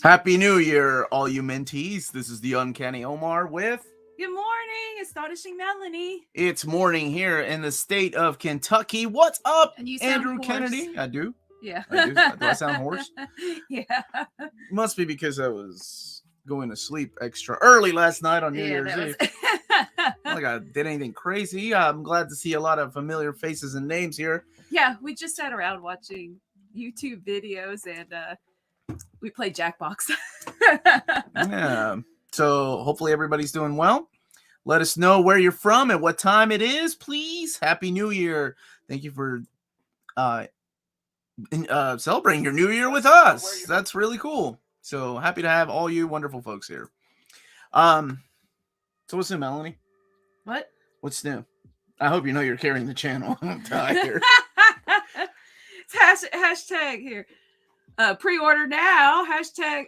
Happy New Year, all you mentees. This is the Uncanny Omar with... Good morning, Astonishing Melanie. It's morning here in the state of Kentucky. What's up, And you sound Andrew hoarse. Kennedy? I do. Yeah. I do. Do I sound hoarse? Yeah. Must be because I was going to sleep extra early last night on New Year's Eve. Not like I did anything crazy. I'm glad to see a lot of familiar faces and names here. Yeah, we just sat around watching YouTube videos and we played Jackbox. Yeah. So hopefully everybody's doing well. Let us know where you're from and what time it is, please. Happy New Year. Thank you for celebrating your New Year with us. That's really cool. So happy to have all you wonderful folks here. So what's new, Melanie? What? What's new? I hope you know you're carrying the channel. I'm tired. It's hashtag here. Pre-order now. Hashtag.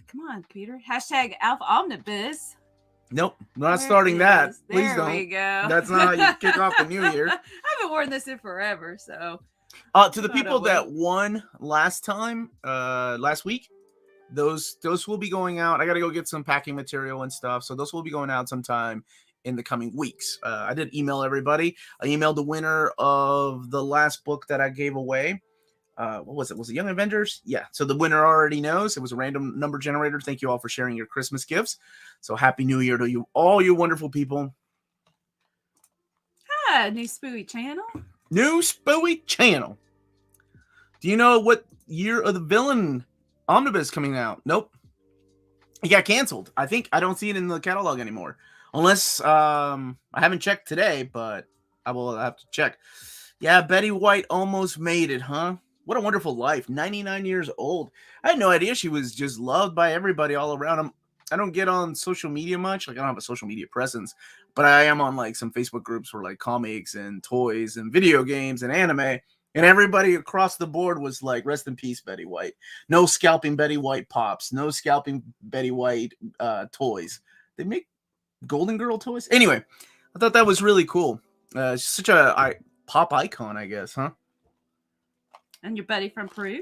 Come on, Peter. Hashtag Alpha Omnibus. Nope, we're not starting that. Please there don't. We go. That's not how you kick off the new year. I haven't worn this in forever, so. To the people that won last week, those will be going out. I got to go get some packing material and stuff, so those will be going out sometime in the coming weeks. I did email everybody. I emailed the winner of the last book that I gave away. What was it? Was it Young Avengers? Yeah. So the winner already knows. It was a random number generator. Thank you all for sharing your Christmas gifts. So happy New Year to you, all you wonderful people. Hi, new Spooey channel. New Spooey channel. Do you know what year of the Villain Omnibus coming out? Nope. It got canceled. I don't see it in the catalog anymore. Unless I haven't checked today, but I will have to check. Yeah, Betty White almost made it, huh? What a wonderful life. 99 years old. I had no idea she was just loved by everybody all around. I don't get on social media much. Like, I don't have a social media presence, but I am on like some Facebook groups for like comics and toys and video games and anime. And everybody across the board was like, rest in peace, Betty White. No scalping Betty White pops. No scalping Betty White toys. They make Golden Girl toys. Anyway, I thought that was really cool. She's such a pop icon, I guess, huh? And your buddy from Peru?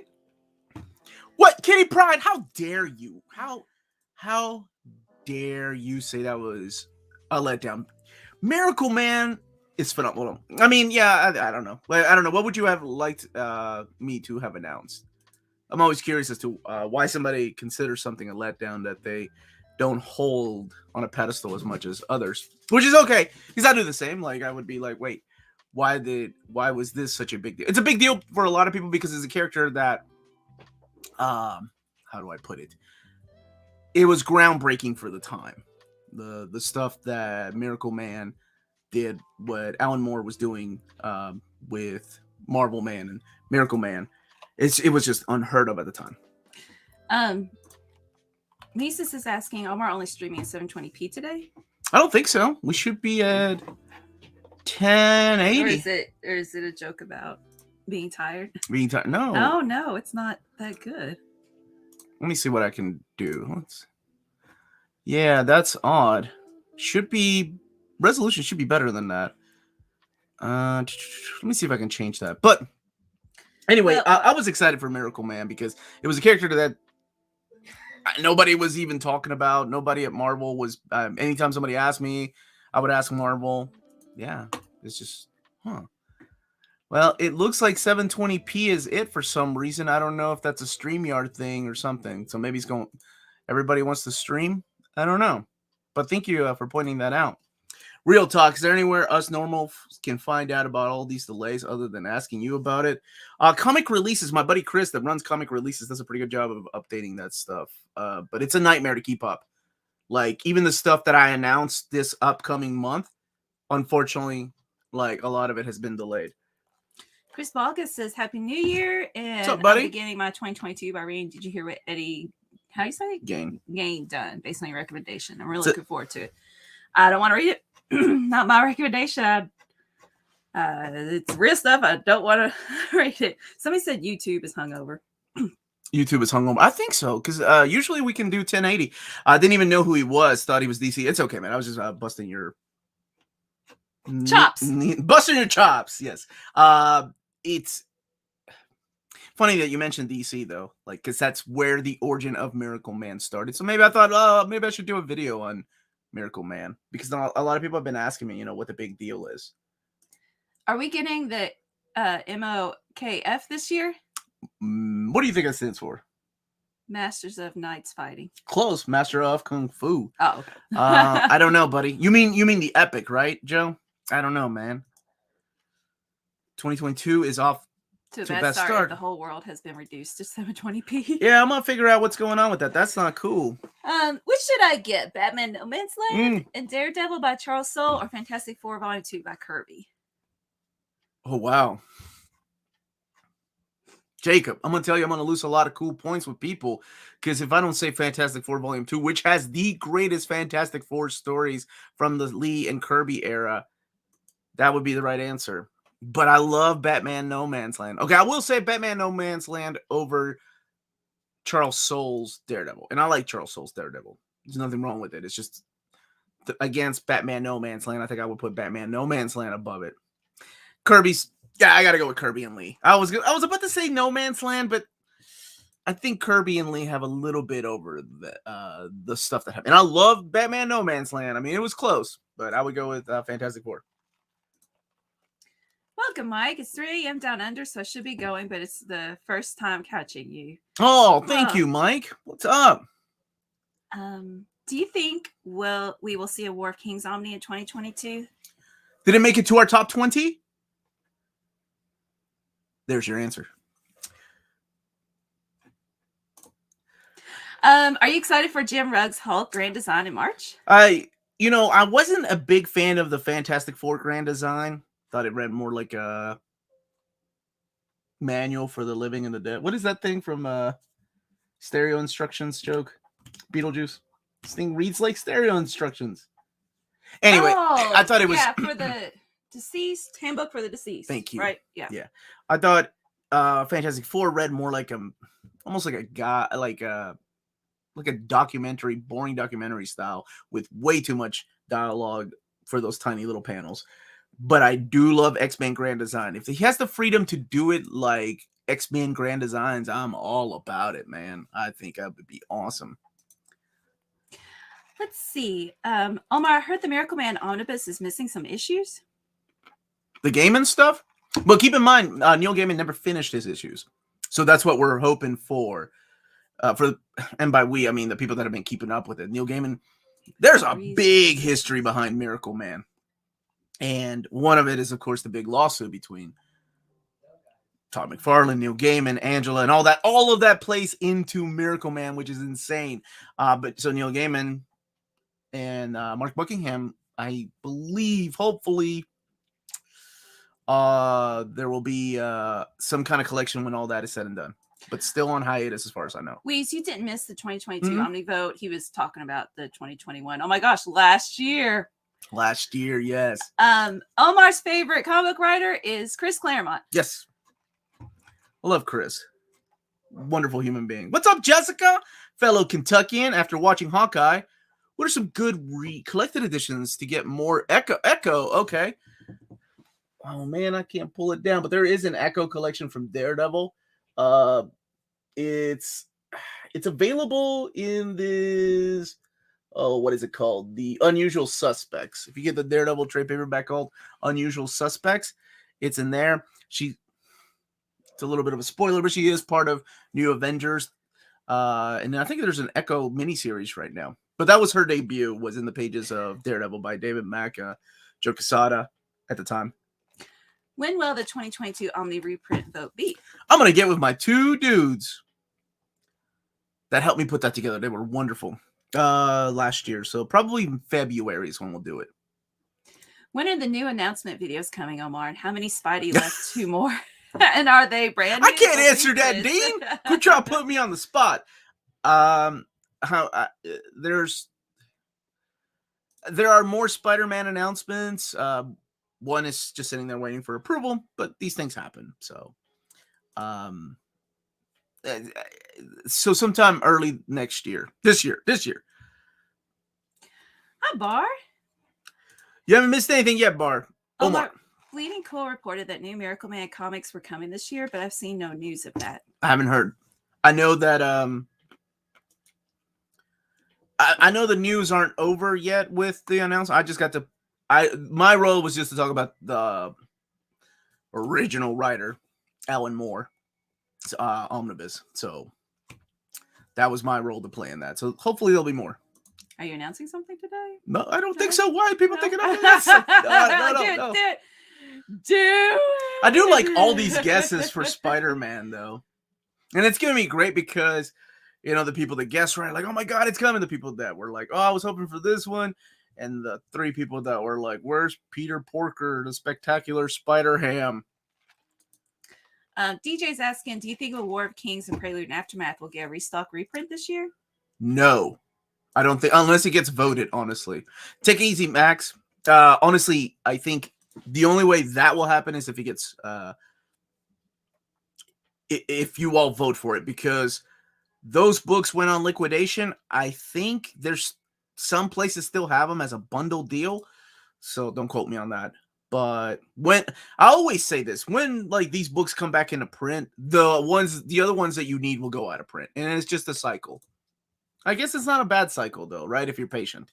What? Kitty Pryde? How dare you? How dare you say that was a letdown? Miracleman is phenomenal. I mean, yeah, I don't know. I don't know. What would you have liked me to have announced? I'm always curious as to why somebody considers something a letdown that they don't hold on a pedestal as much as others, which is okay, because I do the same. Like, I would be like, wait, why was this such a big deal? It's a big deal for a lot of people because it's a character that, how do I put it? It was groundbreaking for the time. The stuff that Miracleman did, what Alan Moore was doing with Marvel Man and Miracleman, it was just unheard of at the time. Nieces is asking, Omar only streaming at 720p today? I don't think so. We should be at 1080. Or is it a joke about being tired? Being tired? No. Oh no, it's not that good. Let me see what I can do. Yeah, that's odd. Resolution should be better than that. Let me see if I can change that. But anyway, I was excited for Miracleman because it was a character that nobody was even talking about. Nobody at Marvel was. Anytime somebody asked me, I would ask Marvel. Yeah, it's just, Well, it looks like 720p is it for some reason. I don't know if that's a StreamYard thing or something. So maybe everybody wants to stream. I don't know. But thank you for pointing that out. Real talk. Is there anywhere us normal can find out about all these delays other than asking you about it? Comic releases. My buddy Chris that runs comic releases does a pretty good job of updating that stuff. But it's a nightmare to keep up. Like, even the stuff that I announced this upcoming month, unfortunately, like, a lot of it has been delayed. Chris Balgas says, Happy New Year. And what's up, buddy? I'm beginning my 2022 by reading. Did you hear what Eddie, how do you say it? Gain done, based on your recommendation. I'm really looking forward to it. I don't want to read it. Not my recommendation. It's real stuff. I don't want to read it. Somebody said YouTube is hungover. YouTube is hungover. I think so, because usually we can do 1080. I didn't even know who he was. Thought he was DC. It's okay, man. I was just busting your chops. Busting your chops. Yes. It's Funny that you mentioned DC though, like because that's where the origin of Miracleman started. So maybe I thought, oh, maybe I should do a video on Miracleman because a lot of people have been asking me, what the big deal is. Are we getting the MOKF this year? What do you think that stands for? Masters of Knights Fighting. Close. Master of Kung Fu. Oh, okay. I don't know, buddy. You mean the epic, right, Joe? I don't know, man. 2022 is off to a bad start. The whole world has been reduced to 720p. Yeah, I'm gonna figure out what's going on with that. That's not cool. Which should I get? Batman No Man's Land and Daredevil by Charles Soule or Fantastic Four Volume 2 by Kirby? Oh, wow. Jacob, I'm going to tell you, I'm going to lose a lot of cool points with people because if I don't say Fantastic Four Volume 2, which has the greatest Fantastic Four stories from the Lee and Kirby era, that would be the right answer. But I love Batman No Man's Land. Okay, I will say Batman No Man's Land over Charles Soule's Daredevil. And I like Charles Soule's Daredevil. There's nothing wrong with it. It's just against Batman No Man's Land, I think I would put Batman No Man's Land above it. Kirby's, yeah, I got to go with Kirby and Lee. I was about to say No Man's Land, but I think Kirby and Lee have a little bit over the stuff that happened. And I love Batman No Man's Land. I mean, it was close, but I would go with Fantastic Four. Welcome, Mike. It's 3 a.m. down under, so I should be going, but it's the first time catching you. Oh, thank you, Mike. What's up? Do you think we will see a War of Kings Omni in 2022? Did it make it to our top 20? There's your answer. Are you excited for Jim Rugg's Hulk Grand Design in March? I wasn't a big fan of the Fantastic Four Grand Design. Thought it read more like a manual for the living and the dead. What is that thing from Stereo Instructions joke? Beetlejuice. This thing reads like stereo instructions. Anyway, I thought it was for the deceased, handbook for the deceased. Thank you. Right? Yeah. Yeah. I thought Fantastic Four read more like almost like a guy, like a documentary, boring documentary style with way too much dialogue for those tiny little panels. But I do love X-Men Grand Design. If he has the freedom to do it like X-Men Grand Designs, I'm all about it, man. I think that would be awesome. Let's see. Omar, I heard the Miracleman Omnibus is missing some issues. The Gaiman stuff? But keep in mind, Neil Gaiman never finished his issues. So that's what we're hoping for. And by we, I mean the people that have been keeping up with it. Neil Gaiman, there's a big history behind Miracleman. And one of it is, of course, the big lawsuit between Todd McFarlane, Neil Gaiman, Angela, and all that. All of that plays into Miracleman, which is insane. But so Neil Gaiman and Mark Buckingham, I believe, hopefully, there will be some kind of collection when all that is said and done. But still on hiatus as far as I know. Weez, you didn't miss the 2022 Omnivote. He was talking about the 2021. Oh my gosh, last year. Last year, yes. Omar's favorite comic writer is Chris Claremont. Yes. I love Chris. Wonderful human being. What's up, Jessica? Fellow Kentuckian, after watching Hawkeye, what are some good collected editions to get more Echo? Okay. Oh, man, I can't pull it down, but there is an Echo collection from Daredevil. It's available in this... Oh, what is it called? The Unusual Suspects. If you get the Daredevil trade paperback called Unusual Suspects, it's in there. It's a little bit of a spoiler, but she is part of New Avengers. And I think there's an Echo miniseries right now. But that was her debut, was in the pages of Daredevil by David Mack, Joe Quesada at the time. When will the 2022 Omni reprint vote be? I'm going to get with my two dudes that helped me put that together. They were wonderful. Last year, so probably February is when we'll do it. When are the new announcement videos coming, Omar? And how many Spidey left? 2 more. And are they brand new? I can't answer that, Dean. Quit trying to put me on the spot. There are more Spider-Man announcements. One is just sitting there waiting for approval, but these things happen. So sometime early next year. This year. Hi, Bar. You haven't missed anything yet, Bar. Omar, Bleeding Cool reported that new Miracleman comics were coming this year, but I've seen no news of that. I haven't heard. I know that I know the news aren't over yet with the announcement. I just got to my role was just to talk about the original writer, Alan Moore, Omnibus. So that was my role to play in that. So hopefully there'll be more. Are you announcing something today? No, I don't think so. Why? People thinking I'm announcing? No. Dude. I do like all these guesses for Spider-Man, though. And it's going to be great because, you know, the people that guess right, like, oh my God, it's coming. The people that were like, oh, I was hoping for this one. And the 3 people that were like, where's Peter Porker, the spectacular Spider-Ham? DJ's asking, do you think the War of Kings and Prelude and Aftermath will get a restock reprint this year? No. I don't think, unless it gets voted, honestly. Take it easy, Max. Honestly, I think the only way that will happen is if it gets, if you all vote for it, because those books went on liquidation. I think there's some places still have them as a bundle deal, so don't quote me on that. But when I always say this, when like these books come back into print, the other ones that you need will go out of print, and it's just a cycle. I guess it's not a bad cycle though, right? If you're patient.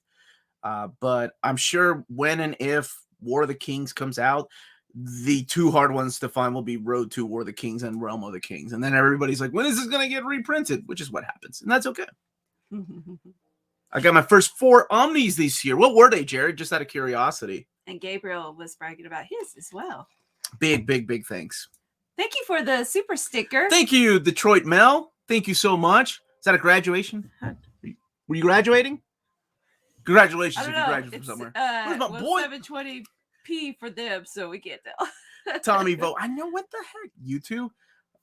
But I'm sure when and if War of the Kings comes out, the 2 hard ones to find will be Road to War of the Kings and Realm of the Kings. And then everybody's like, when is this going to get reprinted? Which is what happens. And that's okay. I got my first 4 Omnis this year. What were they, Jared? Just out of curiosity. And Gabriel was bragging about his as well. Big thanks. Thank you for the super sticker. Thank you, Detroit Mel. Thank you so much. Is that a graduation? Were you graduating? Congratulations if you graduated from somewhere. Where's my boy? 720p for them, so we can't tell. Tommy Vote. I know, what the heck, YouTube.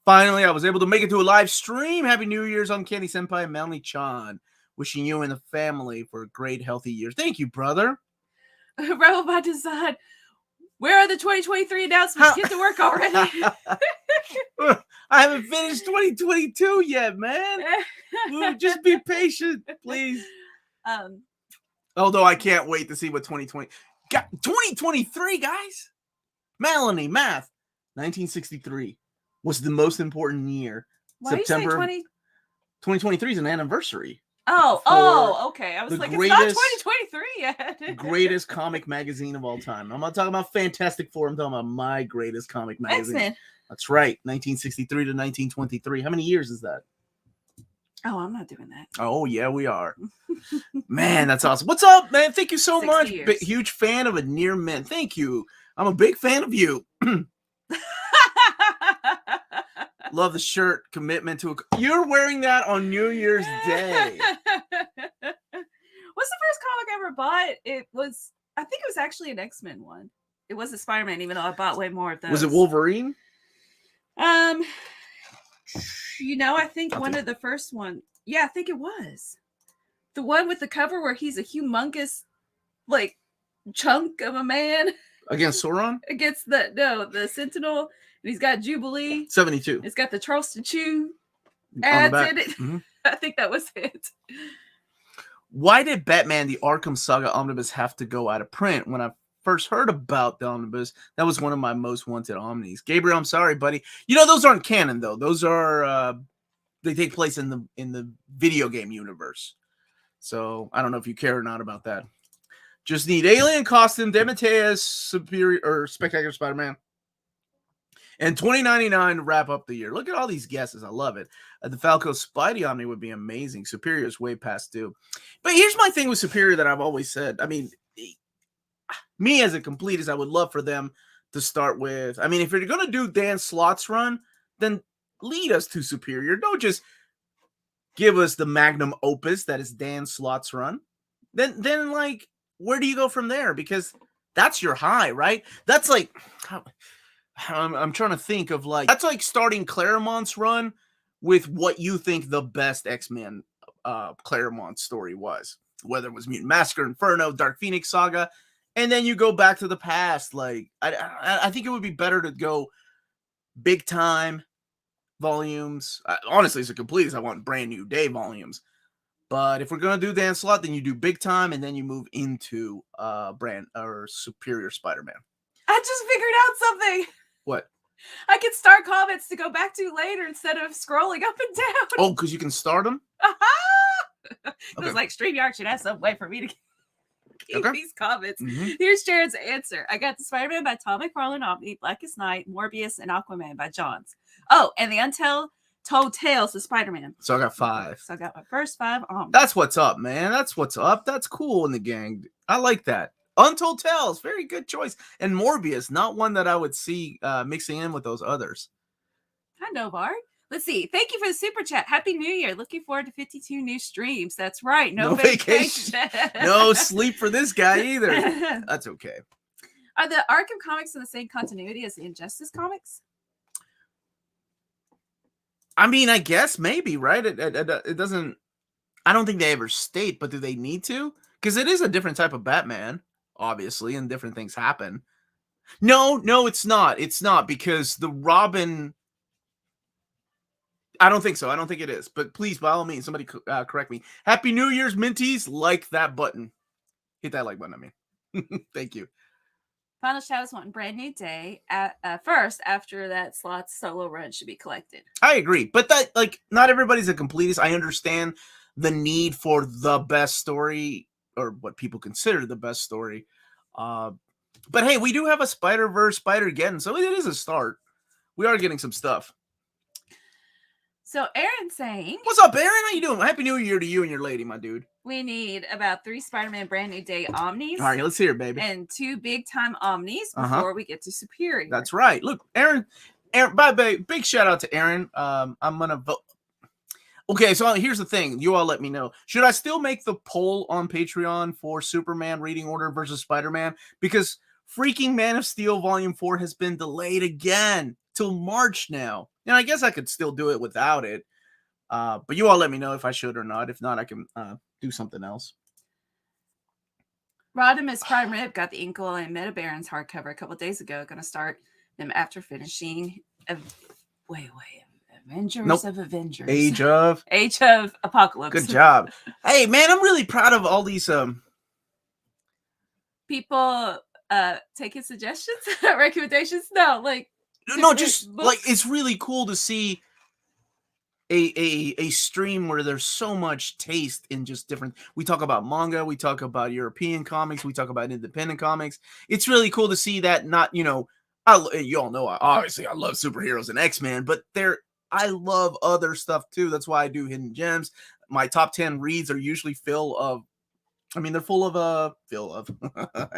Finally, I was able to make it to a live stream. Happy New Year's, Uncanny Senpai and Melanie Chan. Wishing you and the family for a great, healthy year. Thank you, brother. Rebel by Design. Where are the 2023 announcements? Get to work already. I haven't finished 2022 yet, man. Just be patient, please. Although I can't wait to see what 2023, guys. Melanie, math. 1963 was the most important year. Why September. do you say 2023 is an anniversary. Okay. I was like, it's not 2023 yet. Greatest comic magazine of all time. I'm not talking about Fantastic Four. I'm talking about my greatest comic magazine. X-Men. That's right. 1963 to 1923. How many years is that? Oh, I'm not doing that. Oh, yeah, we are. Man, that's awesome. What's up, man? Thank you so much. Huge fan of a near man. Thank you. I'm a big fan of you. Love the shirt. Commitment to You're wearing that on New Year's Day. What's the first comic I ever bought? I think it was actually an X-Men one. It wasn't Spider-Man, even though I bought way more of those. Was it Wolverine? I think one of the first one. Yeah, I think it was. The one with the cover where he's a humongous, like, chunk of a man. Against Sauron? Against the Sentinel. And he's got Jubilee. 72. It's got the Charleston Chew ads in it. Mm-hmm. I think that was it. Why did Batman the Arkham Saga Omnibus have to go out of print? When I first heard about the Omnibus, that was one of my most wanted Omnis. Gabriel, I'm sorry, buddy. You know, those aren't canon, though. Those are, they take place in the video game universe. So, I don't know if you care or not about that. Just need alien costume, Demetrius Superior, or Spectacular Spider-Man. And $20.99 to wrap up the year. Look at all these guesses. I love it. The Falco Spidey Omni would be amazing. Superior is way past due. But here's my thing with Superior that I've always said. I mean, me as a completist, I would love for them to start with. I mean, if you're going to do Dan Slott's run, then lead us to Superior. Don't just give us the magnum opus that is Dan Slott's run. Then like, where do you go from there? Because that's your high, right? That's like... I'm trying to think of like, that's like starting Claremont's run with what you think the best X-Men Claremont story was, whether it was Mutant Massacre, Inferno, Dark Phoenix Saga, and then you go back to the past. Like, I think it would be better to go big time volumes. Honestly, as a completist, I want Brand New Day volumes. But if we're gonna do Dan Slott, then you do big time, and then you move into brand or Superior Spider-Man. I I just figured out something. What? I can start comments to go back to later instead of scrolling up and down. Oh, because you can start them? It was like StreamYard should have some way for me to keep these comments. Here's Jared's answer. I got the Spider-Man by Tom McFarlane Omni, Blackest Night, Morbius, and Aquaman by Johns. Oh, and the Untold Tales of Spider-Man. So I got 5. So I got my first 5 Omni. That's what's up, man. That's what's up. That's cool in the gang. I like that. Untold Tales, very good choice. And Morbius, not one that I would see mixing in with those others. I know, Bart. Let's see. Thank you for the super chat. Happy New Year. Looking forward to 52 new streams. That's right. No vacation. No sleep for this guy either. That's okay. Are the Arkham comics in the same continuity as the Injustice comics? I mean, I guess maybe, right? It doesn't... I don't think they ever state, but do they need to? Because it is a different type of Batman, obviously, and different things happen. No, it's not. It's not, because the Robin... I don't think so. I don't think it is. But please, by all means, somebody correct me. Happy New Year's, Minties. Like that button. Hit that like button, I mean. Thank you. Final Shadows wanting Brand New Day first after that Slot's solo run should be collected. I agree. But that, like, not everybody's a completist. I understand the need for the best story, or what people consider the best story. But hey, we do have a Spider-Verse Spider-Geddon, so it is a start. We are getting some stuff. So Aaron saying, what's up, Aaron? How you doing? Happy New Year to you and your lady, my dude. We need about 3 Spider-Man Brand New Day Omnis. All right, let's hear it, baby. And 2 big-time Omnis before we get to Superior. That's right. Look, Aaron, bye, babe. Big shout out to Aaron. I'm going to vote. Okay, so here's the thing. You all let me know. Should I still make the poll on Patreon for Superman reading order versus Spider-Man? Because freaking Man of Steel Volume 4 has been delayed again till March now. And I guess I could still do it without it. But you all let me know if I should or not. If not, I can do something else. Rodimus Prime Rib got the Inkle and Meta Barons hardcover a couple days ago. Going to start them after finishing. Avengers of Avengers. Age of Apocalypse. Good job. Hey, man, I'm really proud of all these people taking suggestions, recommendations. No, just like it's really cool to see a stream where there's so much taste in just different. We talk about manga, we talk about European comics, we talk about independent comics. It's really cool to see that. Not, you all know, obviously I love superheroes and X-Men, but I love other stuff too. That's why I do Hidden Gems. My top 10 reads are usually full of I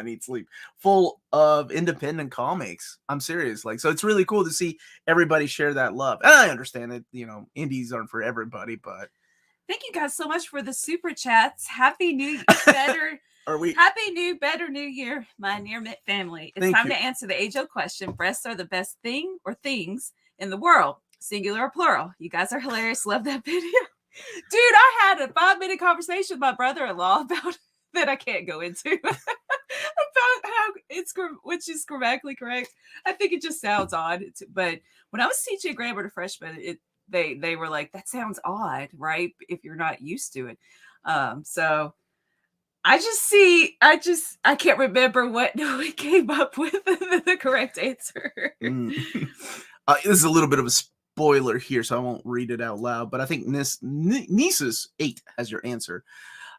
need sleep. Full of independent comics. I'm serious. So it's really cool to see everybody share that love. And I understand it, indies aren't for everybody, but thank you guys so much for the super chats. Happy New Better Happy Better New Year, my near mint family. It's time to answer the age-old question. Breasts are the best thing or things in the world, singular or plural. You guys are hilarious. Love that video. Dude, I had a 5-minute conversation with my brother-in-law about that I can't go into about how which is grammatically correct. I think it just sounds odd. But when I was teaching grammar to freshmen, they were like, that sounds odd, right? If you're not used to it. So I can't remember what we came up with the correct answer. This is a little bit of a spoiler here, so I won't read it out loud, but I think Nisus 8 has your answer.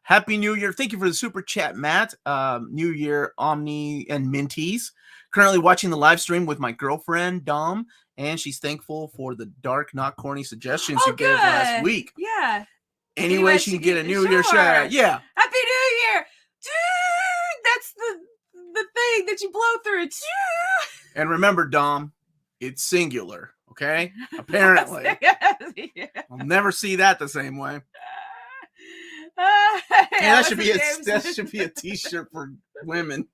Happy New Year. Thank you for the super chat, Matt. New Year, Omni, and Minties. Currently watching the live stream with my girlfriend, Dom, and she's thankful for the dark, not corny suggestions you gave last week. Yeah. Anyway, she can get a New Year shout out. Yeah. Happy New Year. Dude, that's the thing that you blow through. And remember, Dom, it's singular. Okay, apparently. I'll never see that the same way. That should be a t-shirt for women.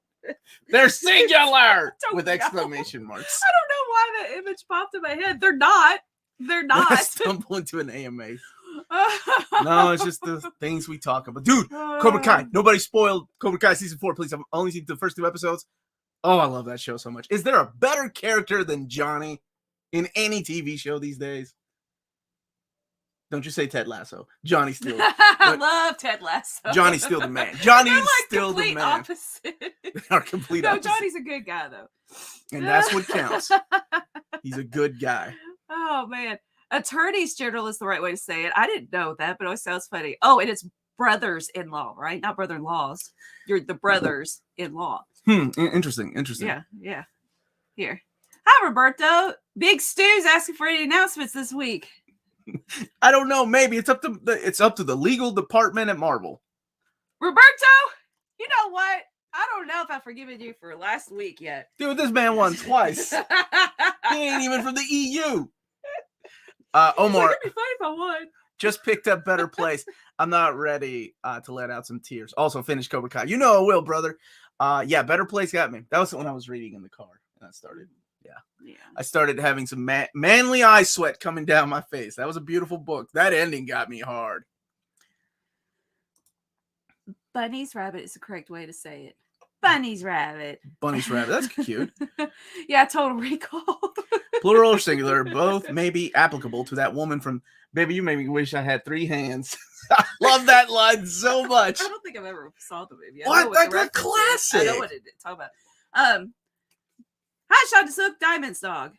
They're singular with exclamation marks. I don't know why that image popped in my head. They're not. I stumble into an AMA. No, it's just the things we talk about. Dude, Cobra Kai. Nobody spoiled Cobra Kai season 4, please. I've only seen the first 2 episodes. Oh, I love that show so much. Is there a better character than Johnny in any TV show these days? Don't you say Ted Lasso. Johnny Steele. I love Ted Lasso. Johnny's still the man. Johnny's They're like still the man. Opposite. They are complete No, opposite. Johnny's a good guy though. And that's what counts. He's a good guy. Oh man. Attorneys general is the right way to say it. I didn't know that, but it always sounds funny. Oh, and it's brothers-in-law, right? Not brother-in-laws. You're the brothers-in-law. Interesting. Yeah. Here. Hi, Roberto. Big Stu's asking for any announcements this week. I don't know. Maybe it's up to the legal department at Marvel. Roberto, you know what? I don't know if I've forgiven you for last week yet. Dude, this man won twice. He ain't even from the EU. Omar, it'd be funny if I won. Just picked up Better Place. I'm not ready to let out some tears. Also finished Cobra Kai. You know I will, brother. Yeah, Better Place got me. That was when I was reading in the car. And I started. Yeah. I started having some manly eye sweat coming down my face. That was a beautiful book. That ending got me hard. Bunny's Rabbit is the correct way to say it. Bunny's Rabbit. Bunny's Rabbit. That's cute. Yeah, Total Recall. Plural or singular, both may be applicable to that woman from Baby, You Made Me Wish I Had Three Hands. I love that line so much. I don't think I've ever saw the movie. What? That's a classic. I know what it is. Talk about. Hi, Sean DeSook, Diamond's dog.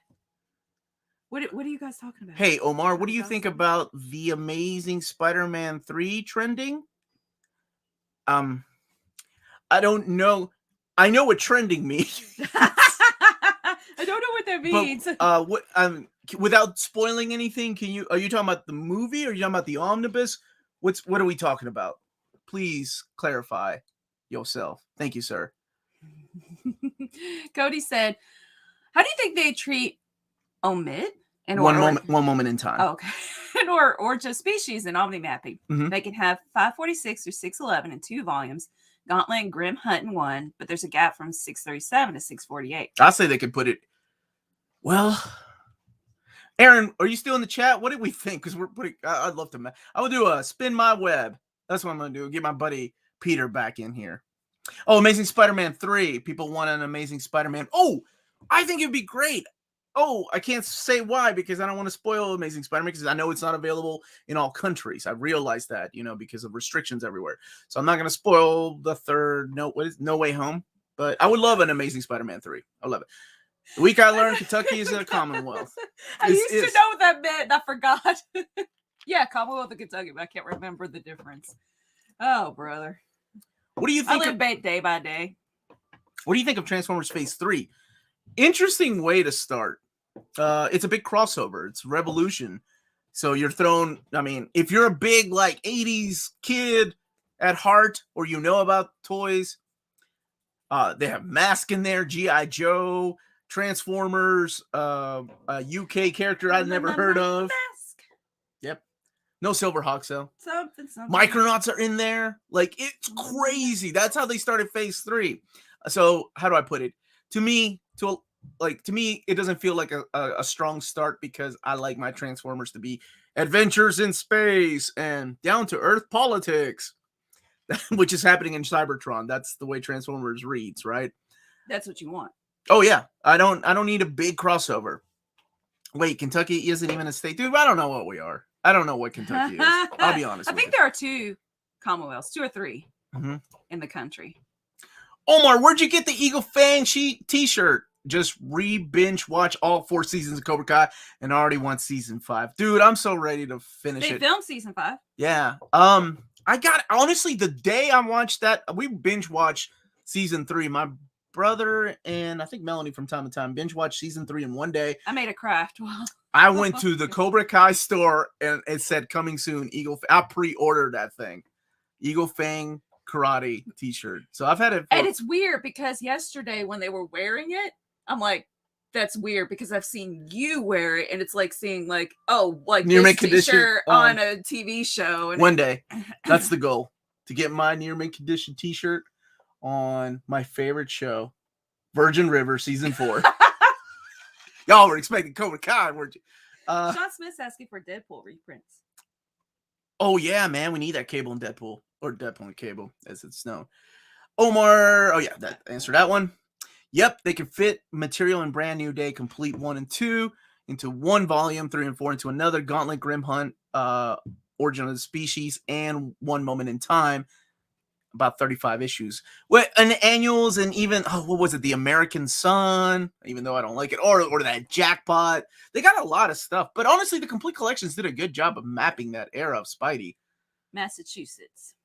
What are you guys talking about? Hey, Omar, what do you think about the Amazing Spider-Man 3 trending? I don't know. I know what trending means. I don't know what that means. But, without spoiling anything, are you talking about the movie or are you talking about the omnibus? What are we talking about? Please clarify yourself. Thank you, sir. Cody said, how do you think they treat omit and one moment in time? Oh, okay. or just species in omni mapping. Mm-hmm. They can have 546 through 611 in 2 volumes, Gauntlet and Grim Hunt in 1, but there's a gap from 637 to 648. I say they could put it. Well, Aaron, are you still in the chat? What did we think? Because we're putting. I'd love to. I would do a spin my web. That's what I'm gonna do. Get my buddy Peter back in here. Oh, Amazing Spider-Man 3. People want an Amazing Spider-Man. Oh, I think it'd be great. Oh, I can't say why because I don't want to spoil Amazing Spider-Man because I know it's not available in all countries. I realize that, because of restrictions everywhere. So I'm not going to spoil the third No Way Home. But I would love an Amazing Spider-Man 3. I love it. The week I learned Kentucky is a Commonwealth. I used to know what that meant and I forgot. Yeah, Commonwealth of Kentucky, but I can't remember the difference. Oh, brother. What do you think? I live day by day. What do you think of Transformers Phase 3? Interesting way to start. It's a big crossover. It's revolution. So you're thrown. I mean, if you're a big 80s kid at heart, or about toys, they have Mask in there, G.I. Joe, Transformers, a UK character I'd never heard of. Mask. Yep. No Silverhawks though. Something. Micronauts are in there. It's crazy. That's how they started Phase 3. So how do I put it? To me, it doesn't feel like a strong start because I like my Transformers to be adventures in space and down to earth politics, which is happening in Cybertron. That's the way Transformers reads, right? That's what you want. Oh yeah, I don't need a big crossover. Wait, Kentucky isn't even a state, dude. I don't know what we are. I don't know what Kentucky is. I'll be honest. I think there are 2 Commonwealths, 2 or 3 in the country. Omar, where'd you get the Eagle Fang t-shirt? Just binge watch all 4 seasons of Cobra Kai and already want season 5. Dude, I'm so ready to finish it. They filmed season 5. Yeah. I got honestly the day I watched that, we binge watched season 3. My brother and I think Melanie from time to time binge watched season 3 in one day. I made a craft. I went to the Cobra Kai store and it said coming soon Eagle. I pre-ordered that thing. Eagle Fang karate t-shirt. So I've had it. And it's weird because yesterday when they were wearing it, I'm like, that's weird because I've seen you wear it and it's like seeing near mint t-shirt on a TV show. And one day. That's the goal. To get my near mint condition t-shirt on my favorite show, Virgin River season 4. Y'all were expecting Cobra Kai, weren't you? Sean Smith's asking for Deadpool reprints. Oh yeah, man, we need that Cable and Deadpool, or Deadpool and Cable, as it's known. Omar, oh yeah, that answered that one. Yep, they can fit material in Brand New Day, complete 1 and 2 into one volume, 3 and 4 into another. Gauntlet, Grim Hunt, Origin of the Species, and One Moment in Time. About 35 issues. And the annuals, and even what was it? The American Sun, even though I don't like it, or that Jackpot. They got a lot of stuff. But honestly, the Complete Collections did a good job of mapping that era of Spidey. Massachusetts.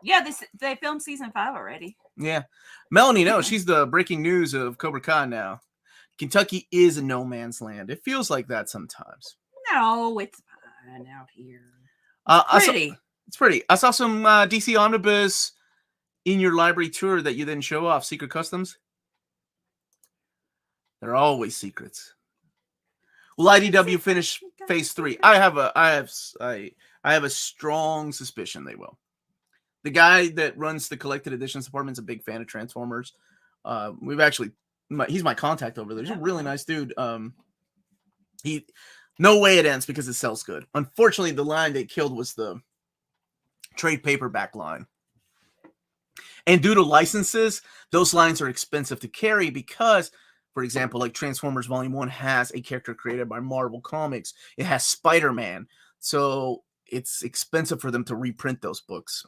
Yeah, they filmed season 5 already. Yeah. Melanie, no, she's the breaking news of Cobra Kai now. Kentucky is a no man's land. It feels like that sometimes. No, it's fine out here. It's pretty. I saw some DC Omnibus in your library tour that you didn't show off. Secret Customs. They're always secrets. Will IDW finish phase 3? I have a strong suspicion they will. The guy that runs the collected editions department is a big fan of Transformers. He's my contact over there. He's a really nice dude. No way it ends because it sells good. Unfortunately, the line they killed was the trade paperback line. And due to licenses, those lines are expensive to carry because, for example, like Transformers Volume 1 has a character created by Marvel Comics. It has Spider-Man. So it's expensive for them to reprint those books.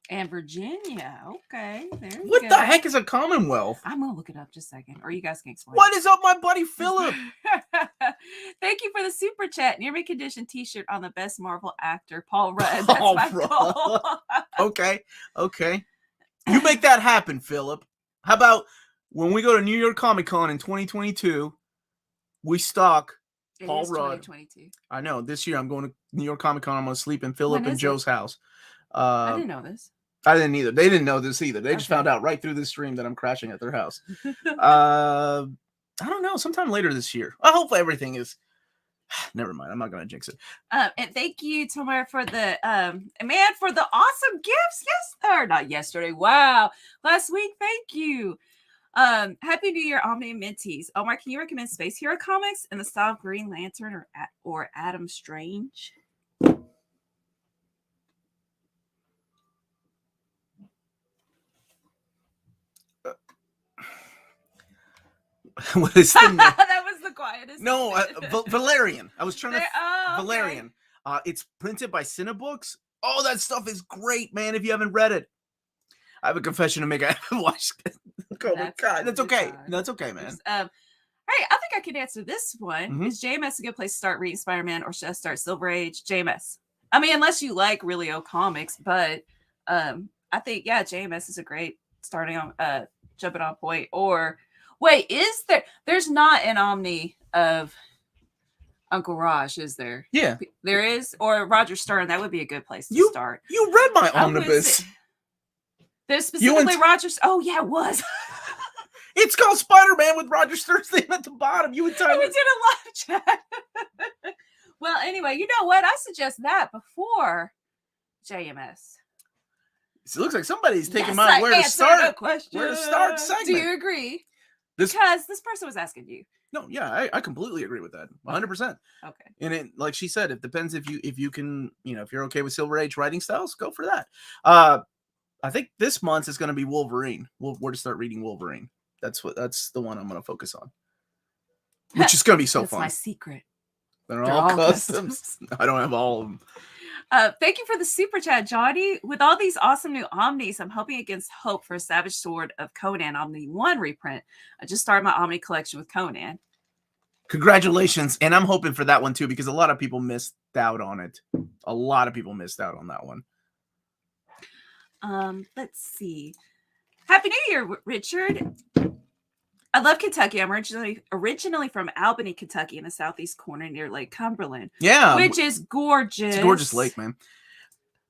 And Virginia. Okay. What the heck is a Commonwealth? I'm going to look it up just a second. Or you guys can explain. What is up, my buddy Philip? Thank you for the super chat. Near me condition t-shirt on the best Marvel actor, Paul Rudd. That's my goal. Okay. You make that happen, Philip. How about when we go to New York Comic Con in 2022, we stock Paul Rudd. 2022. I know. This year I'm going to New York Comic Con. I'm going to sleep in Philip and Joe's house. I didn't know this. I didn't either. They didn't know this either. They just found out right through this stream that I'm crashing at their house. I don't know. Sometime later this year. I hope everything is. Never mind. I'm not going to jinx it. And thank you, Omar, for the for the awesome gifts. Not yesterday. Wow. Last week. Thank you. Happy New Year, Omni and Mentees. Omar, can you recommend Space Hero comics in the style of Green Lantern or Adam Strange? What is the name? That was the quietest. No, Valerian. I was trying to. Okay. Valerian. It's printed by Cinebooks. Oh, that stuff is great, man. If you haven't read it, I have a confession to make. I haven't watched Cobra Kai. That's okay. That's okay, man. All right, I think I can answer this one. Mm-hmm. Is JMS a good place to start reading Spider-Man, or should I start Silver Age? JMS. I mean, unless you like really old comics, but I think JMS is a great starting on jumping on point. Or wait, there's not an Omni of Uncle Raj, is there? Yeah. There is, or Roger Stern. That would be a good place to start. You read my Omnibus. There's specifically Roger. Oh yeah, it was. It's called Spider-Man with Roger Stern's name at the bottom. You and Tyler. We did a live chat. Well, anyway, you know what? I suggest that before JMS. It looks like somebody's taking my where to start segment. Do you agree? Because this person was asking you. No, yeah, I completely agree with that. 100%. Okay. And it, like she said, it depends if you can, if you're okay with Silver Age writing styles, go for that. I think this month is going to be Wolverine. Where to start reading Wolverine. That's the one I'm going to focus on. Which is going to be so fun. That's my secret. They're all customs. I don't have all of them. Thank you for the super chat, Johnny. With all these awesome new Omnis, I'm hoping against hope for a Savage Sword of Conan Omni 1 reprint. I just started my Omni collection with Conan. Congratulations. And I'm hoping for that one too, because a lot of people missed out on it. A lot of people missed out on that one. Let's see. Happy New Year, Richard. I love Kentucky. I'm originally from Albany, Kentucky, in the southeast corner near Lake Cumberland. Yeah, which is gorgeous. It's a gorgeous lake, man.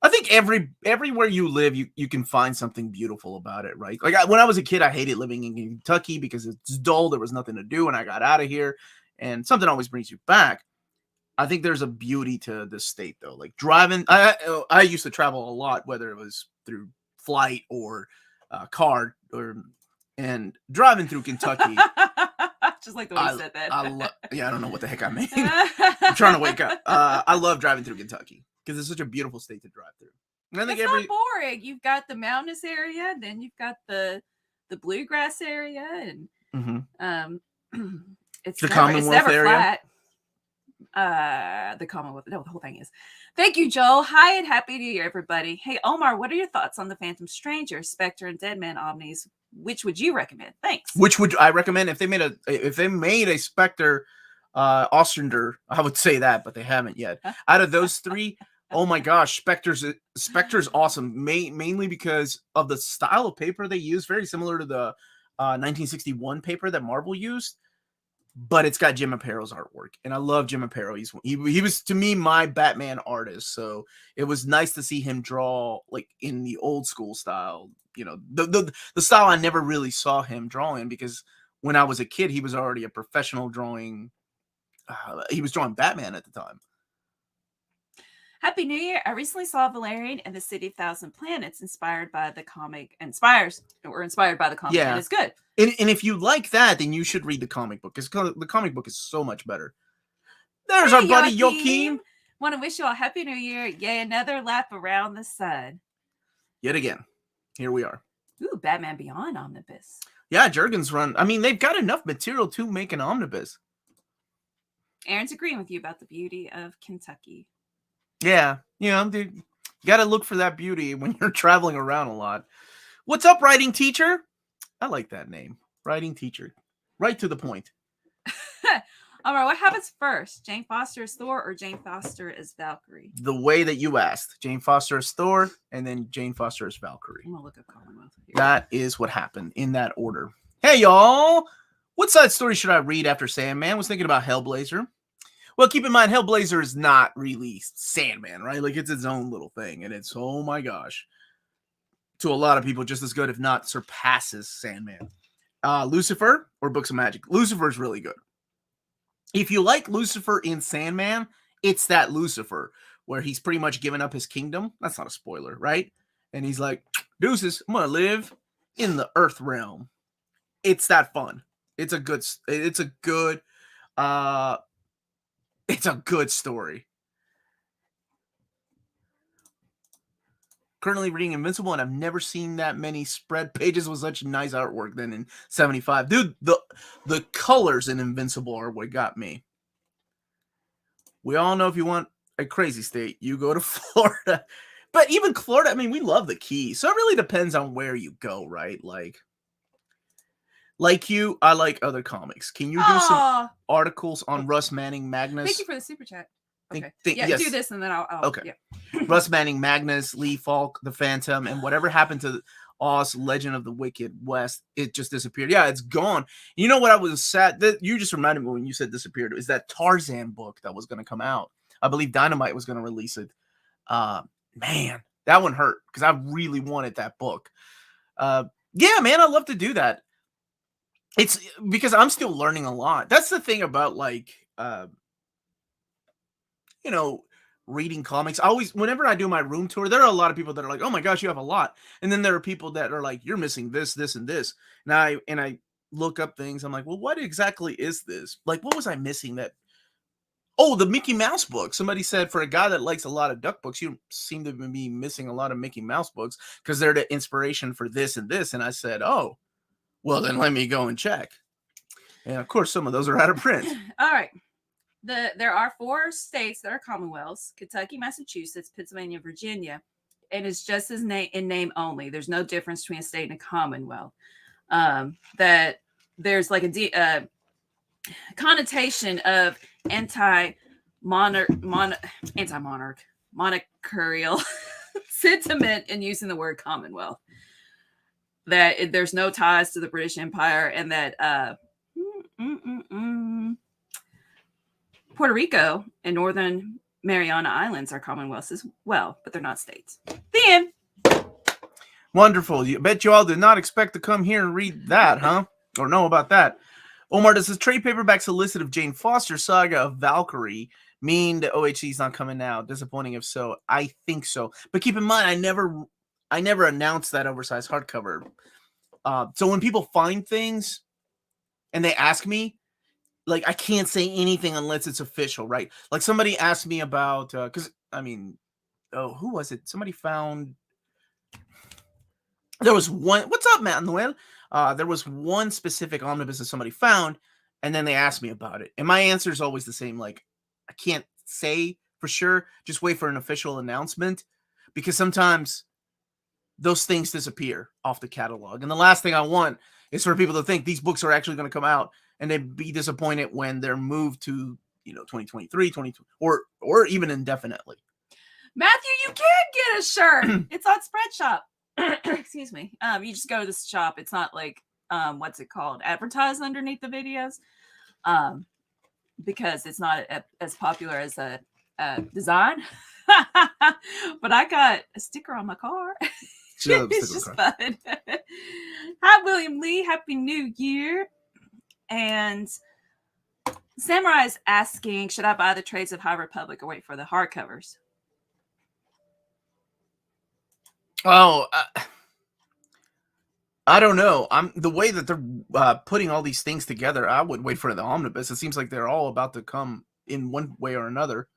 I think everywhere you live, you can find something beautiful about it, right? Like when I was a kid, I hated living in Kentucky because it's dull. There was nothing to do, and I got out of here. And something always brings you back. I think there's a beauty to this state, though. Like driving, I used to travel a lot, whether it was through flight or car and driving through Kentucky. Just like the way you said that. I don't know what the heck I mean. I'm trying to wake up. I love driving through Kentucky because it's such a beautiful state to drive through. And I think it's not boring. You've got the mountainous area, then you've got the bluegrass area, and it's the Commonwealth area. Flat. The Commonwealth. No, the whole thing is. Thank you, Joel. Hi and happy New Year, everybody. Hey, Omar, what are your thoughts on the Phantom Stranger, Spectre, and Deadman omnis? Which would you recommend? Thanks. Which would I recommend? If they made a Spectre Ostrander, I would say that, but they haven't yet. Out of those three, oh my gosh, Spectre's awesome. Mainly because of the style of paper they use, very similar to the 1961 paper that Marvel used. But it's got Jim Apato's artwork, and I love Jim Aparo. He was, to me, my Batman artist, so it was nice to see him draw like in the old school style. You know, the style I never really saw him draw in, because when I was a kid, he was already a professional drawing. He was drawing Batman at the time. Happy New Year. I recently saw Valerian and the City of Thousand Planets inspired by the comic. Yeah. And it's good. And if you like that, then you should read the comic book, because the comic book is so much better. There's our buddy Joachim. Want to wish you all Happy New Year. Yay, another lap around the sun. Yet again. Here we are. Ooh, Batman Beyond Omnibus. Yeah, Jurgen's run. I mean, they've got enough material to make an omnibus. Aaron's agreeing with you about the beauty of Kentucky. Yeah, dude, you got to look for that beauty when you're traveling around a lot. What's up, writing teacher? I like that name, writing teacher. Right to the point. All right, what happens first? Jane Foster as Thor or Jane Foster as Valkyrie? The way that you asked. Jane Foster as Thor, and then Jane Foster as Valkyrie. I'm going to look up Commonwealth here. That is what happened in that order. Hey, y'all. What side story should I read after Sandman? Was thinking about Hellblazer. Well, keep in mind, Hellblazer is not really Sandman, right? Like, it's its own little thing. And it's, oh my gosh, to a lot of people, just as good, if not surpasses Sandman. Lucifer or Books of Magic. Lucifer is really good. If you like Lucifer in Sandman, it's that Lucifer where he's pretty much given up his kingdom. That's not a spoiler, right? And he's like, deuces, I'm going to live in the Earth realm. It's that fun. It's a good story. Currently reading Invincible, and I've never seen that many spread pages with such nice artwork than in 75. Dude, the colors in Invincible are what got me. We all know if you want a crazy state, you go to Florida. But even Florida, I mean, we love the Keys. So it really depends on where you go, right? Like you, I like other comics. Can you do some articles on Russ Manning Magnus? Thank you for the super chat. Okay. Yes. Do this and then I'll okay. Yeah. Russ Manning, Magnus, Lee Falk, the Phantom, and whatever happened to Oz, Legend of the Wicked West, it just disappeared. Yeah, it's gone. You know what I was sad that you just reminded me when you said disappeared is that Tarzan book that was going to come out. I believe Dynamite was going to release it. Man, that one hurt because I really wanted that book. Yeah, man, I'd love to do that. It's because I'm still learning a lot. That's the thing about reading comics. Whenever I do my room tour, there are a lot of people that are like, oh my gosh, you have a lot. And then there are people that are like, you're missing this, this, and this. And I look up things. I'm like, well, what exactly is this? Like, what was I missing that? Oh, the Mickey Mouse book. Somebody said for a guy that likes a lot of duck books, you seem to be missing a lot of Mickey Mouse books because they're the inspiration for this and this. And I said, oh, well, then let me go and check. And of course, some of those are out of print. All right. There are 4 states that are commonwealths: Kentucky, Massachusetts, Pennsylvania, Virginia, and it's just as in name only. There's no difference between a state and a commonwealth. That there's like a connotation of monarchical sentiment in using the word commonwealth. That there's no ties to the British Empire, and that Puerto Rico and Northern Mariana Islands are commonwealths as well, but they're not states. The end. Wonderful. You bet you all did not expect to come here and read that, huh? Or know about that. Omar, does this trade paperback solicit of Jane Foster Saga of Valkyrie mean the OHC is not coming out? Disappointing if so. I think so. But keep in mind, I never announced that oversized hardcover. So when people find things and they ask me, like, I can't say anything unless it's official, right? Like somebody asked me about, who was it? Somebody found, there was one, what's up, Manuel? There was one specific omnibus that somebody found, and then they asked me about it. And my answer is always the same, like, I can't say for sure. Just wait for an official announcement, because sometimes those things disappear off the catalog. And the last thing I want is for people to think these books are actually going to come out and they'd be disappointed when they're moved to, 2023, 22, or even indefinitely. Matthew, you can get a shirt. It's on Spreadshop. Excuse me. You just go to the shop. It's not like what's it called? Advertised underneath the videos. Because it's not as popular as a design. But I got a sticker on my car. It's just fun. Hi, William Lee. Happy New Year. And Samurai is asking, should I buy the trades of High Republic or wait for the hardcovers? Oh, I don't know. The way that they're putting all these things together, I would wait for the omnibus. It seems like they're all about to come in one way or another.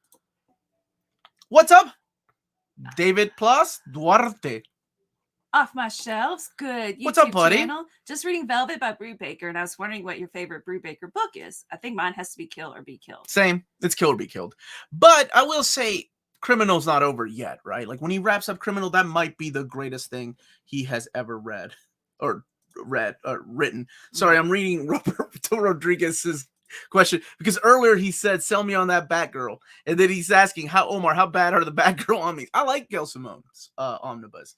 What's up, David Plus Duarte? Off my shelves. Good. YouTube What's up, buddy? Channel. Just reading Velvet by Brubaker, and I was wondering what your favorite Brubaker book is. I think mine has to be Kill or Be Killed. Same. It's Kill or Be Killed. But I will say, Criminal's not over yet, right? Like when he wraps up Criminal, that might be the greatest thing he has ever written. Sorry, I'm reading Roberto Rodriguez's question because earlier he said, "Sell me on that Batgirl," and then he's asking, Omar, how bad are the Batgirl omnis? I like Gail Simone's omnibus.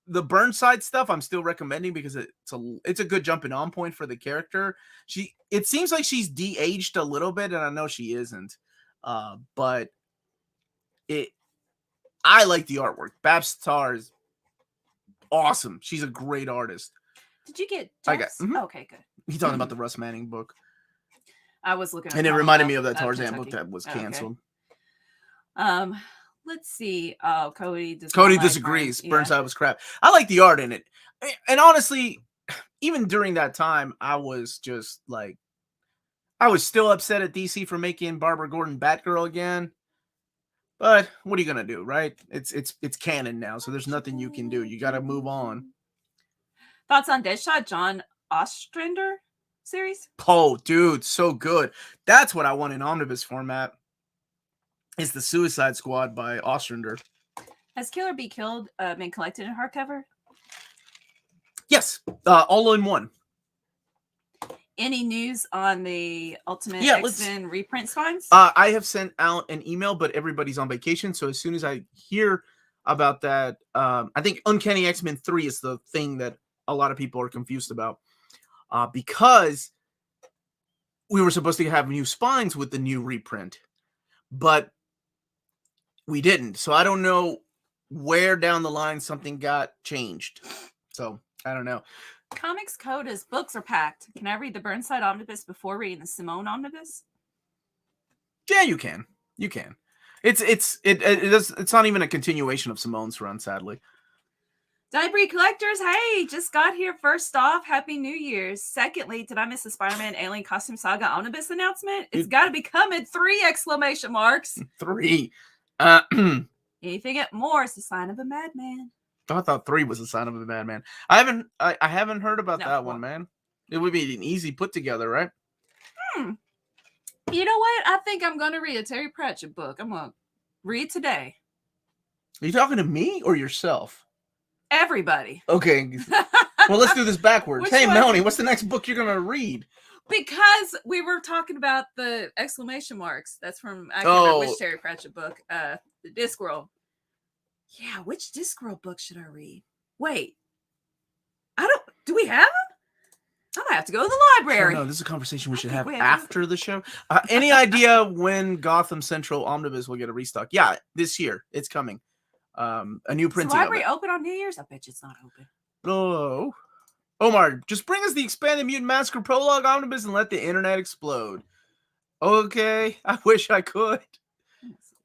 The Burnside stuff I'm still recommending because it's a good jumping on point for the character. It seems like she's de-aged a little bit, and I know she isn't, but I like the artwork. Babs Star is awesome. She's a great artist. Did you get I got okay, good. He's talking about the Russ Manning book. I was looking at and it reminded me of that Tarzan book that was canceled. Okay. Let's see. Oh, Cody disagrees. Burnside was crap. I like the art in it. And honestly, even during that time, I was just like, I was still upset at DC for making Barbara Gordon Batgirl again. But what are you gonna do, right? It's canon now, so there's nothing you can do. You got to move on. Thoughts on Deadshot, John Ostrander series? Oh, dude, so good. That's what I want in omnibus format. Is the Suicide Squad by Ostrander. Has Kill or Be Killed been collected in hardcover? Yes, all in one. Any news on the Ultimate X-Men reprint spines? I have sent out an email, but everybody's on vacation. So as soon as I hear about that, I think Uncanny X-Men 3 is the thing that a lot of people are confused about. Because we were supposed to have new spines with the new reprint. But we didn't. So I don't know where down the line something got changed. So I don't know. Comics Code is books are packed. Can I read the Burnside omnibus before reading the Simone omnibus? Yeah, you can. You can. It's not even a continuation of Simone's run, sadly. Dybrie Collectors, hey, just got here. First off, Happy New Year's. Secondly, did I miss the Spider-Man Alien Costume Saga omnibus announcement? It's got to be coming. 3 exclamation marks. 3. Anything at more is the sign of a madman. I thought 3 was a sign of a madman. I haven't heard about that one, man. It would be an easy put together, right? You know what? I think I'm going to read a Terry Pratchett book. I'm going to read today. Are you talking to me or yourself? Everybody. Okay. Well, let's do this backwards. Hey, Melanie, what's the next book you're going to read? Because we were talking about the exclamation marks. That's from, I can't remember which Terry Pratchett book. The Discworld. Yeah, which Discworld book should I read? Wait. Do we have them? I might have to go to the library. No, this is a conversation we should have after the show. Any idea when Gotham Central Omnibus will get a restock? Yeah, this year. It's coming. A new printing. Is the library open on New Year's? I bet you it's not open. Oh. Omar, just bring us the expanded Mutant Massacre Prologue Omnibus and let the internet explode. Okay, I wish I could.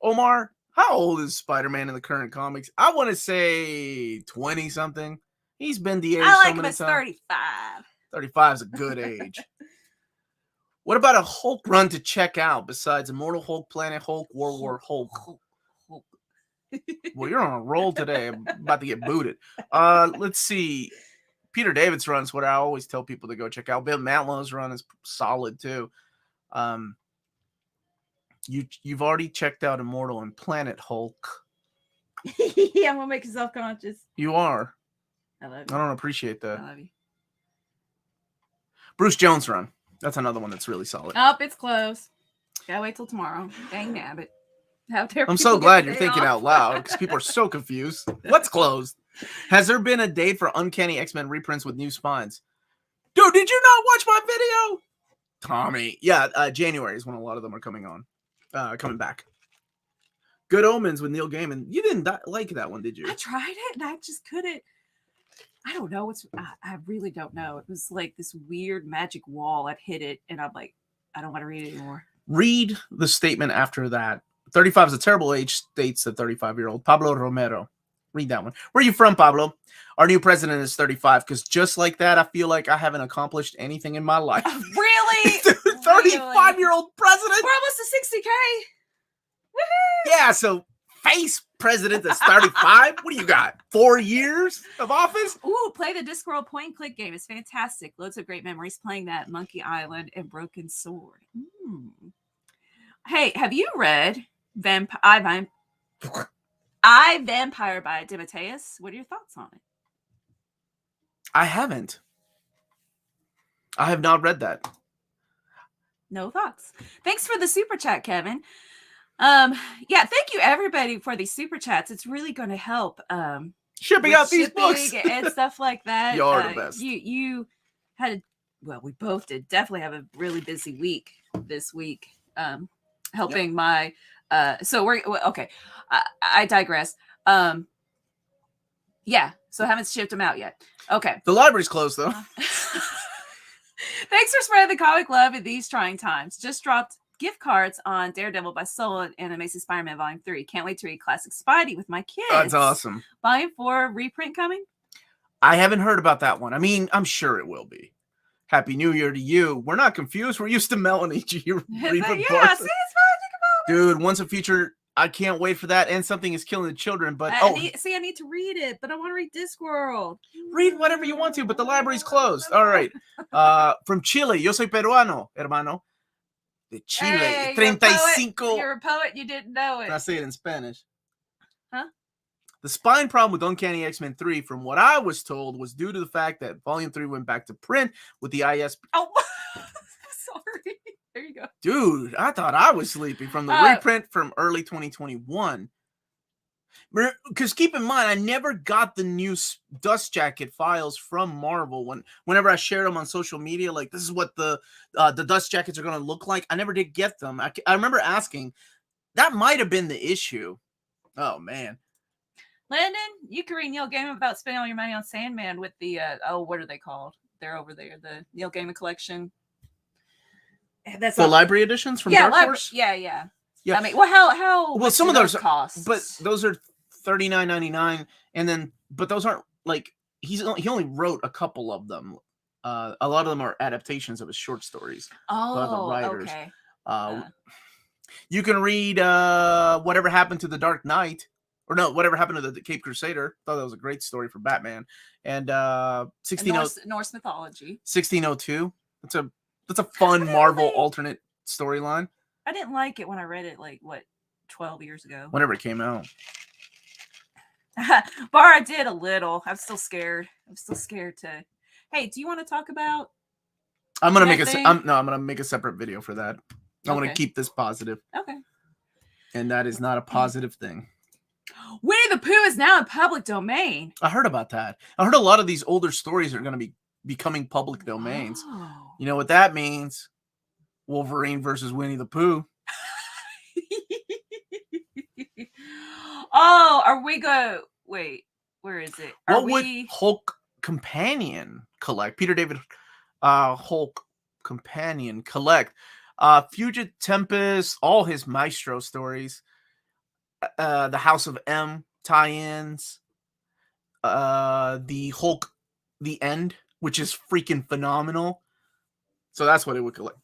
Omar, how old is Spider-Man in the current comics? I want to say 20-something. He's been the age I like so him many as times. 35. 35 is a good age. What about a Hulk run to check out besides Immortal Hulk, Planet Hulk, World War Hulk? Well, you're on a roll today. I'm about to get booted. Let's see. Peter David's run is what I always tell people to go check out. Bill Matlow's run is solid too. You've already checked out Immortal and Planet Hulk. Yeah, I'm gonna make you self-conscious. You are. I love you. I don't appreciate that. I love you. Bruce Jones run. That's another one that's really solid. Oh, it's closed. Gotta wait till tomorrow. Dang nabbit. How dare I'm so glad you're the day thinking off. out loud because people are so confused. What's closed? Has there been a date for Uncanny X-Men reprints with new spines? Dude, did you not watch my video? Tommy. Yeah, January is when a lot of them are coming back. Good Omens with Neil Gaiman. You didn't like that one, did you? I tried it and I just couldn't. I don't know. I really don't know. It was like this weird magic wall. I'd hit it and I'm like, I don't want to read it anymore. Read the statement after that. 35 is a terrible age, states the 35-year-old Pablo Romero. Read that one. Where are you from, Pablo? Our new president is 35, because just like that, I feel like I haven't accomplished anything in my life. Really? 35-year-old president? We're almost to 60K. Woohoo! Yeah, so face president that's 35? What do you got? 4 years of office? Ooh, play the Discworld point and click game. It's fantastic. Loads of great memories playing that. Monkey Island and Broken Sword. Hey, have you read I, Vampire by DeMatteis? What are your thoughts on it? I haven't. I have not read that. No thoughts. Thanks for the super chat, Kevin. Yeah, thank you everybody for these super chats. It's really going to help shipping out these books and stuff like that. You're the best. You had we both did definitely have a really busy week this week. Helping my so we're okay. I digress. Yeah, so I haven't shipped them out yet. Okay. The library's closed though. Thanks for spreading the comic love in these trying times. Just dropped gift cards on Daredevil by Soul and Amazing Spider-Man Volume 3. Can't wait to read Classic Spidey with my kids. That's awesome. Volume 4 reprint coming? I haven't heard about that one. I mean, I'm sure it will be. Happy New Year to you. We're not confused. We're used to Melanie. Yeah, see, it's magic about dude, once a future, I can't wait for that. And Something is Killing the Children. But I need to read it, but I want to read Discworld. Read whatever you want to, but the library's closed. All right. From Chile, yo soy peruano, hermano. De Chile, hey, 35. You're a poet, you didn't know it. I say it in Spanish. Huh? The spine problem with Uncanny X-Men 3, from what I was told, was due to the fact that Volume 3 went back to print with the ISP. Oh, sorry. There you go. Dude, I thought I was sleepy from the reprint from early 2021. Because keep in mind, I never got the new Dust Jacket files from Marvel. Whenever I shared them on social media, like, this is what the Dust Jackets are going to look like. I never did get them. I remember asking. That might have been the issue. Oh, man. Landon, you can read Neil Gaiman about spending all your money on Sandman with the, what are they called? They're over there. The Neil Gaiman collection. That's the library editions from Dark Horse? Yeah. Yeah. I mean, how well, some of those costs? But those are $39.99, and then but those aren't like he only wrote a couple of them. A lot of them are adaptations of his short stories. Oh, the writers. Okay. You can read Whatever Happened to the Dark Knight, or no, Whatever Happened to the Cape Crusader. Thought that was a great story for Batman. And Norse mythology. 1602. That's a fun Marvel alternate storyline. I didn't like it when I read it, like, 12 years ago? Whenever it came out. Bar, I did a little. I'm still scared. To... Hey, do you want to talk about I'm going to make a separate video for that. I want to keep this positive. Okay. And that is not a positive thing. Winnie the Pooh is now in public domain. I heard about that. I heard a lot of these older stories are going to be becoming public domains. Oh. You know what that means? Wolverine versus Winnie the Pooh. Oh, are we go? Wait, where is it? Would Hulk Companion collect? Peter David Hulk Companion collect? Fugit Tempest, all his Maestro stories. The House of M tie-ins. The Hulk, The End, which is freaking phenomenal. So that's what it would collect.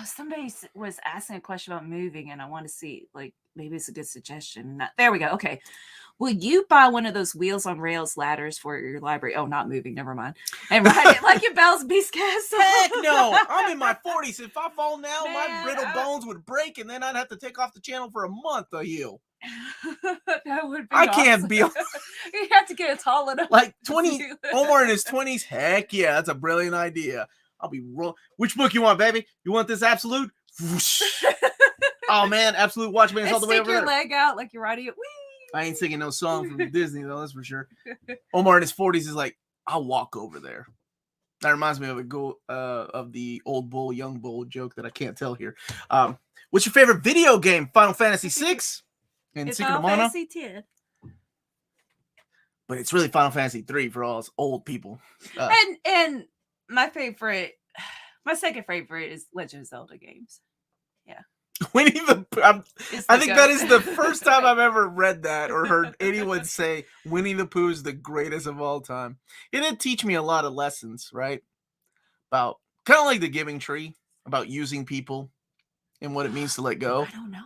Somebody was asking a question about moving, and I want to see, like, maybe it's a good suggestion. There we go. Okay. Will you buy one of those wheels on rails ladders for your library? Oh, not moving. Never mind. And ride it like in Belle's Beast Castle. Heck no! I'm in my 40s. If I fall now, my Man, brittle bones would break, and then I'd have to take off the channel for a month to heal. That would be I can't awesome. be You have to get it tall enough. like 20. Omar in his 20s. Heck yeah, that's a brilliant idea. I'll be wrong. Which book you want, baby? You want this Absolute? Oh man, Absolute Watchman is all the way over there. Stick your leg out like you're riding it. Whee! I ain't singing no song from Disney though, that's for sure. Omar in his 40s is like, I'll walk over there. That reminds me of of the old bull, young bull joke that I can't tell here. What's your favorite video game? Final Fantasy VI and It's Secret of Final Mana? Fantasy 10. But it's really Final Fantasy III for all us old people. And my second favorite is Legend of Zelda games. Yeah. Winnie the Pooh. I think that is the first time I've ever read that or heard anyone say Winnie the Pooh is the greatest of all time. It did teach me a lot of lessons, right? About kind of like the Giving Tree, about using people and what it means to let go. I don't know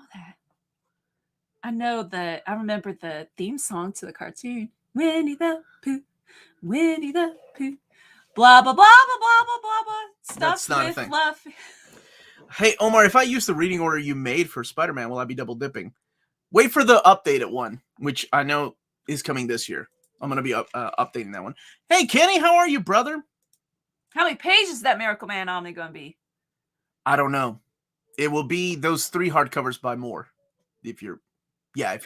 that. I remember the theme song to the cartoon. Winnie the Pooh, Winnie the Pooh, blah, blah, blah, blah, blah, blah, blah, blah. That's not a Stuff thing. with love. Hey, Omar, if I use the reading order you made for Spider-Man, will I be double dipping? Wait for the updated one, which I know is coming this year. I'm going to be updating that one. Hey, Kenny, how are you, brother? How many pages is that Miracleman Omni going to be? I don't know. It will be those 3 hardcovers by more, if you're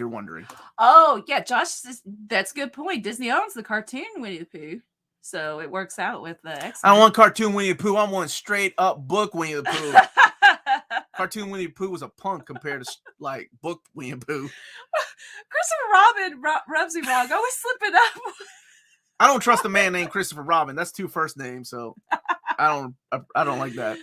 wondering. Oh, yeah, Josh, that's a good point. Disney owns the cartoon Winnie the Pooh, so it works out with the X-Men. I don't want cartoon Winnie the Pooh. I want straight up book Winnie the Pooh. Cartoon Winnie the Pooh was a punk compared to like book Winnie the Pooh. Christopher Robin rubs me wrong. Always slipping up. I don't trust a man named Christopher Robin. That's 2 first names, so I don't like that.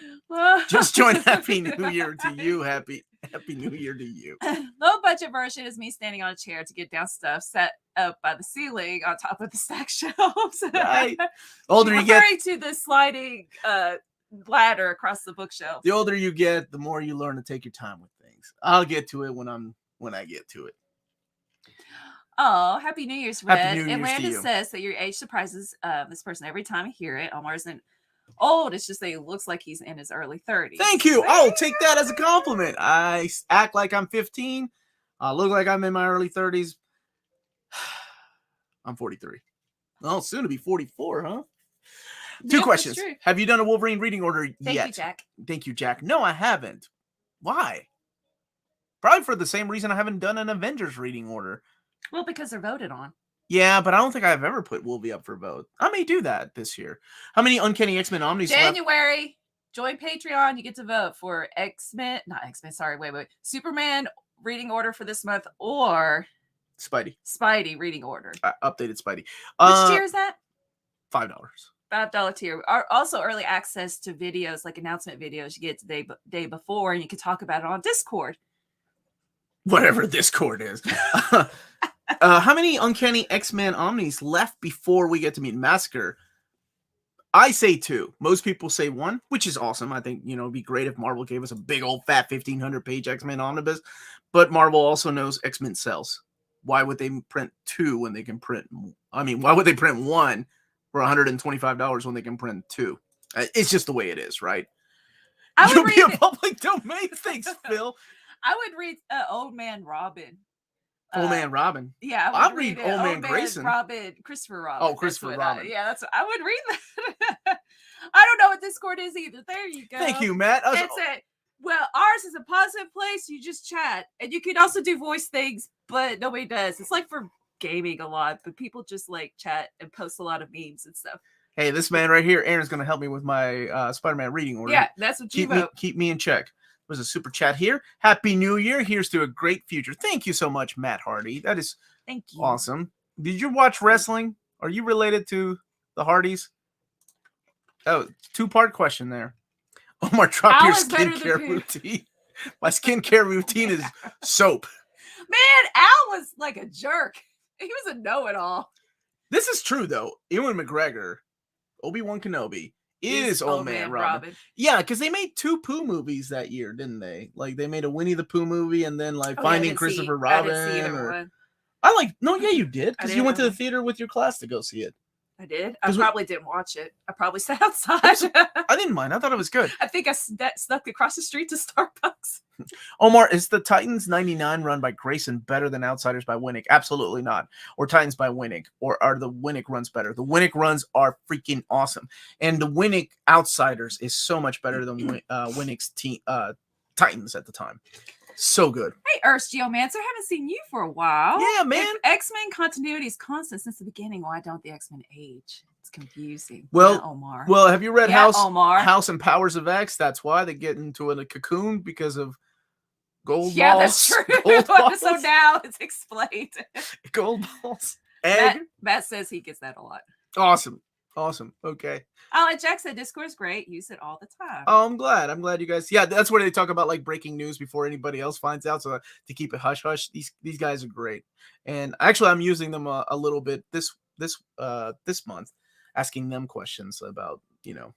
Just join Happy New Year to you. Happy New Year to you. Low budget version is me standing on a chair to get down stuff set up by the ceiling on top of the stack shelves. Right. Older you get, referring to the sliding ladder across the bookshelf. The older you get, the more you learn to take your time with things. I'll get to it when I get to it. Oh, Happy New Year's, Red. Happy New Year's and Landon to you. says that your age surprises this person every time I hear it. Omar isn't old. It's just that he looks like he's in his early 30s. Thank you. I'll take that as a compliment. I act like I'm 15. I look like I'm in my early 30s. I'm 43. Well, soon to be 44, huh? 2 questions. Have you done a Wolverine reading order yet? Thank you, Jack. Thank you, Jack. No, I haven't. Why? Probably for the same reason I haven't done an Avengers reading order. Well, because they're voted on. Yeah, but I don't think I've ever put Wolvie up for vote. I may do that this year. How many Uncanny X-Men Omnis January. Left? Join Patreon. You get to vote for Superman reading order for this month or Spidey reading order. Updated Spidey. Which tier is that? $5. $5 tier. Also early access to videos, like announcement videos you get the day before, and you can talk about it on Discord. Whatever Discord is. How many Uncanny X-Men Omnis left before we get to meet Massacre? I say 2. Most people say 1, which is awesome. I think, it'd be great if Marvel gave us a big old fat 1,500-page X-Men Omnibus. But Marvel also knows X-Men sells. Why would they print 2 when they can print... why would they print 1 for $125 when they can print 2? It's just the way it is, right? You'll be a public domain. Thanks, Phil. I would read Old Man Robin. Old Man Robin. Yeah, I'd read Old Man Grayson. Christopher Robin. Oh, Christopher Robin. I would read that. I don't know what Discord is either. There you go. Thank you, Matt. Ours is a positive place. You just chat. And you can also do voice things, but nobody does. It's like for gaming a lot, but people just like chat and post a lot of memes and stuff. Hey, this man right here, Aaron's going to help me with my Spider-Man reading order. Yeah, that's what you vote. Keep me in check. There's a super chat here. Happy New Year. Here's to a great future. Thank you so much, Matt Hardy. That is awesome. Did you watch wrestling? Are you related to the Hardys? Oh, 2-part question there. Omar, drop your skincare routine. My skincare routine is soap. Man, Al was like a jerk. He was a know-it-all. This is true, though. Ewan McGregor, Obi-Wan Kenobi, is Old Man Robin. Yeah, because they made 2 Pooh movies that year, didn't they? Like, they made a Winnie the Pooh movie and then, Finding Christopher Robin. No, yeah, you did, because you went to the theater with your class to go see it. I did. I probably didn't watch it. I probably sat outside. I didn't mind. I thought it was good. I think I snuck across the street to Starbucks. Omar, is the Titans 99 run by Grayson better than Outsiders by Winnick? Absolutely not. Or Titans by Winnick? Or are the Winnick runs better? The Winnick runs are freaking awesome. And the Winnick Outsiders is so much better than Winnick's Titans at the time. So good. Hey, Earth Geomancer, haven't seen you for a while. Yeah, man. If X-Men continuity is constant since the beginning, why don't the X-Men age? It's confusing. Well, Omar. Well, have you read House and Powers of X? That's why they get into a cocoon because of gold balls. Yeah, that's true. So now it's explained. Gold balls. Egg. Matt says he gets that a lot. Awesome. Okay. Oh, and Jack said Discord is great. Use it all the time. Oh, I'm glad you guys. Yeah, that's where they talk about like breaking news before anybody else finds out. So to keep it hush hush, these guys are great. And actually, I'm using them a little bit this month, asking them questions about,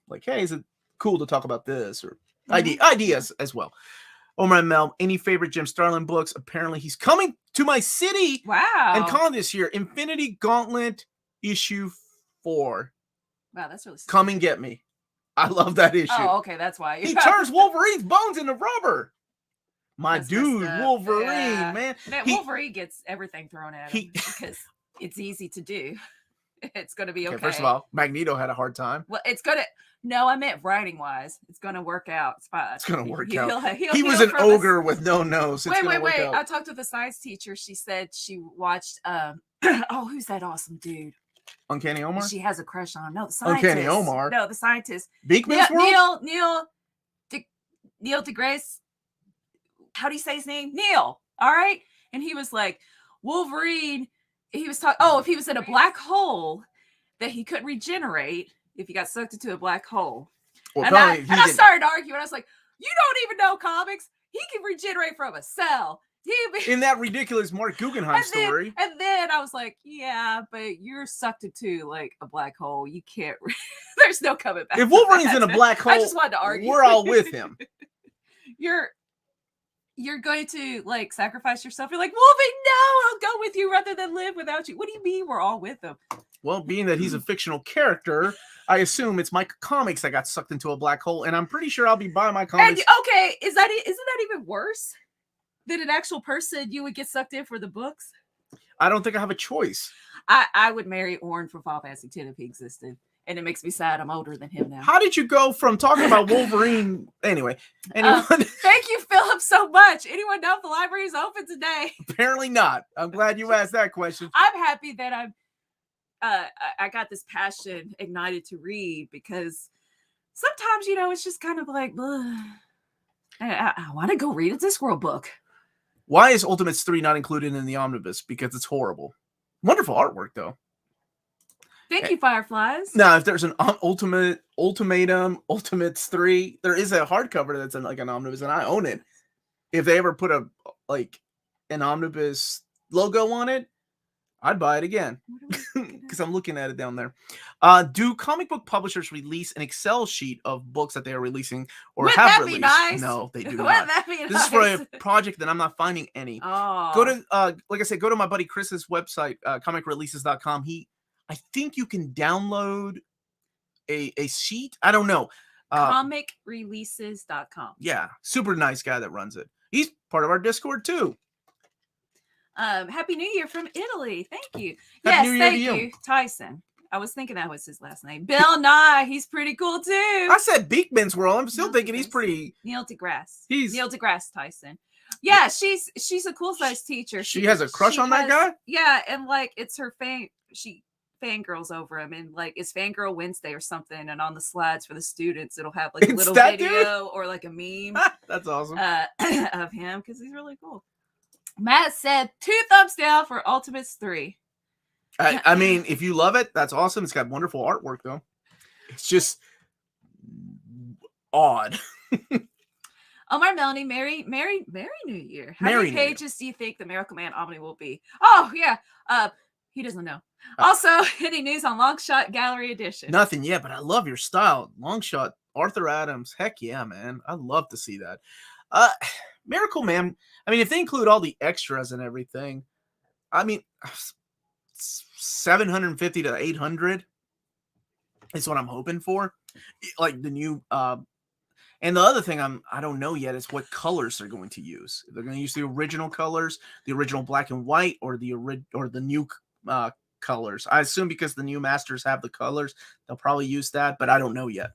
like, hey, is it cool to talk about this, or ideas as well. Omar and Mel, any favorite Jim Starlin books? Apparently, he's coming to my city. Wow. And con this year, Infinity Gauntlet issue 4. Wow, that's really sick. Come and get me. I love that issue. Oh, okay, that's why. He turns Wolverine's bones into rubber. That's dude, Wolverine, man. Wolverine gets everything thrown at him because it's easy to do. It's going to be okay. First of all, Magneto had a hard time. Well, no, I meant writing-wise. It's going to work out. It's fine. It's going to work out. He was an ogre with no nose. Wait. I talked to the science teacher. She said she watched, who's that awesome dude? Uncanny Omar? She has a crush on him. No, the scientist. Uncanny Omar? No, the scientist. Beekman's World? Neil deGrasse. How do you say his name? Neil. All right. And he was like, Wolverine, he was talking, if he was in a black hole, that he couldn't regenerate if he got sucked into a black hole. Well, I started arguing. I was like, you don't even know comics. He can regenerate from a cell. In that ridiculous Mark Guggenheim story. And then I was like, yeah, but you're sucked into like a black hole. You can't, there's no coming back. If Wolverine's in a black hole, I just wanted to argue. We're all with him. You're going to like sacrifice yourself. You're like, Wolverine, no, I'll go with you rather than live without you. What do you mean we're all with him? Well, being that he's a fictional character, I assume it's my comics that got sucked into a black hole, and I'm pretty sure I'll be buying my comics. And, okay, isn't that even worse? Than an actual person you would get sucked in for the books? I don't think I have a choice. I would marry Orin for Final Fantasy X if he existed. And it makes me sad I'm older than him now. How did you go from talking about Wolverine? Anyway. Thank you, Philip, so much. Anyone know if the library is open today? Apparently not. I'm glad you asked that question. I'm happy that I got this passion ignited to read, because sometimes, it's just kind of like, I want to go read a Discworld book. Why is Ultimates 3 not included in the Omnibus? Because it's horrible. Wonderful artwork, though. Thank you, Fireflies. Now, if there's an Ultimatum, Ultimates 3, there is a hardcover that's like an Omnibus, and I own it. If they ever put an Omnibus logo on it, I'd buy it again, because I'm looking at it down there. Do comic book publishers release an Excel sheet of books that they are releasing or Wouldn't have that released? Be nice? No, they do Wouldn't not. That be This nice? is for a project that I'm not finding any. Oh. Go to, like I said, go to my buddy Chris's website, comicreleases.com. I think you can download a sheet. I don't know. Comicreleases.com. Yeah, super nice guy that runs it. He's part of our Discord too. Happy New Year from Italy. Thank you. Happy New Year thank you, Tyson. I was thinking that was his last name. Bill Nye. He's pretty cool too. I said Beekman's World. I'm still thinking he's pretty. Neil deGrasse. Neil deGrasse Tyson. Yeah, she's a cool size teacher. She has a crush on that guy? Yeah, and like it's her she fangirls over him, and like it's Fangirl Wednesday or something, and on the slides for the students it'll have like a little video or like a meme. That's awesome. Of him, because he's really cool. Matt said 2 thumbs down for Ultimates 3. I mean, if you love it, that's awesome. It's got wonderful artwork, though. It's just odd. Omar, Melanie, Merry New Year. How many pages do you think the Miracleman Omni will be? Oh, yeah. He doesn't know. Also, any news on Longshot Gallery Edition? Nothing yet, but I love your style. Longshot, Arthur Adams. Heck yeah, man. I'd love to see that. Miracleman, I mean, if they include all the extras and everything, I mean, 750 to 800 is what I'm hoping for. Like the new, and the other thing I don't know yet is what colors they're going to use. They're going to use the original colors, the original black and white, or the new colors. I assume because the new masters have the colors, they'll probably use that, but I don't know yet.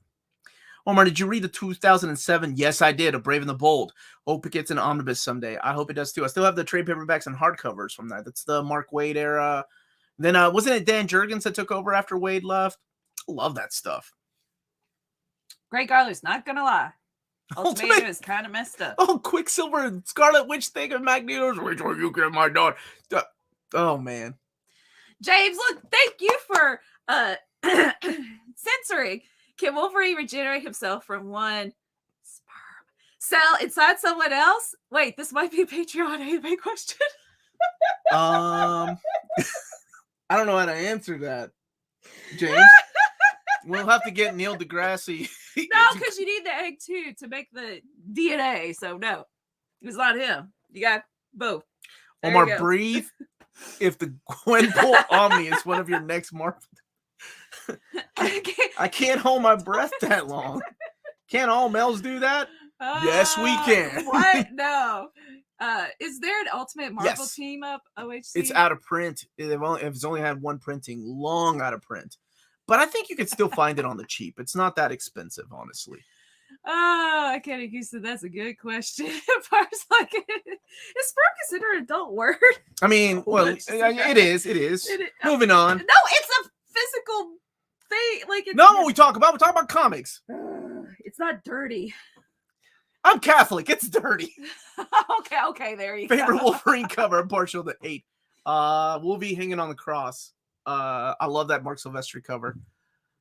Omar, did you read the 2007? Yes, I did. A Brave and the Bold. Hope it gets an omnibus someday. I hope it does too. I still have the trade paperbacks and hardcovers from that. That's the Mark Waid era. Then wasn't it Dan Jurgens that took over after Waid left? Love that stuff. Great Garler's not gonna lie. Ultimatum is kind of messed up. Oh, Quicksilver and Scarlet Witch thing of Magneto's. Which one you get, my daughter? Oh man. James, look, thank you for censoring. Can Wolverine regenerate himself from one sperm cell inside someone else? Wait, this might be a Patreon anime question. I don't know how to answer that, James. We'll have to get Neil deGrasse. No, because you need the egg too to make the DNA. So no, it's not him. You got both. There Omar, breathe. If the Gwenpool Omni is one of your next Marvel, I can't hold my breath that long. Can't all males do that? Yes, we can. What? No. Is there an Ultimate Marvel team up OHC? It's out of print. It's only had one printing, long out of print. But I think you could still find it on the cheap. It's not that expensive, honestly. Oh, I can't accuse that. That's a good question. First, like, is sperm considered an adult word? I mean, well, it is. Moving on. No, it's a physical thing. Like, it's no, we talk about comics. It's not dirty. I'm Catholic. It's dirty. Okay, there you Favorite go. Favorite Wolverine cover. I'm partial to 8. Wolverine hanging on the cross. I love that Mark Silvestri cover.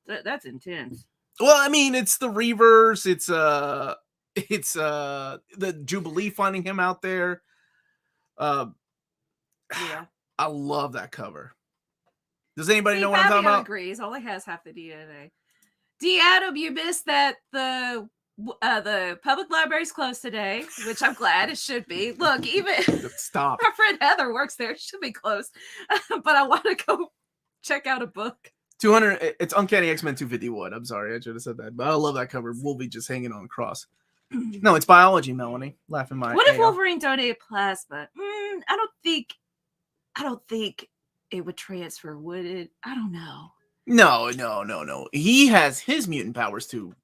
That's intense. Well, I mean, it's the Reavers. It's the Jubilee finding him out there. Yeah, I love that cover. Does anybody know what I'm talking about? Agrees. Only has half the DNA. D. Adam, you missed that the public library's closed today, which I'm glad. It should be. Look, even stop. Our friend Heather works there. It should be closed, but I want to go check out a book. 200. It's Uncanny X-Men 251. I'm sorry, I should have said that, but I love that cover. Wolverine just hanging on a cross. No, it's biology, Melanie. Laughing my. What if Wolverine donated plasma? I don't think it would transfer. Would it? I don't know. No. He has his mutant powers to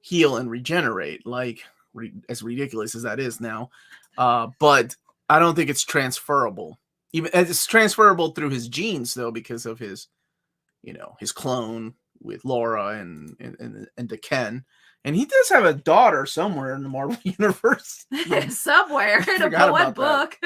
heal and regenerate, like as ridiculous as that is now. But I don't think it's transferable. Even it's transferable through his genes, though, because of his. His clone with Laura and to Ken. And he does have a daughter somewhere in the Marvel universe. Somewhere in one book.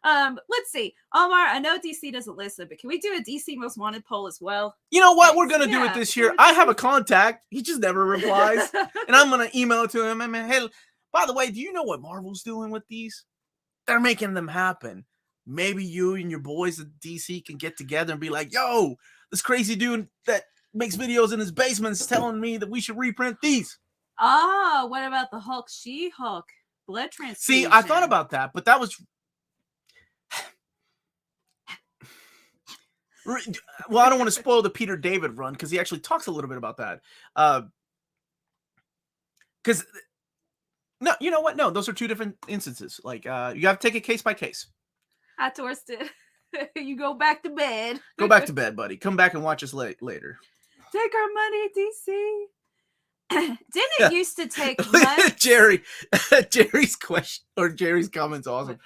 Let's see. Omar, I know DC doesn't listen, but can we do a DC Most Wanted poll as well? You know what? We're going to do it this year. I have a contact. He just never replies. And I'm going to email it to him. I mean, hey, by the way, do you know what Marvel's doing with these? They're making them happen. Maybe you and your boys at DC can get together and be like, yo, this crazy dude that makes videos in his basement is telling me that we should reprint these. Oh, what about the Hulk She-Hulk blood transfusion? See, I thought about that, but that was... Well, I don't want to spoil the Peter David run because he actually talks a little bit about that. Because, no, you know what? No, those are two different instances. Like, you have to take it case by case. I torsed it. You go back to bed. Go back to bed, buddy. Come back and watch us later. Take our money, DC. Didn't it used to take months? Jerry's question or Jerry's comment's awesome.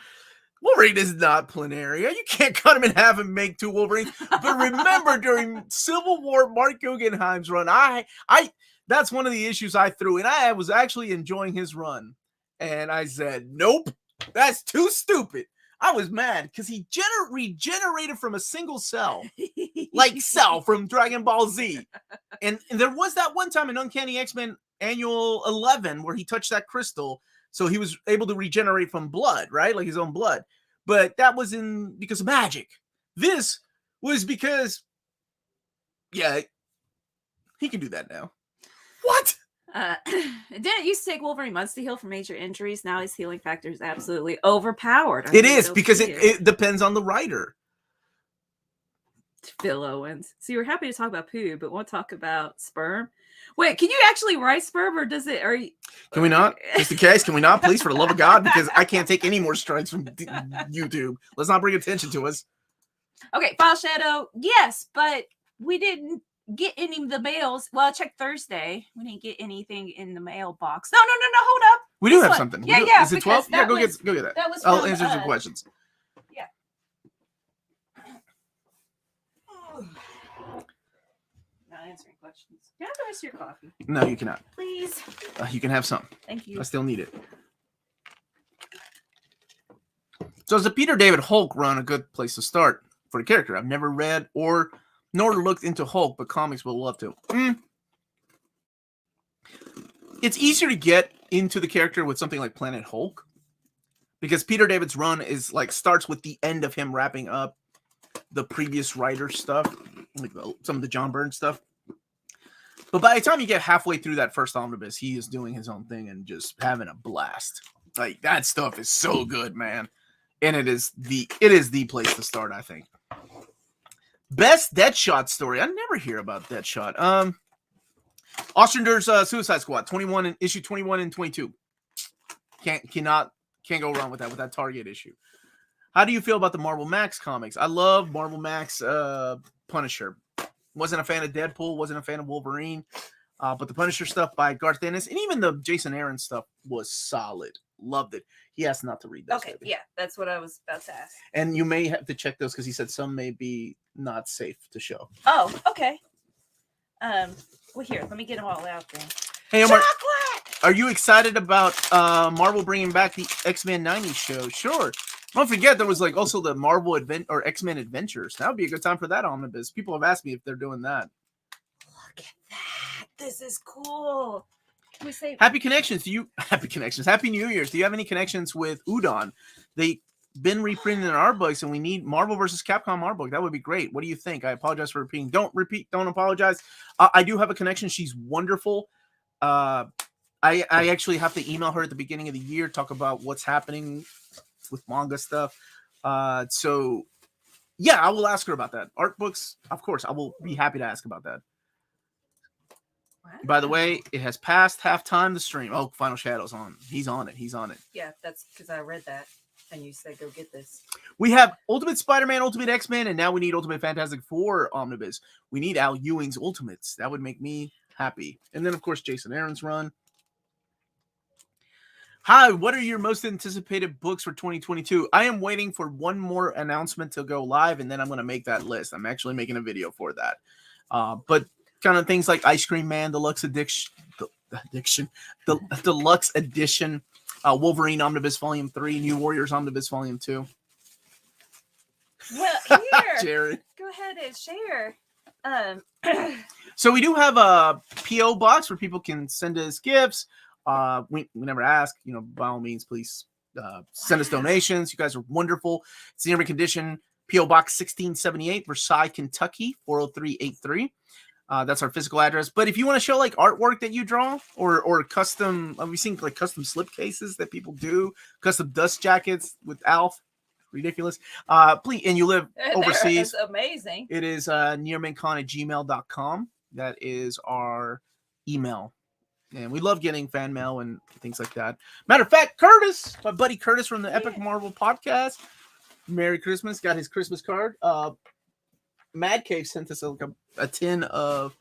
Wolverine is not Planaria. You can't cut him in half and make 2 Wolverines. But remember, during Civil War, Mark Guggenheim's run, that's one of the issues I threw, and I was actually enjoying his run. And I said, nope, that's too stupid. I was mad because he regenerated from a single cell, like Cell from Dragon Ball Z. And there was that one time in Uncanny X-Men Annual 11 where he touched that crystal, so he was able to regenerate from blood, right? Like his own blood. But that was because of magic. This was because, yeah, he can do that now. What? Didn't it used to take Wolverine months to heal from major injuries. Now his healing factor is absolutely overpowered. It is because it depends on the writer. Phil Owens. So you're happy to talk about poo, but won't talk about sperm. Wait, can you actually write sperm, or does it? Can we not? Just in case, can we not, please, for the love of God? Because I can't take any more strikes from YouTube. Let's not bring attention to us. Okay, File Shadow. Yes, but we didn't get any of the mails. Well, I checked Thursday. We didn't get anything in the mailbox. No. Hold up. We do have something. Yeah. Is it 12? Yeah, go get that. That was. I'll answer some questions. Yeah. Not answering questions. Can I have the rest of your coffee? No, you cannot. Please. You can have some. Thank you. I still need it. So is the Peter David Hulk run a good place to start for the character? I've never read nor looked into Hulk, but comics would love to. It's easier to get into the character with something like Planet Hulk, because Peter David's run is like starts with the end of him wrapping up the previous writer stuff, like some of the John Byrne stuff. But by the time you get halfway through that first omnibus, he is doing his own thing and just having a blast. Like, that stuff is so good, man. And it is the place to start, I think. Best Deadshot story. I never hear about Deadshot. Ostrander's Suicide Squad, 21 and issue 21 and 22. Can't go wrong with that Target issue. How do you feel about the Marvel Max comics? I love Marvel Max Punisher. Wasn't a fan of Deadpool, wasn't a fan of Wolverine, but the Punisher stuff by Garth Ennis and even the Jason Aaron stuff was solid. Loved it. He asked not to read those. Okay, yeah, that's what I was about to ask. And you may have to check those because he said some may be not safe to show. Oh, okay. Well, here, let me get them all out then. Hey, Omar, chocolate! Are you excited about Marvel bringing back the X-Men 90 show? Sure. Don't forget, there was like also the Marvel or X-Men Adventures. That would be a good time for that omnibus. People have asked me if they're doing that. Look at that. This is cool. Can we say Happy Connections? Happy New Year's. Do you have any connections with Udon? They've been reprinting our books, and we need Marvel vs. Capcom art book. That would be great. What do you think? I apologize for repeating. Don't apologize. I do have a connection. She's wonderful. I actually have to email her at the beginning of the year, talk about what's happening with manga stuff. So yeah, I will ask her about that. Art books, of course, I will be happy to ask about that. Wow. By the way, it has passed halftime the stream. Oh, Final Shadow's on. He's on it. Yeah, that's because I read that and you said go get this. We have Ultimate Spider-Man, Ultimate X-Men, and now we need Ultimate Fantastic Four omnibus. We need Al Ewing's Ultimates. That would make me happy. And then, of course, Jason Aaron's run. Hi, what are your most anticipated books for 2022? I am waiting for one more announcement to go live, and then I'm going to make that list. I'm actually making a video for that. But kind of things like Ice Cream Man, Deluxe Edition, Wolverine Omnibus Volume 3, New Warriors Omnibus Volume 2. Well, here, Jared, go ahead and share. So we do have a P.O. box where people can send us gifts. We never ask, by all means, please send us donations. You guys are wonderful. It's the American condition, P.O. Box 1678, Versailles, Kentucky, 40383. That's our physical address. But if you want to show like artwork that you draw or custom, have you seen like custom slipcases that people do, custom dust jackets with Alf? Ridiculous. Please, and you live overseas. That's amazing. It is nearmancon@gmail.com. That is our email. And we love getting fan mail and things like that. Matter of fact, Curtis, my buddy Curtis from the Epic Marvel podcast. Merry Christmas. Got his Christmas card. Mad Cave sent us a tin of,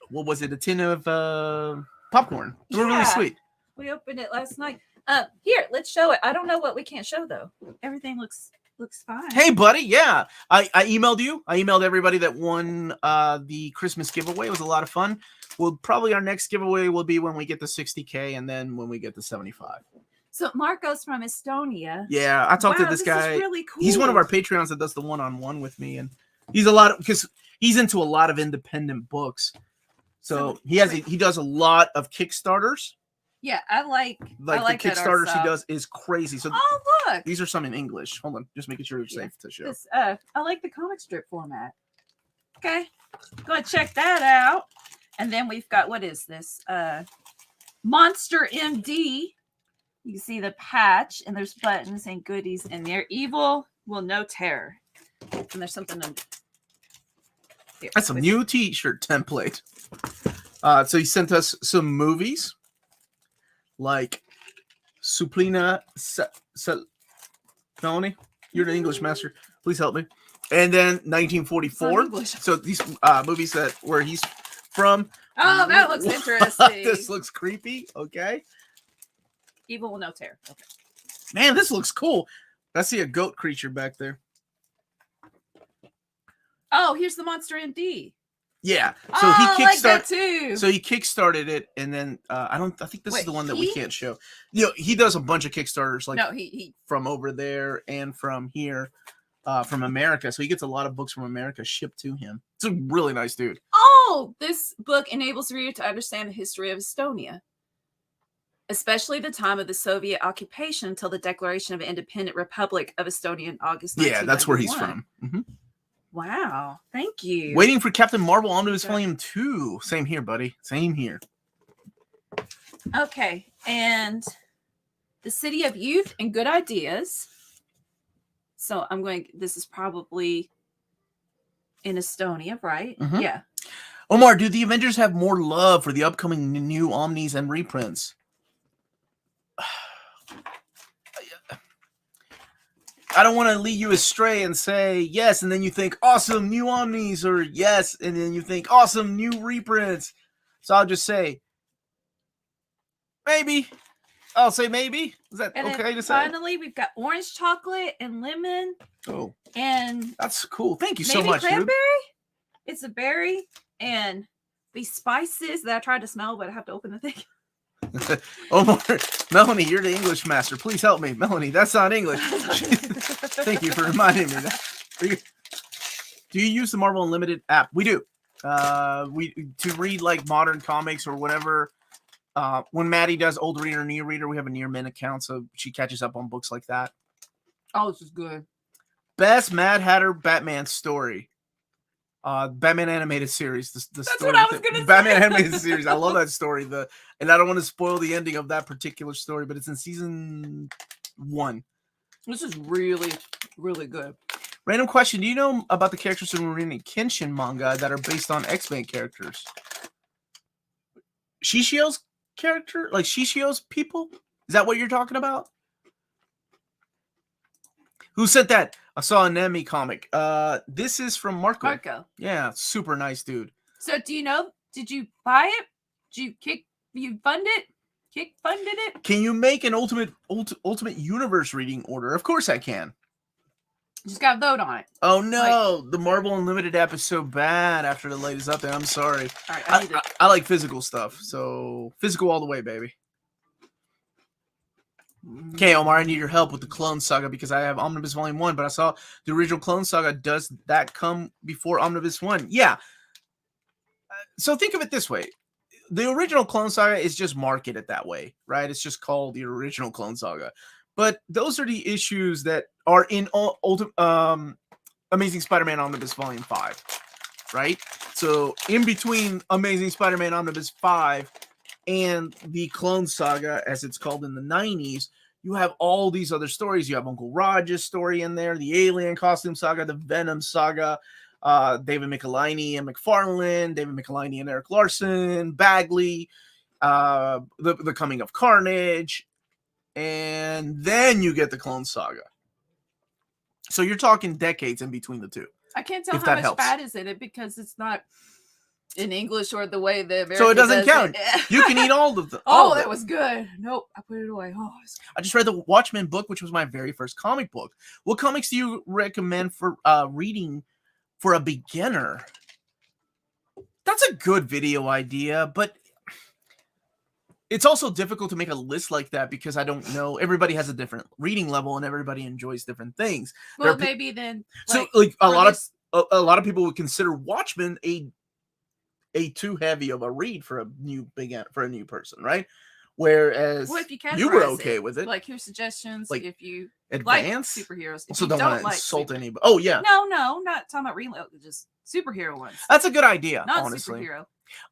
what was it? A tin of popcorn. They were really sweet. We opened it last night. Here, let's show it. I don't know what we can't show though. Everything looks fine. Hey, buddy. Yeah, I emailed you. I emailed everybody that won the Christmas giveaway. It was a lot of fun. Well, probably our next giveaway will be when we get to 60K and then when we get to 75. So Marcos from Estonia. Yeah, I talked to this guy. Is really cool. He's one of our Patreons that does the one-on-one with me, and he's because he's into a lot of independent books. So he does a lot of Kickstarters. Yeah, I like the Kickstarters he does is crazy. So look, these are some in English. Hold on, just making sure it's safe to show. I like the comic strip format. Okay, go ahead, check that out. And then we've got, what is this? Monster MD. You can see the patch, and there's buttons and goodies in there. Evil will know terror. And there's something under here. That's a new t-shirt template. So he sent us some movies like Suplina Melanie, you're the English master. Please help me. And then 1944. So these movies where he's from. Oh, that looks interesting. This looks creepy. Okay. Evil will know terror. Okay. Man, this looks cool. I see a goat creature back there. Oh, here's the Monster MD. Yeah. So he kickstarted like that too. So he kickstarted it, and then I think this is the one that we can't show. You know, he does a bunch of Kickstarters, like he from over there and from here, from America. So he gets a lot of books from America shipped to him. It's a really nice dude. Oh, this book enables the reader to understand the history of Estonia, especially the time of the Soviet occupation until the declaration of an independent Republic of Estonia in August. Yeah, that's where he's from. Mm-hmm. Wow, thank you. Waiting for Captain Marvel Omnibus Volume 2. Same here, buddy. Same here. Okay, and the City of Youth and Good Ideas. So I'm going, this is probably in Estonia, right? Mm-hmm. Yeah. Omar, do the Avengers have more love for the upcoming new Omnis and reprints? I don't want to lead you astray and say yes, and then you think awesome new Omnis, or yes, and then you think awesome new reprints. So I'll just say maybe. I'll say maybe. Is that okay to say? Finally, we've got orange chocolate and lemon. Oh, and that's cool. Thank you so much, cranberry. Dude. It's a berry and these spices that I tried to smell, but I have to open the thing. Omar, Melanie, you're the English master. Please help me. Melanie, that's not English. Thank you for reminding me that. Do you use the Marvel Unlimited app? We do. To read like modern comics or whatever. When Maddie does old reader, new reader, we have a Near Min account, so she catches up on books like that. Oh, this is good. Best Mad Hatter Batman story. Batman animated series. That's story what I was gonna Batman say. Animated series. I love that story. And I don't want to spoil the ending of that particular story, but it's in season 1. This is really, really good. Random question: do you know about the characters in Rurouni Kenshin manga that are based on X-Men characters? Shishio's character, like Shishio's people? Is that what you're talking about? Who sent that? I saw a Nemi comic. This is from Marco. Marco. Yeah, super nice dude. So do you know, did you buy it? Did you fund it? Funded it? Can you make an ultimate universe reading order? Of course I can. Just gotta vote on it. Oh no, the Marvel Unlimited app is so bad after the latest update. I'm sorry. All right, I like physical stuff, so physical all the way, baby. Okay, Omar, I need your help with the Clone Saga because I have Omnibus Volume 1, but I saw the original Clone Saga. Does that come before Omnibus 1? Yeah. So think of it this way. The original Clone Saga is just marketed that way, right? It's just called the original Clone Saga. But those are the issues that are in Amazing Spider-Man Omnibus Volume 5, right? So in between Amazing Spider-Man Omnibus 5 and the Clone Saga, as it's called in the 90s, you have all these other stories. You have Uncle Raj's story in there, the Alien Costume Saga, the Venom Saga, David Michelinie and McFarlane, David Michelinie and Eric Larson, Bagley, the Coming of Carnage, and then you get the Clone Saga. So you're talking decades in between the two. I can't tell how much fat is in it because it's not in English or the way the American so it doesn't count. You can eat all of them. Oh, that was good. Nope, I put it away. Oh, I just read the Watchmen book, which was my very first comic book. What comics do you recommend for reading for a beginner? That's a good video idea, but it's also difficult to make a list like that because I don't know. Everybody has a different reading level and everybody enjoys different things. Well, maybe then. So, like a lot of people would consider Watchmen a too heavy of a read for a new person, right? Whereas if you were okay with it. Like here's suggestions like if you advance like superheroes. Also don't want to insult anybody. Oh yeah. No, not talking about real, just superhero ones. That's a good idea, Not honestly. Superhero.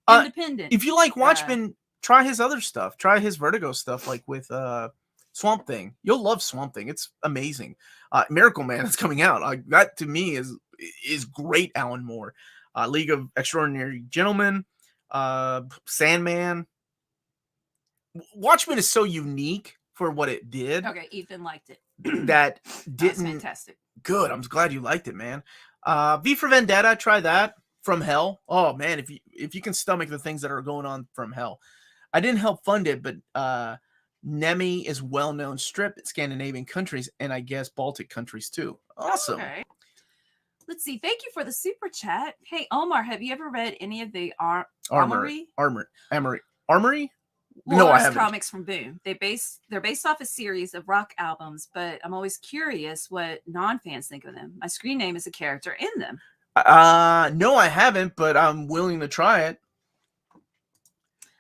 Uh, Independent. If you like Watchmen, try his other stuff. Try his Vertigo stuff, like with Swamp Thing. You'll love Swamp Thing. It's amazing. Miracleman that's coming out. That to me is great. Alan Moore. League of Extraordinary Gentlemen. Sandman. Watchmen is so unique for what it did. Okay, Ethan liked it. That didn't. That's fantastic. Good. I'm glad you liked it, man. V for Vendetta. Try that. From Hell. Oh man, if you can stomach the things that are going on from Hell. I didn't help fund it, but Nemi is well-known strip in Scandinavian countries, and I guess Baltic countries too. Awesome. Okay. Let's see. Thank you for the super chat. Hey, Omar, have you ever read any of the Armory? No, I haven't. Comics from Boom. They're based off a series of rock albums, but I'm always curious what non-fans think of them. My screen name is a character in them. No, I haven't, but I'm willing to try it.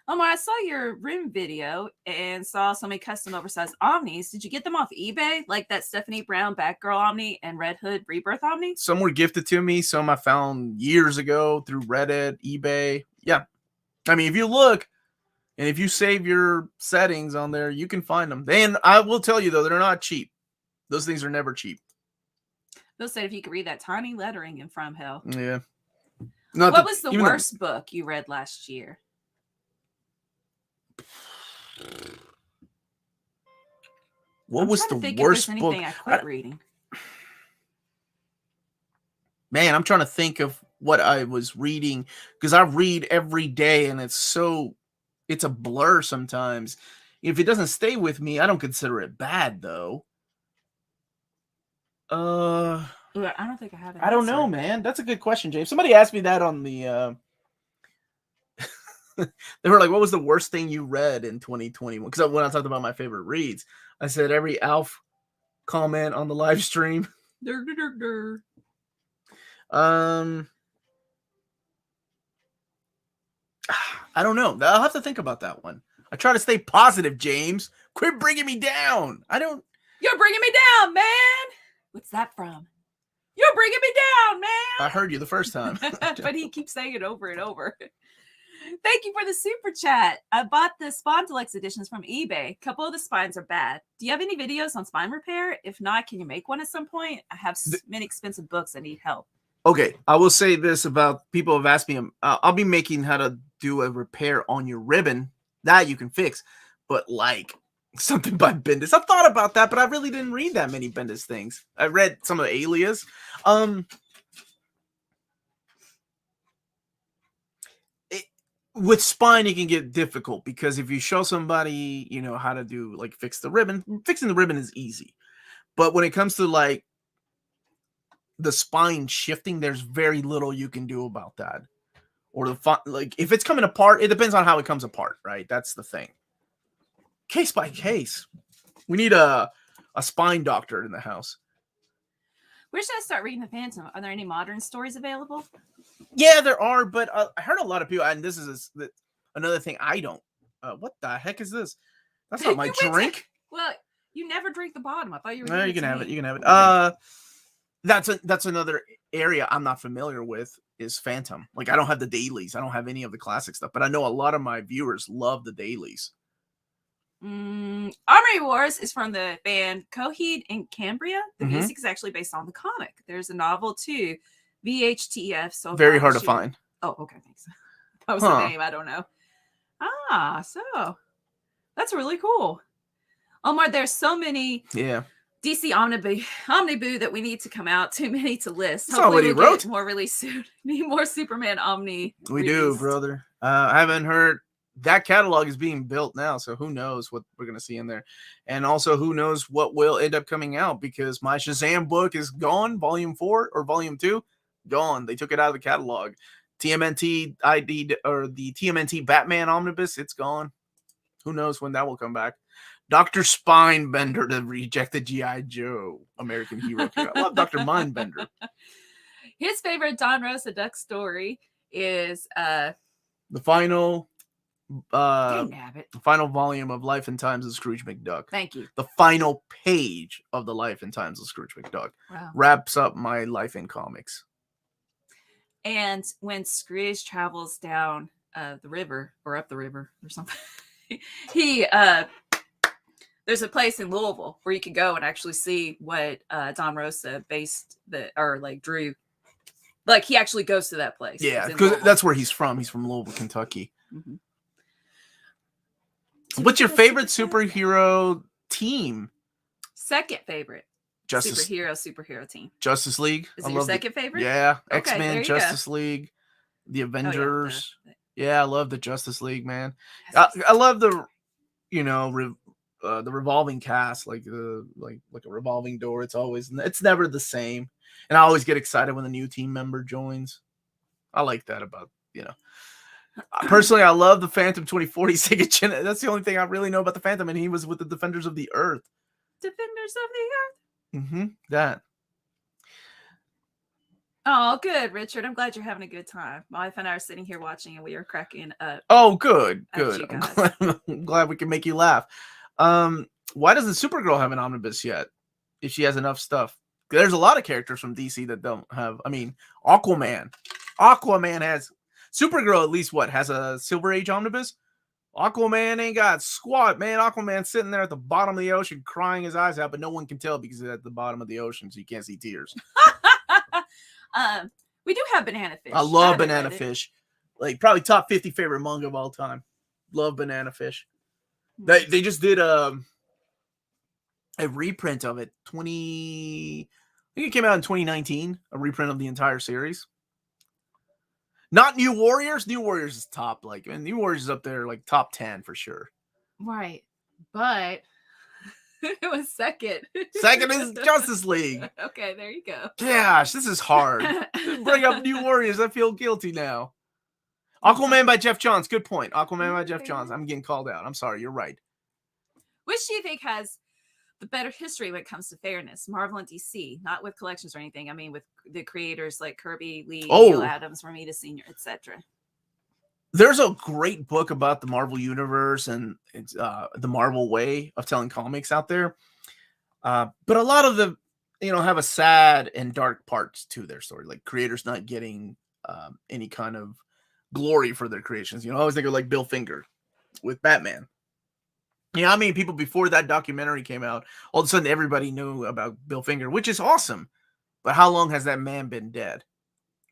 Omar, I saw your room video and saw so many custom oversized Omnis. Did you get them off eBay? Like that Stephanie Brown Batgirl Omni and Red Hood Rebirth Omni? Some were gifted to me. Some I found years ago through Reddit, eBay. Yeah. I mean, if you look and if you save your settings on there, you can find them. And I will tell you, though, they're not cheap. Those things are never cheap. Bill said if you could read that tiny lettering in From Hell. Yeah. What was the worst book you read last year? What was the worst book? I quit reading. Man, I'm trying to think of what I was reading because I read every day and it's a blur sometimes. If it doesn't stay with me, I don't consider it bad though. I don't think I have it. I don't know, man. That's a good question, James. Somebody asked me that on the they were like, what was the worst thing you read in 2021? Because when I talked about my favorite reads, I said every Alf comment on the live stream. I don't know. I'll have to think about that one. I try to stay positive, James. Quit bringing me down. You're bringing me down, man. What's that from? You're bringing me down, man. I heard you the first time. But he keeps saying it over and over. Thank you for the super chat. I bought the Spawn Deluxe editions from eBay. A couple of the spines are bad. Do you have any videos on spine repair? If not, can you make one at some point? I have many expensive books. I need help. Okay, I will say this about people have asked me. I'll be making how to do a repair on your ribbon. That you can fix. But like something by Bendis. I thought about that, but I really didn't read that many Bendis things. I read some of Alias. With spine, it can get difficult because if you show somebody, how to do like fix the ribbon, fixing the ribbon is easy. But when it comes to like the spine shifting, there's very little you can do about that. Or like if it's coming apart, it depends on how it comes apart, right? That's the thing. Case by case. We need a spine doctor in the house. Where should I start reading the Phantom? Are there any modern stories available? Yeah, there are, but I heard a lot of people, and this is another thing I don't. What the heck is this? That's not my drink. Well, you never drink the bottom. I thought you were. No, you can have it. You can have it. That's another area I'm not familiar with is Phantom. Like I don't have the dailies. I don't have any of the classic stuff, but I know a lot of my viewers love the dailies. Armory Wars is from the band Coheed and Cambria. The music is actually based on the comic. There's a novel too, VHTF. So very hard to find. Oh, okay, thanks. That was the name. I don't know. So that's really cool. Omar, there's so many. Yeah. DC Omnibus that we need to come out. Too many to list. That's Hopefully we'll get more release soon. Need more Superman Omni. We do, brother. I haven't heard. That catalog is being built now, so who knows what we're going to see in there. And also, who knows what will end up coming out, because my Shazam book is gone, Volume 4 or Volume 2, gone. They took it out of the catalog. TMNT ID or the TMNT Batman Omnibus, it's gone. Who knows when that will come back. Dr. Spinebender to reject the G.I. Joe American hero. I love Dr. Mindbender. His favorite Don Rosa Duck story is the final volume of Life and Times of Scrooge McDuck. Thank you. The final page of the Life and Times of Scrooge McDuck wraps up my life in comics. And when Scrooge travels down the river or up the river or something. He there's a place in Louisville where you can go and actually see what Don Rosa drew. Like he actually goes to that place. Yeah, because that's where he's from. He's from Louisville, Kentucky. Mm-hmm. What's your favorite superhero team? Second favorite. Superhero team. Justice League. Is it your second favorite? Yeah. Okay, X-Men, Justice League, the Avengers. Oh, yeah, I love the Justice League, man. I love the, the revolving cast, like a revolving door. It's never the same. And I always get excited when a new team member joins. I like that about, Personally, I love the Phantom 2040 Sigurdsson. That's the only thing I really know about the Phantom, and he was with the Defenders of the Earth. Defenders of the Earth? Mm-hmm, that. Oh, good, Richard. I'm glad you're having a good time. My wife and I are sitting here watching, and we are cracking up. Oh, good. I'm glad we can make you laugh. Why doesn't Supergirl have an omnibus yet? If she has enough stuff. There's a lot of characters from DC that don't have. I mean, Aquaman has... Supergirl, at least, has a Silver Age omnibus? Aquaman ain't got squat, man. Aquaman's sitting there at the bottom of the ocean crying his eyes out, but no one can tell because he's at the bottom of the ocean, so you can't see tears. We do have Banana Fish. I love Banana Fish. Like, probably top 50 favorite manga of all time. Love Banana Fish. They just did a reprint of it. I think it came out in 2019. A reprint of the entire series. Not New Warriors. New Warriors is top. New Warriors is up there, top 10 for sure. Right. But it was second. Second is Justice League. Okay, there you go. Gosh, this is hard. Bring up New Warriors. I feel guilty now. Aquaman by Jeff Johns. Good point. Aquaman by Jeff Johns. I'm getting called out. I'm sorry. You're right. Which do you think has the better history when it comes to fairness? Marvel and DC, not with collections or anything. I mean, with the creators like Kirby, Lee, Neil Adams, Romita Sr., etc. There's a great book about the Marvel Universe and it's the Marvel way of telling comics out there. But a lot of them, have a sad and dark parts to their story, like creators not getting any kind of glory for their creations. I always think of Bill Finger with Batman. I mean, people before that documentary came out, all of a sudden everybody knew about Bill Finger, which is awesome. But how long has that man been dead?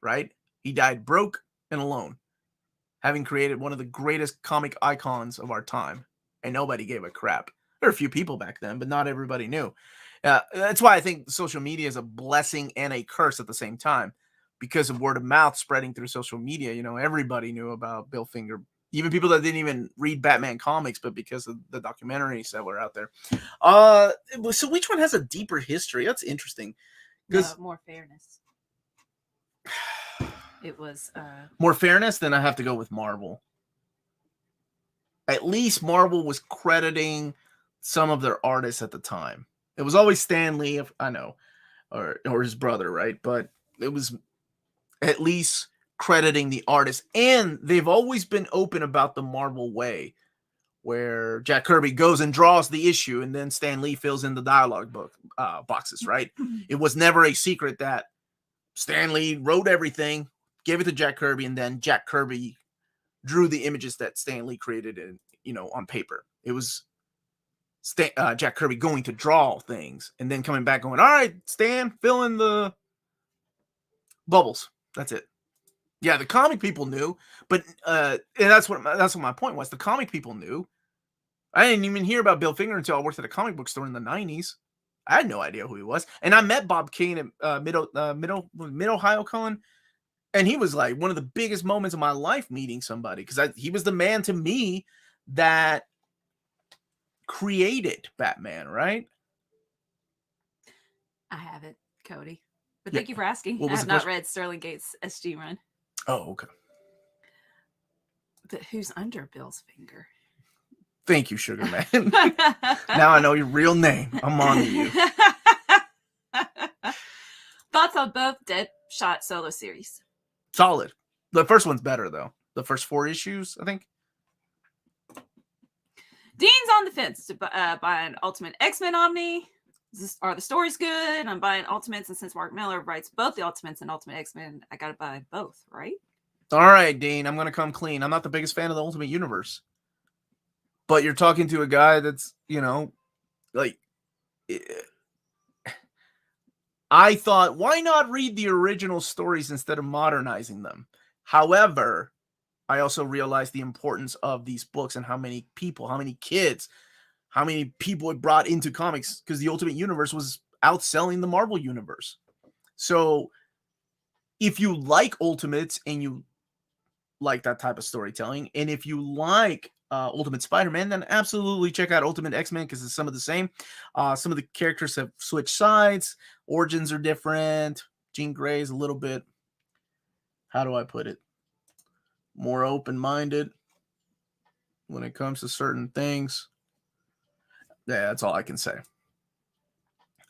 Right? He died broke and alone, having created one of the greatest comic icons of our time. And nobody gave a crap. There were a few people back then, but not everybody knew. That's why I think social media is a blessing and a curse at the same time. Because of word of mouth spreading through social media, everybody knew about Bill Finger. Even people that didn't even read Batman comics, but because of the documentaries that were out there. So which one has a deeper history? That's interesting. More fairness. It was more fairness, then I have to go with Marvel. At least Marvel was crediting some of their artists at the time. It was always Stan Lee, I know, or his brother, right? But it was at least crediting the artist, and they've always been open about the Marvel way, where Jack Kirby goes and draws the issue, and then Stan Lee fills in the dialogue boxes, right? It was never a secret that Stan Lee wrote everything, gave it to Jack Kirby, and then Jack Kirby drew the images that Stan Lee created on paper. It was Jack Kirby going to draw things, and then coming back going, all right, Stan, fill in the bubbles. That's it. Yeah, the comic people knew, but and that's what my point was. The comic people knew. I didn't even hear about Bill Finger until I worked at a comic book store in the 90s. I had no idea who he was, and I met Bob Kane at Mid Ohio Con, and he was like one of the biggest moments of my life meeting somebody because he was the man to me that created Batman, right? I haven't, Cody, but thank you for asking. I have not read Sterling Gates' SG run. Oh, okay. But who's under Bill's finger? Thank you, Sugar Man. Now I know your real name. I'm on to you. Thoughts on both Deadshot solo series? Solid. The first one's better, though. The first 4 issues, I think. Dean's on the fence to buy an Ultimate X-Men Omni. Are the stories good? I'm buying Ultimates, and since Mark Miller writes both the Ultimates and Ultimate X-Men, I gotta buy both, right? All right, Dean, I'm going to come clean. I'm not the biggest fan of the Ultimate Universe. But you're talking to a guy that's, like, I thought, why not read the original stories instead of modernizing them? However, I also realized the importance of these books and how many people, how many kids, how many people it brought into comics, because the Ultimate Universe was outselling the Marvel Universe. So if you like Ultimates and you like that type of storytelling, and if you like Ultimate Spider-Man, then absolutely check out Ultimate X-Men, because it's some of the same. Some of the characters have switched sides. Origins are different. Jean Grey is a little bit, how do I put it, more open-minded when it comes to certain things. Yeah, that's all I can say.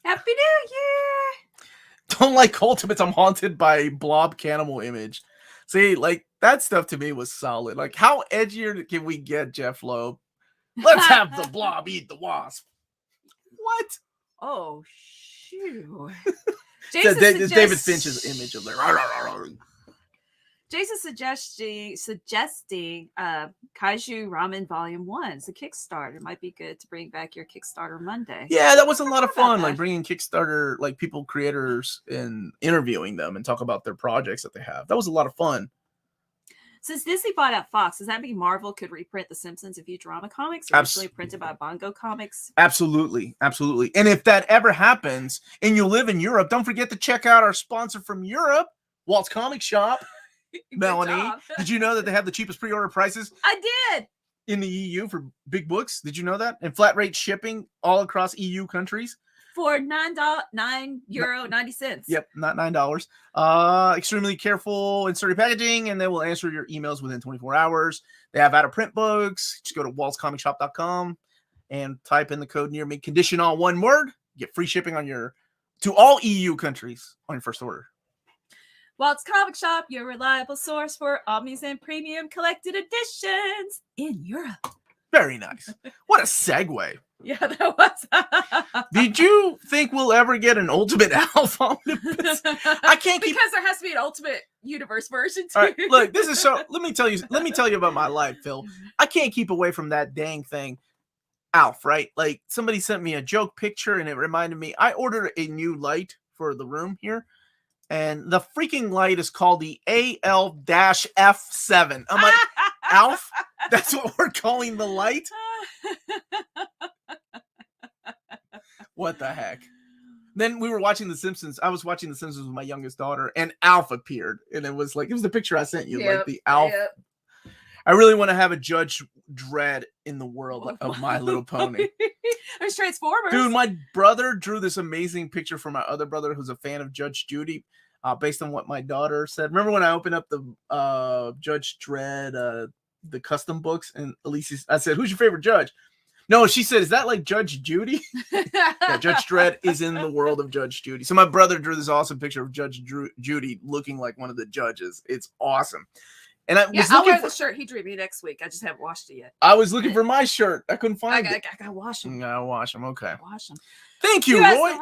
Happy New Year! Don't like Ultimates. I'm haunted by Blob Cannibal Image. See, like, that stuff to me was solid. Like, how edgier can we get, Jeff Loeb? Let's have the Blob eat the Wasp. What? Oh, shoot. David Finch's image of there. Jason suggesting Kaiju Ramen Volume 1. It's a Kickstarter. It might be good to bring back your Kickstarter Monday. Yeah, that was a lot of fun. Like bringing Kickstarter, like people, creators, and interviewing them and talk about their projects that they have. That was a lot of fun. Since Disney bought out Fox, does that mean Marvel could reprint The Simpsons and Futurama comics originally printed by Bongo Comics? Absolutely. Absolutely. And if that ever happens and you live in Europe, don't forget to check out our sponsor from Europe, Walt's Comic Shop. Melanie, did you know that they have the cheapest pre-order prices? I did. In the EU for big books. Did you know that? And flat rate shipping all across EU countries. For €9.90. Yep, not $9. Extremely careful in sturdy packaging, and they will answer your emails within 24 hours. They have out-of-print books. Just go to waltzcomicshop.com and type in the code near me. Condition all one word. Get free shipping to all EU countries on your first order. Walt's Comic Shop, your reliable source for Omnis and premium collected editions in Europe. Very nice. What a segue. Yeah, that was. Did you think we'll ever get an Ultimate Alpha Omnibus? I can't keep, because there has to be an Ultimate Universe version too. All right, look, this is so. Let me tell you about my life, Phil. I can't keep away from that dang thing. Alf, right? Like, somebody sent me a joke picture and it reminded me. I ordered a new light for the room here, and the freaking light is called the AL-F7. I'm like, Alf? That's what we're calling the light? What the heck? Then we were watching The Simpsons. I was watching The Simpsons with my youngest daughter, and Alf appeared. And it was the picture I sent you, like the Alf. Yep. I really want to have a Judge Dredd in the world of My Little Pony. There's Transformers. Dude, my brother drew this amazing picture for my other brother who's a fan of Judge Judy, based on what my daughter said. Remember when I opened up the Judge Dredd, the custom books, and I said, who's your favorite judge? No, she said, is that like Judge Judy? Yeah, Judge Dredd is in the world of Judge Judy. So my brother drew this awesome picture of Judge Judy looking like one of the judges. It's awesome. And I'll wear the shirt he drew me next week. I just haven't washed it yet. I was looking for my shirt. I couldn't find it. I gotta wash them. Gotta wash them. Okay. Wash them. Thank you, Roy.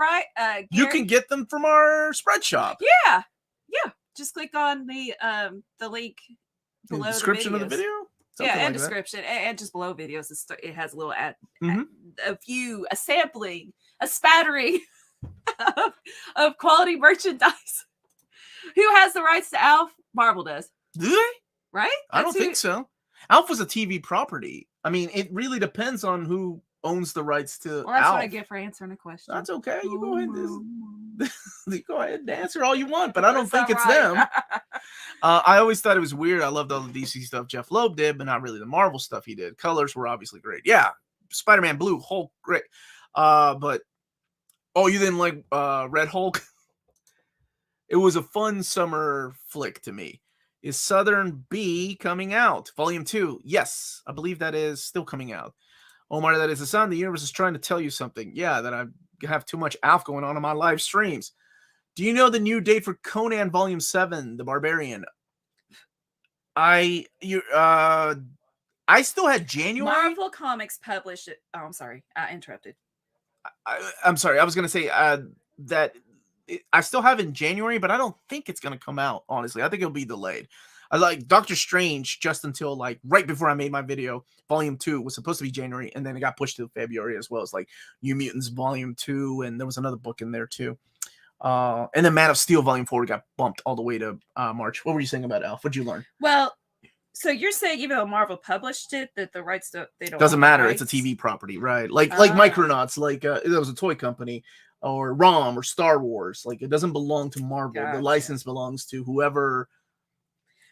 You can get them from our spread shop. Yeah. Just click on the link below the description of the video. Something like description and just below videos. It has a little ad, a sampling, a spattering of quality merchandise. Who has the rights to Alf? Marvel does. Do they? Right? I don't think so. Alf was a TV property. I mean, it really depends on who owns the rights to Well, that's Alf. what I get for answering a question. That's okay. You go ahead and go ahead and answer all you want, but I don't think it's them. I always thought it was weird. I loved all the DC stuff Jeff Loeb did, but not really the Marvel stuff he did. Colors were obviously great. Yeah, Spider-Man Blue, Hulk, great. But you didn't like Red Hulk? It was a fun summer flick to me. Is Southern B coming out? Volume 2. Yes, I believe that is still coming out. Omar, that is the sign the universe is trying to tell you something. Yeah, that I have too much Alf going on my live streams. Do you know the new date for Conan Volume 7, The Barbarian? I still had January. Marvel Comics published it. Oh, I'm sorry. I interrupted. I'm sorry. I was going to say that I still have it in January, but I don't think it's going to come out, honestly. I think it'll be delayed. I like Doctor Strange just until like right before I made my video. Volume 2 was supposed to be January, and then it got pushed to February as well as like New Mutants Volume 2, and there was another book in there too. And then Man of Steel Volume 4 got bumped all the way to March. What were you saying about Elf? What'd you learn? Well, so you're saying even though Marvel published it, that the rights they don't doesn't matter. rights? It's a TV property, right? Like Micronauts, like it was a toy company, or ROM or Star Wars. Like it doesn't belong to Marvel. Gotcha. The license belongs to whoever.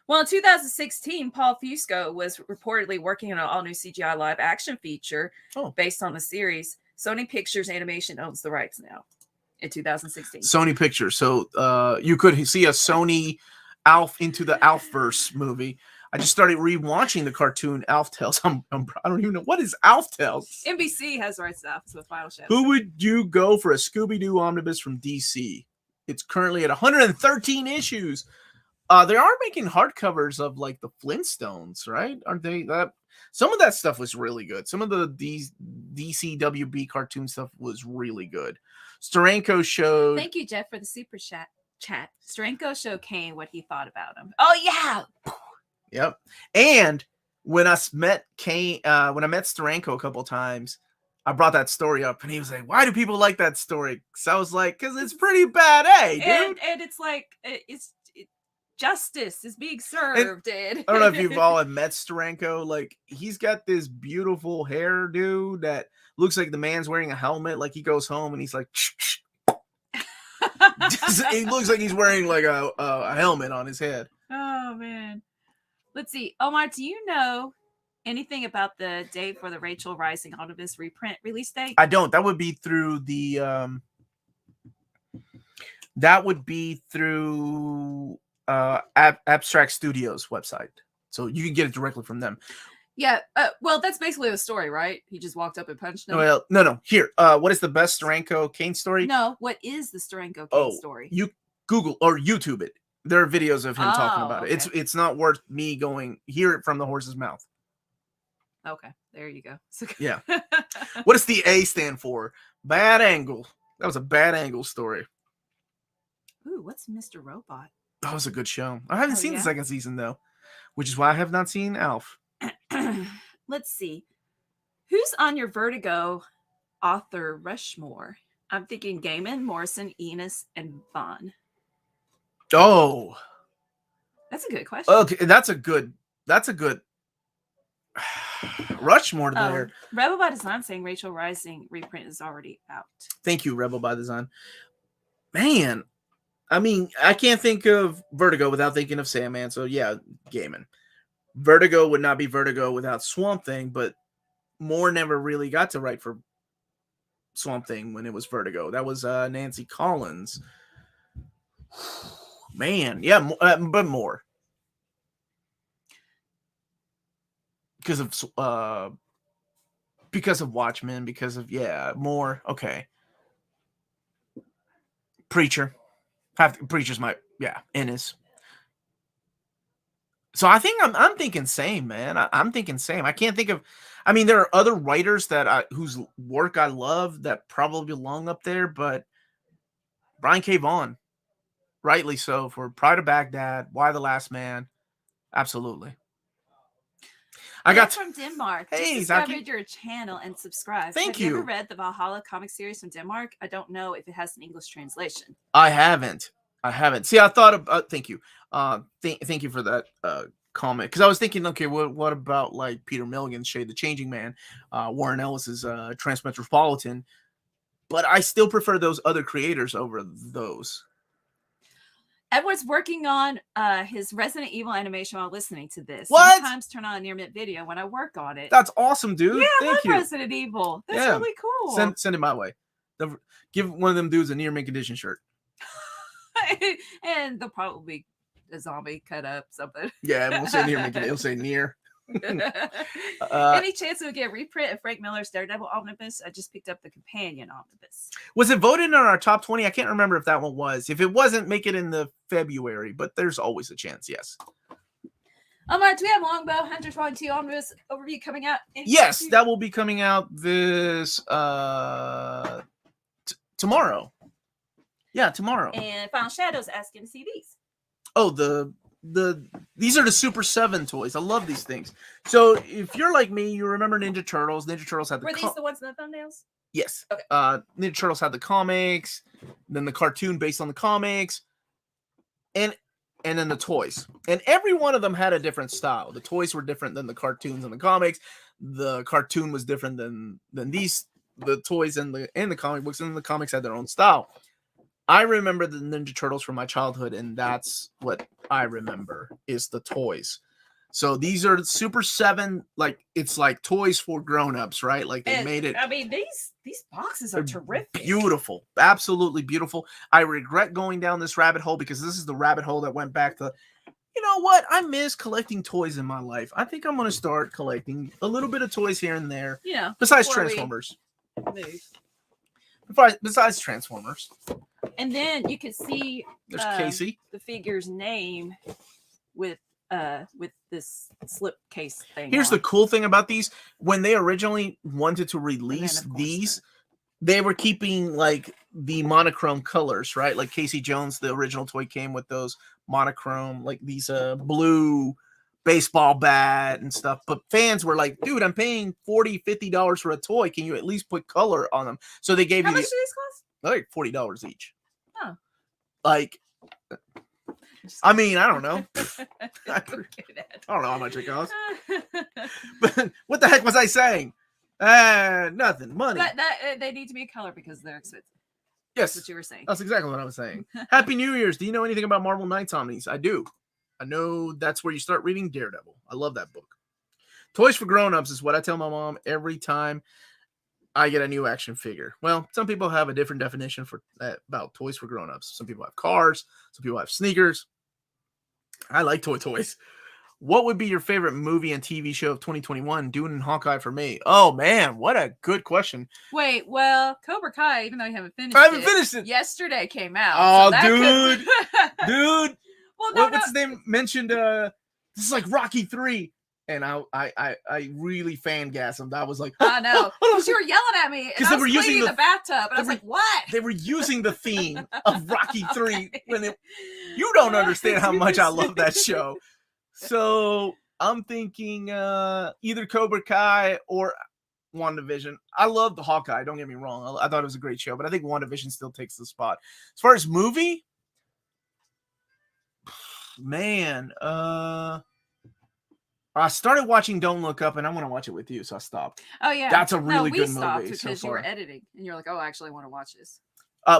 Well, in 2016, Paul Fusco was reportedly working on an all-new CGI live-action feature based on the series. Sony Pictures Animation owns the rights now. In 2016, Sony Pictures. So you could see a Sony Alf Into the Alfverse movie. I just started rewatching the cartoon Alf Tales. I don't even know what is Alf Tales. NBC has rights to Alf, so Final Shadow. Who would you go for a Scooby-Doo omnibus from DC? It's currently at 113 issues. They are making hardcovers of like the Flintstones, right? Aren't they? That some of that stuff was really good. Some of the DC WB cartoon stuff was really good. Steranko showed. Thank you, Jeff, for the super chat. Steranko showed Kane what he thought about him. Oh yeah. Yep. And when I met Kane, when I met Steranko a couple times, I brought that story up, and he was like, "Why do people like that story?" So I was like, "Cause it's pretty bad, dude." And it's like justice is being served. I don't know if you've all met Steranko. Like he's got this beautiful hairdo that looks like the man's wearing a helmet. Like he goes home and he's like, he looks like he's wearing like a helmet on his head. Oh man. Let's see. Omar, do you know anything about the date for the Rachel Rising Omnibus reprint release date? I don't. That would be through the Abstract Studios website. So you can get it directly from them. Yeah. Well, that's basically the story, right? He just walked up and punched him. Well, no. Here, what is the best Steranko Kane story? No, what is the Steranko Kane story? You Google or YouTube it. There are videos of him talking about it. It's not worth me going hear it from the horse's mouth. Okay, there you go. Yeah. What does the A stand for? Bad angle. That was a bad angle story. Ooh, what's Mr. Robot? That was a good show. I haven't seen the second season though, which is why I have not seen Alf. Let's see. Who's on your Vertigo author Rushmore? I'm thinking Gaiman, Morrison, Enos, and Vaughn. Oh, that's a good question. Okay, that's a good Rushmore there. Rebel by Design saying Rachel Rising reprint is already out. Thank you, Rebel by Design. Man, I mean, I can't think of Vertigo without thinking of Sandman. So yeah, Gaiman. Vertigo would not be Vertigo without Swamp Thing, but Moore never really got to write for Swamp Thing when it was Vertigo. That was Nancy Collins. Man, yeah, but more because of Watchmen, because of more. Okay, Preacher, Preacher's my Ennis. So I think I'm thinking same, man. I'm thinking same. I can't think of. I mean, there are other writers that whose work I love that probably belong up there, but Brian K. Vaughan. Rightly so, for Pride of Baghdad, Why the Last Man. Absolutely. I got from Denmark. Hey, just discovered your channel and subscribe. Thank you. Have you ever read the Valhalla comic series from Denmark? I don't know if it has an English translation. I haven't. See, I thought about. Thank you. Thank you for that comment, because I was thinking, okay, what about like Peter Milligan's Shade the Changing Man, Warren Ellis's Transmetropolitan, but I still prefer those other creators over those. Edward's working on his Resident Evil animation while listening to this. What? Sometimes turn on a near mint video when I work on it. That's awesome, dude. Yeah, Thank I love you. Resident Evil. That's really cool. Send it my way. Give one of them dudes a near mint condition shirt. And they'll probably be a zombie cut up something. Yeah, it won't say near mint. It'll say near. Any chance we get a reprint of Frank Miller's Daredevil omnibus? I just picked up the companion omnibus. Was it voted on our top 20? I can't remember if that one was. If it wasn't, make it in the February, but there's always a chance. Yes. Omar, do we have Longbow Hunters Volume 2 omnibus overview coming out? Yes, that will be coming out this tomorrow. Yeah, tomorrow. And Final Shadows asking to see these. Oh, the these are the Super 7 toys. I love these things. So if you're like me, you remember Ninja Turtles. Ninja Turtles had the Were these the ones in the thumbnails? Yes. Okay. Ninja Turtles had the comics, then the cartoon based on the comics, and then the toys. And every one of them had a different style. The toys were different than the cartoons and the comics. The cartoon was different than the toys and the comic books, and the comics had their own style. I remember the Ninja Turtles from my childhood, and that's what I remember is the toys. So these are Super 7, like it's like toys for grown-ups, right? Like they made it. I mean, these boxes are terrific. Beautiful. Absolutely beautiful. I regret going down this rabbit hole because this is the rabbit hole that went back to, you know what? I miss collecting toys in my life. I think I'm going to start collecting a little bit of toys here and there. Yeah. Besides Transformers. Besides Transformers. And then you can see there's Casey, the figure's name with this slip case thing. Here's the cool thing about these. When they originally wanted to release these, they were keeping like the monochrome colors, right? Like Casey Jones, the original toy came with those monochrome, like these blue baseball bat and stuff. But fans were like, dude, I'm paying $40-$50 for a toy. Can you at least put color on them? So they gave How you much do these cost? Like $40 each. Oh. Like, I mean, I don't know. I don't know how much it costs. But what the heck was I saying? Nothing. Money. That they need to be a color because they're expensive. Yes. That's what you were saying. That's exactly what I was saying. Happy New Year's. Do you know anything about Marvel Knights Omnis? I do. I know that's where you start reading Daredevil. I love that book. Toys for grown-ups is what I tell my mom every time I get a new action figure. Well, some people have a different definition for about toys for grown-ups. Some people have cars. Some people have sneakers. I like toys. What would be your favorite movie and TV show of 2021? Dune and Hawkeye for me. Oh, man. What a good question. Wait, well, Cobra Kai, even though you haven't finished it. Yesterday came out. Oh, so dude. Dude. Well, no, what's his name? Mentioned, this is like Rocky 3. And I really fan-gasmed. I was like, I know. Because you were yelling at me. And I was cleaning the bathtub. And I was like, what? They were using the theme of Rocky 3. Okay. You don't understand how much I love that show. So I'm thinking either Cobra Kai or WandaVision. I love the Hawkeye. Don't get me wrong. I thought it was a great show. But I think WandaVision still takes the spot. As far as movie, man, I started watching Don't Look Up, and I want to watch it with you, so I stopped. Oh, yeah. That's a really good movie. We stopped because you were editing, and you're like, oh, I actually want to watch this.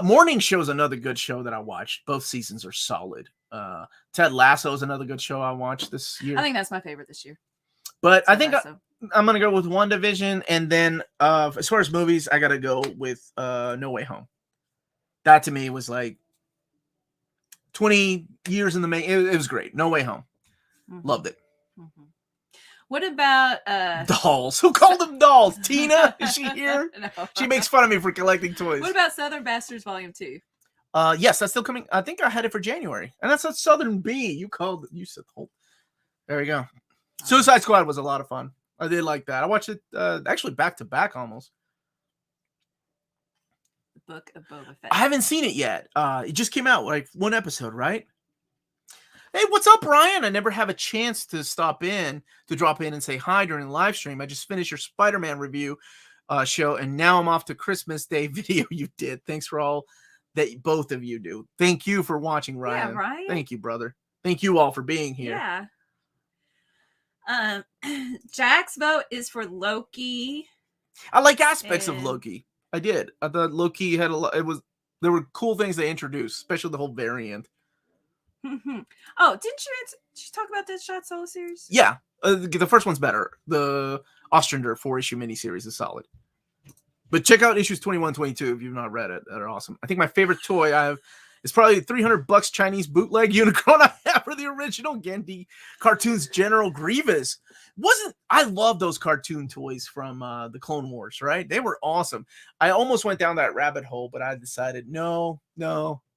Morning Show is another good show that I watched. Both seasons are solid. Ted Lasso is another good show I watched this year. I think that's my favorite this year. But I think I'm going to go with WandaVision, and then as far as movies, I got to go with No Way Home. That, to me, was like 20 years in the making. It was great. No Way Home. Mm-hmm. Loved it. Mm-hmm. What about dolls? Who called them dolls? Tina? Is she here? No. She makes fun of me for collecting toys. What about Southern Bastards Volume 2? Yes, that's still coming. I think I had it for January. And that's a Southern B. You said whole. There you go. Suicide Squad was a lot of fun. I did like that. I watched it actually back to back almost. The Book of Boba Fett. I haven't seen it yet. It just came out, like one episode, right? Hey, what's up, Ryan? I never have a chance to drop in and say hi during the live stream. I just finished your Spider-Man review show, and now I'm off to Christmas Day video you did. Thanks for all that both of you do. Thank you for watching, Ryan. Yeah, Ryan. Thank you, brother. Thank you all for being here. Yeah. Jack's vote is for Loki. I like aspects of Loki. I did. I thought Loki had a lot. There were cool things they introduced, especially the whole variant. Oh, did you talk about this Shot Solo series? Yeah, the first one's better. The Ostrander 4-issue miniseries is solid. But check out issues 21, 22 if you've not read it. They're awesome. I think my favorite toy I have is probably $300 Chinese bootleg Unicron I have for the original Gandhi cartoons General Grievous. I love those cartoon toys from the Clone Wars, right? They were awesome. I almost went down that rabbit hole, but I decided no, I'll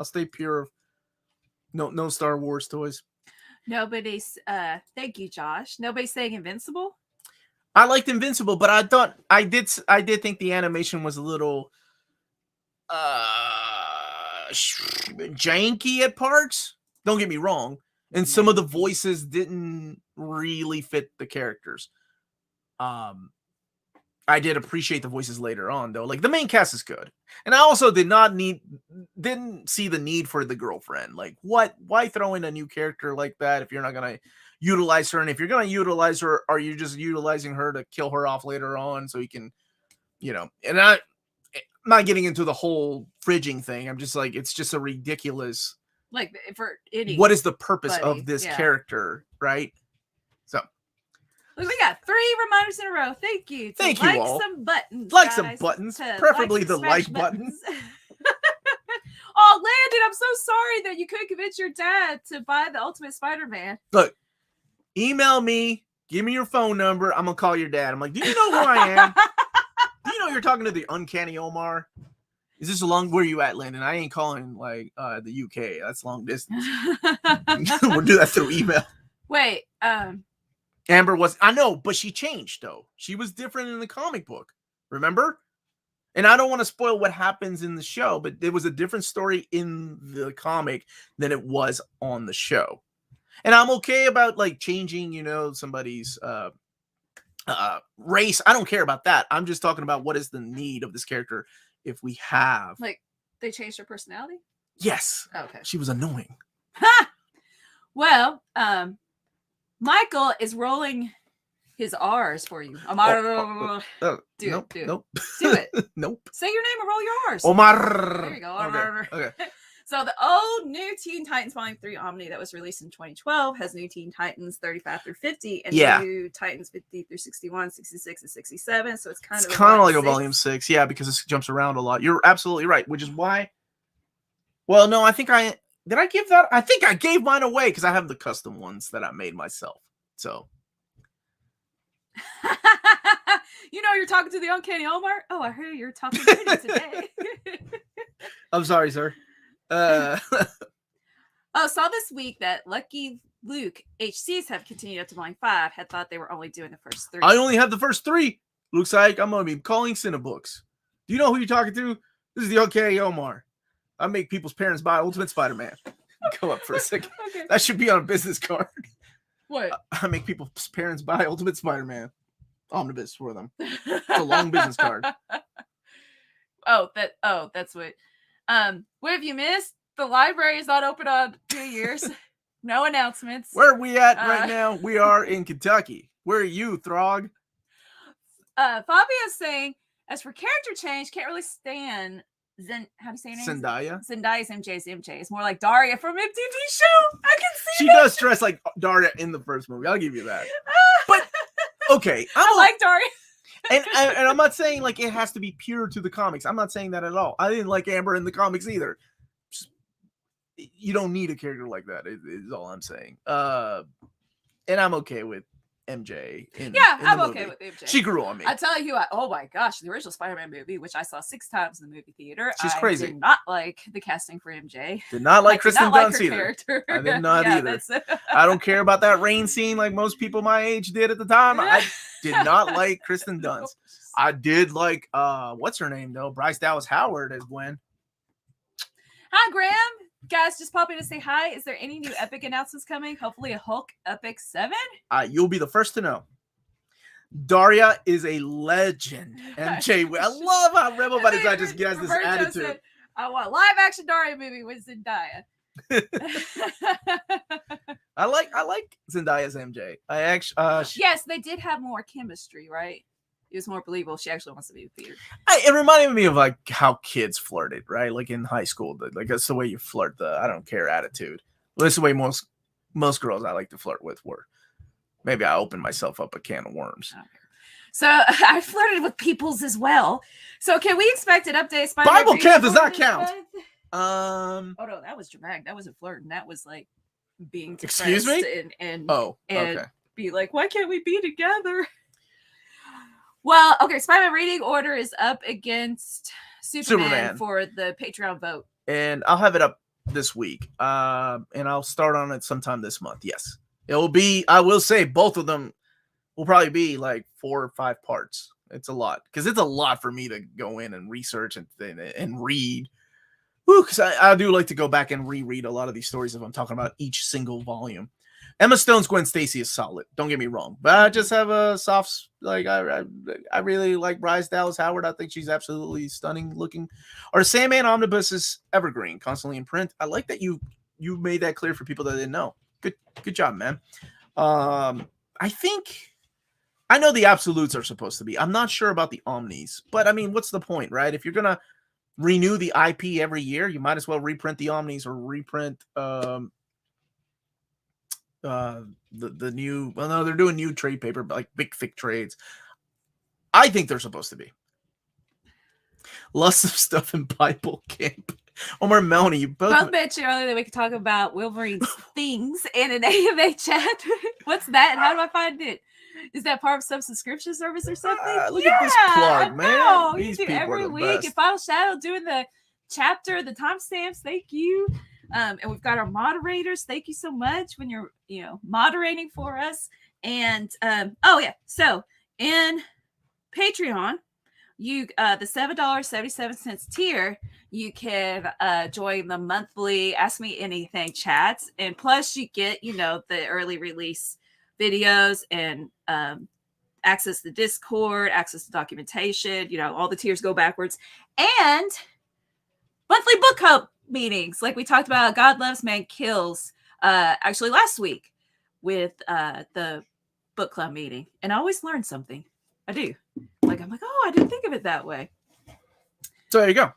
stay pure. No Star Wars toys. Nobody's thank you, Josh. Nobody's saying Invincible. I liked Invincible, but I did think the animation was a little janky at parts. Don't get me wrong. and some of the voices didn't really fit the characters. I did appreciate the voices later on, though. Like, the main cast is good. And I also didn't see the need for the girlfriend. Like, why throw in a new character like that if you're not going to utilize her? And if you're going to utilize her, are you just utilizing her to kill her off later on so you can, and I'm not getting into the whole fridging thing. I'm just like, it's just a ridiculous. Like, for any. What is the purpose of this character, right? So. Look, we got 3 reminders in a row. Thank you. Thank you all. Some buttons. Like some buttons. Preferably the like button. Oh, Landon, I'm so sorry that you couldn't convince your dad to buy the Ultimate Spider-Man. Look, email me. Give me your phone number. I'm going to call your dad. I'm like, do you know who I am? Do you know you're talking to the Uncanny Omar? Is this where you at, Landon? I ain't calling, like, the UK. That's long distance. We'll do that through email. Wait, Amber was, I know, but she changed, though. She was different in the comic book. Remember? And I don't want to spoil what happens in the show, but there was a different story in the comic than it was on the show. And I'm okay about, like, changing, somebody's race. I don't care about that. I'm just talking about what is the need of this character if we have. Like, they changed her personality? Yes. Oh, okay. She was annoying. Ha! Well, Michael is rolling his R's for you. Omar. Do it. Do it. Nope. Say your name and roll your R's. Omar. There you go. Okay. So the old New Teen Titans Volume 3 Omni that was released in 2012 has New Teen Titans 35 through 50 and New Titans 50 through 61, 66, and 67. So it's kind of like a Volume 6. Yeah, because it jumps around a lot. You're absolutely right, which is why. Well, no, did I give that? I think I gave mine away because I have the custom ones that I made myself. So. You're talking to the Uncanny Omar? Oh, I heard you're talking to me today. I'm sorry, sir. Saw this week that Lucky Luke HCs have continued up to Volume 5. Had thought they were only doing the first 3. I only have the first 3. Looks like I'm going to be calling Cinebooks. Do you know who you're talking to? This is the Uncanny Omar. I make people's parents buy Ultimate Spider-Man. Go up for a second. Okay. That should be on a business card. What? I make people's parents buy Ultimate Spider-Man. Omnibus for them. It's a long business card. That's what. What have you missed? The library is not open on 2 years. No announcements. Where are we at right now? We are in Kentucky. Where are you, Throg? Fabio's saying, as for character change, can't really stand how do you say her name? Zendaya. Zendaya's MJ's MJ. It's more like Daria from MTV show. I can see she does dress like Daria in the first movie. I'll give you that. But okay, I like Daria. and I'm not saying like it has to be pure to the comics. I'm not saying that at all. I didn't like Amber in the comics either. You don't need a character like that. Is all I'm saying. And I'm okay with MJ. I'm okay with MJ. She grew on me. I tell you, oh my gosh, the original Spider-Man movie, which I saw 6 times in the movie theater. She's crazy. I did not like the casting for MJ. Did not like Kristen Dunst either. Character. I did not either. I don't care about that rain scene like most people my age did at the time. I did not like Kristen Dunst. I did like what's her name though? Bryce Dallas Howard as Gwen. Hi, Graham. Guys, just popping to say hi. Is there any new Epic announcements coming? Hopefully a Hulk Epic 7? You'll be the first to know. Daria is a legend. MJ, I love how Rebel Buddies just has this attitude. Said, I want a live action Daria movie with Zendaya. I like Zendaya's MJ. Yes, they did have more chemistry, right? It was more believable. She actually wants to be a theater. It reminded me of like how kids flirted, right? Like in high school, like that's the way you flirt. The I don't care attitude. Well, that's the way most girls I like to flirt with were. Maybe I opened myself up a can of worms. Okay. So I flirted with peoples as well. So can we expect an update? Bible camp does not count. Oh no, that was dramatic. That wasn't flirting. That was like being excuse me and okay. Be like, why can't we be together? Well, okay, Spider-Man reading order is up against Superman for the Patreon vote. And I'll have it up this week. And I'll start on it sometime this month. Yes. It will be, I will say both of them will probably be like 4 or 5 parts. It's a lot. Because it's a lot for me to go in and research and read. Because I do like to go back and reread a lot of these stories if I'm talking about each single volume. Emma Stone's Gwen Stacy is solid. Don't get me wrong, but I just have a soft I really like Bryce Dallas Howard. I think she's absolutely stunning looking. Our Sandman Omnibus is evergreen, constantly in print. I like that you made that clear for people that didn't know. Good job, man. I know the absolutes are supposed to be. I'm not sure about the omnis, but I mean, what's the point, right? If you're gonna renew the IP every year, you might as well reprint the omnis or reprint the new. Well, no, they're doing new trade paper, like big thick trades. I think they're supposed to be. Lots of stuff in Bible Camp. Omar, Melanie, you both mentioned earlier that we could talk about Wolverine's things in an AMA chat. What's that? And how do I find it? Is that part of some subscription service or something? Look at this plug, man. These you do every week. And Final Shadow doing the chapter, the timestamps. Thank you. And we've got our moderators. Thank you so much when you're, moderating for us. And so in Patreon, you the $7.77 tier, you can join the monthly Ask Me Anything chats, and plus you get the early release videos and access to Discord, access to documentation. All the tiers go backwards, and monthly book club meetings like we talked about. God Loves, Man Kills actually last week with the book club meeting, and I always learn something. I do. I'm like, oh, I didn't think of it that way. So there you go.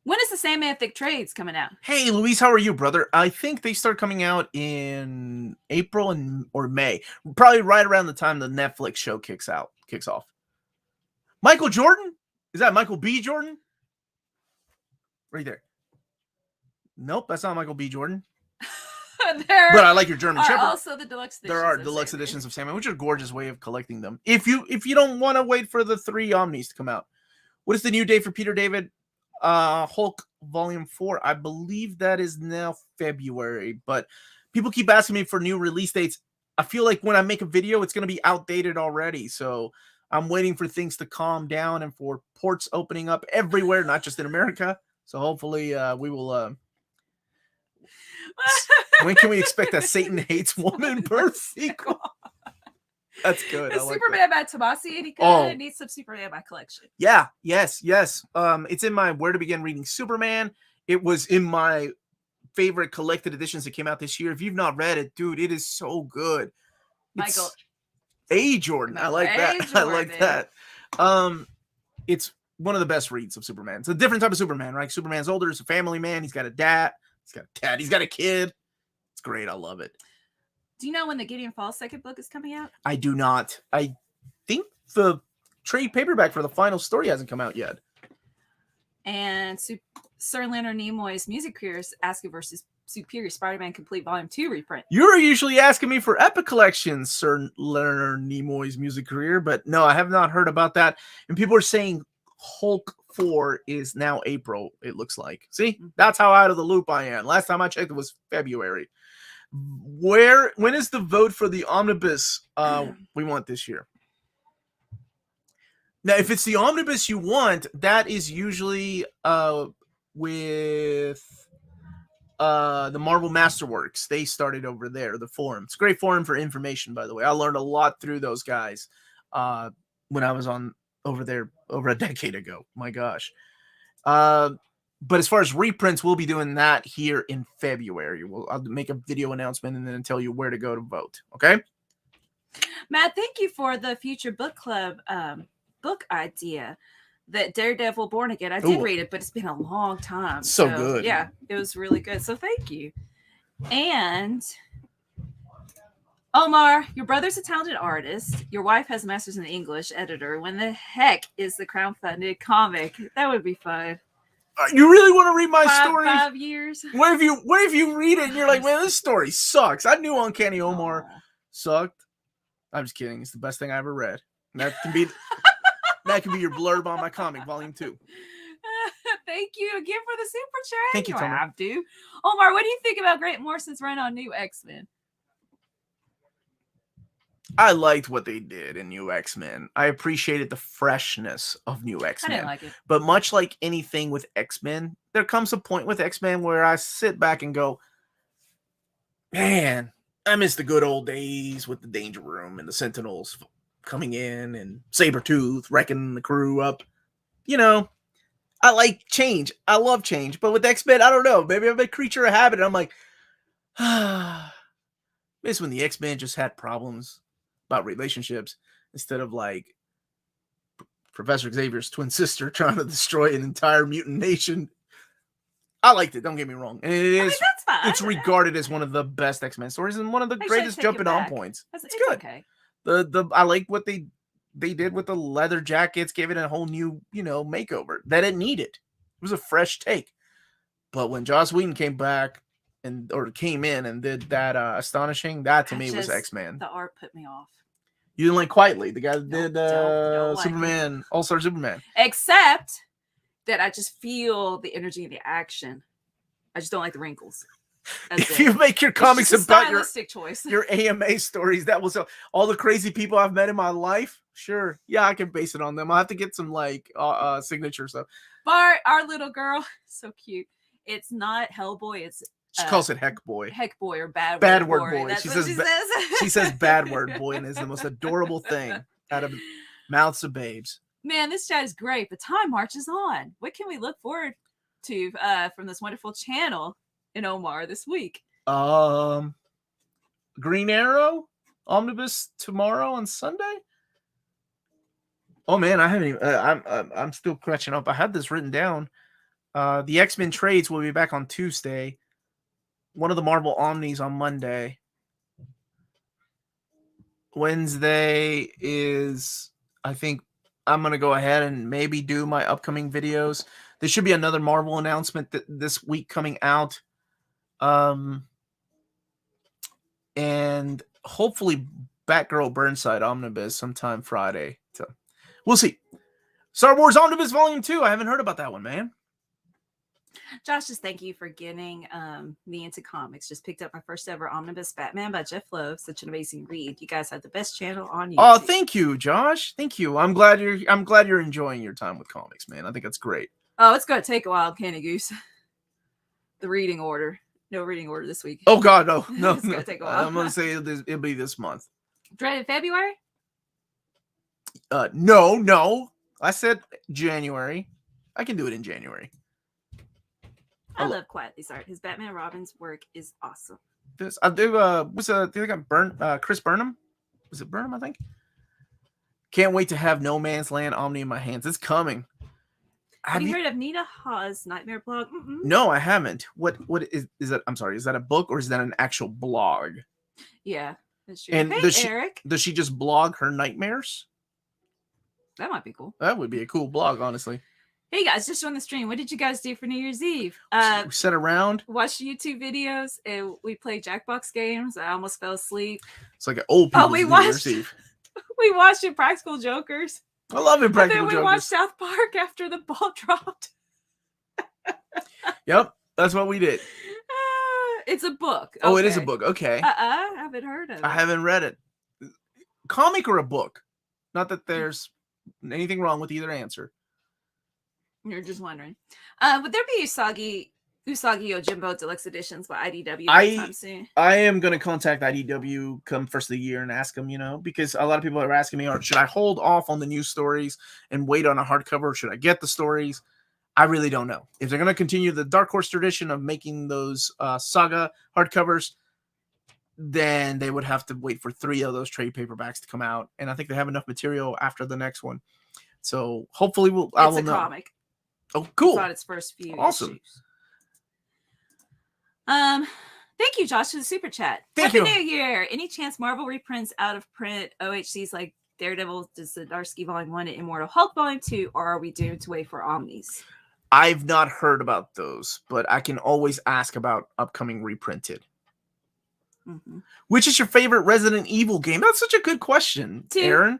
When is the Sandman Thick Trades coming out? Hey, Luis, how are you, brother? I think they start coming out in April or May. Probably right around the time the Netflix show kicks off. Michael Jordan? Is that Michael B. Jordan? Right there. Nope, that's not Michael B. Jordan. But I like your German Shepherd. Also the deluxe editions. There are deluxe editions of Sandman, which are a gorgeous way of collecting them. If you don't want to wait for the 3 Omnis to come out, what is the new date for Peter David Hulk Volume 4? I believe that is now February, but people keep asking me for new release dates. I feel like when I make a video, it's going to be outdated already. So I'm waiting for things to calm down and for ports opening up everywhere, not just in America. So hopefully we will... When can we expect a Satan Hates Woman birth sequel? That's good. Superman by Tomasi. It needs some Superman by collection. Yeah, yes. It's in my Where to Begin Reading Superman. It was in my favorite collected editions that came out this year. If you've not read it, dude, it is so good. Michael A. Jordan. I like that. Jordan. I like that. It's one of the best reads of Superman. It's a different type of Superman, right? Superman's older. He's a family man. He's got a dad. He's got a kid. It's great. I love it. Do you know when the Gideon Falls second book is coming out? I do not. I think the trade paperback for the final story hasn't come out yet. And Sir Leonard Nimoy's Music Career is asking versus Superior Spider-Man Complete Volume 2 reprint. You're usually asking me for Epic Collections, Sir Leonard Nimoy's Music Career, but no, I have not heard about that. And people are saying Hulk 4 is now April, it looks like. See, that's how out of the loop I am. Last time I checked, it was February. When is the vote for the omnibus we want this year? Now, if it's the omnibus you want, that is usually with the Marvel Masterworks. They started over there, the forum. It's a great forum for information, by the way. I learned a lot through those guys when I was on over there over a decade ago. My gosh. But as far as reprints, we'll be doing that here in February. I'll make a video announcement and then tell you where to go to vote. Okay? Matt, thank you for the future book club book idea. That Daredevil Born Again. I did read it, but it's been a long time. So good. Yeah, it was really good. So thank you. And Omar, your brother's a talented artist. Your wife has a master's in English, editor. When the heck is the crowdfunded comic? That would be fun. You really want to read my story? 5 years. What if you read it and you're like, man, this story sucks. I knew Uncanny Omar sucked. I'm just kidding. It's the best thing I ever read. That can be your blurb on my comic, Volume 2. Thank you again for the super chat. Thank you, Tom. I have to. Omar, what do you think about Grant Morrison's run on New X-Men? I liked what they did in New X-Men. I appreciated the freshness of New X-Men. I didn't like it. But much like anything with X-Men, there comes a point with X-Men where I sit back and go, man, I miss the good old days with the Danger Room and the Sentinels coming in and Sabretooth wrecking the crew up. You know, I like change. I love change. But with X-Men, I don't know. Maybe I'm a creature of habit. And I'm like, miss when the X-Men just had problems about relationships instead of like Professor Xavier's twin sister trying to destroy an entire mutant nation. I liked it. Don't get me wrong. And it is. That's fine. It's regarded as one of the best X-Men stories and one of the greatest jumping on points. It's good. Okay. I like what they did with the leather jackets, gave it a whole new, makeover that it needed. It was a fresh take. But when Joss Whedon came in and did that Astonishing, that to me was X-Men. The art put me off. You didn't like Quietly, the guy that did Superman, All-Star Superman. Except that I just feel the energy and the action. I just don't like the wrinkles. If you make your comics about choice. your AMA stories, that was all the crazy people I've met in my life. Sure, yeah, I can base it on them. I'll have to get some signature stuff. Bart, our little girl, so cute. It's not Hellboy. It's she calls it Heck Boy. Heck Boy or Bad Word Boy. That's she what says she says. She says Bad Word Boy, and it's the most adorable thing out of mouths of babes. Man, this chat is great, but time marches on. What can we look forward to from this wonderful channel in Omar this week? Green Arrow Omnibus tomorrow on Sunday. Oh man, I haven't even. I'm still catching up. I had this written down. The X-Men trades will be back on Tuesday. One of the Marvel Omnis on Monday. Wednesday is, I think, I'm going to go ahead and maybe do my upcoming videos. There should be another Marvel announcement this week coming out. And hopefully Batgirl Burnside Omnibus sometime Friday. So we'll see. Star Wars Omnibus Volume 2. I haven't heard about that one, man. Josh, just thank you for getting me into comics. Just picked up my first ever Omnibus Batman by Jeff Loeb. Such an amazing read. You guys have the best channel on YouTube. Oh, thank you, Josh. Thank you. I'm glad you're enjoying your time with comics, man. I think that's great. Oh, it's gonna take a while, Candy Goose. The reading order. No reading order this week. Oh God, no. It's gonna take a while. I'm gonna say it'll be this month. Dreaded February? No. I said January. I can do it in January. I love Quietly's art. His Batman and Robin's work is awesome. I do. They got Chris Burnham. Was it Burnham? I think. Can't wait to have No Man's Land Omni in my hands. It's coming. Have you heard of Nita Hawes' Nightmare blog? No, I haven't. What is that? I'm sorry. Is that a book or is that an actual blog? Yeah, that's true. And hey, Eric. Does she just blog her nightmares? That might be cool. That would be a cool blog, honestly. Hey guys, just on the stream. What did you guys do for New Year's Eve? We sat around, watched YouTube videos, and we played Jackbox games. I almost fell asleep. It's like an old people's New Year's Eve. We watched Impractical Jokers. I love Impractical Jokers. And then we watched South Park after the ball dropped. Yep, that's what we did. It's a book. Oh, it is a book. Okay. I haven't heard of it. I haven't read it. Comic or a book? Not that there's anything wrong with either answer. You're just wondering. Would there be Usagi Yojimbo Deluxe Editions by IDW anytime soon? I am going to contact IDW come first of the year and ask them, because a lot of people are asking me, should I hold off on the new stories and wait on a hardcover? Should I get the stories? I really don't know. If they're going to continue the Dark Horse tradition of making those saga hardcovers, then they would have to wait for 3 of those trade paperbacks to come out. And I think they have enough material after the next one. So hopefully I will know. It's a comic. Oh, cool. About its first few awesome. issues. Thank you, Josh, for the super chat. Happy New Year. Any chance Marvel reprints out of print OHCs like Daredevil, Zdarsky Volume 1 and Immortal Hulk Volume 2, or are we doomed to wait for Omnis? I've not heard about those, but I can always ask about upcoming reprinted. Mm-hmm. Which is your favorite Resident Evil game? That's such a good question, 2, Aaron.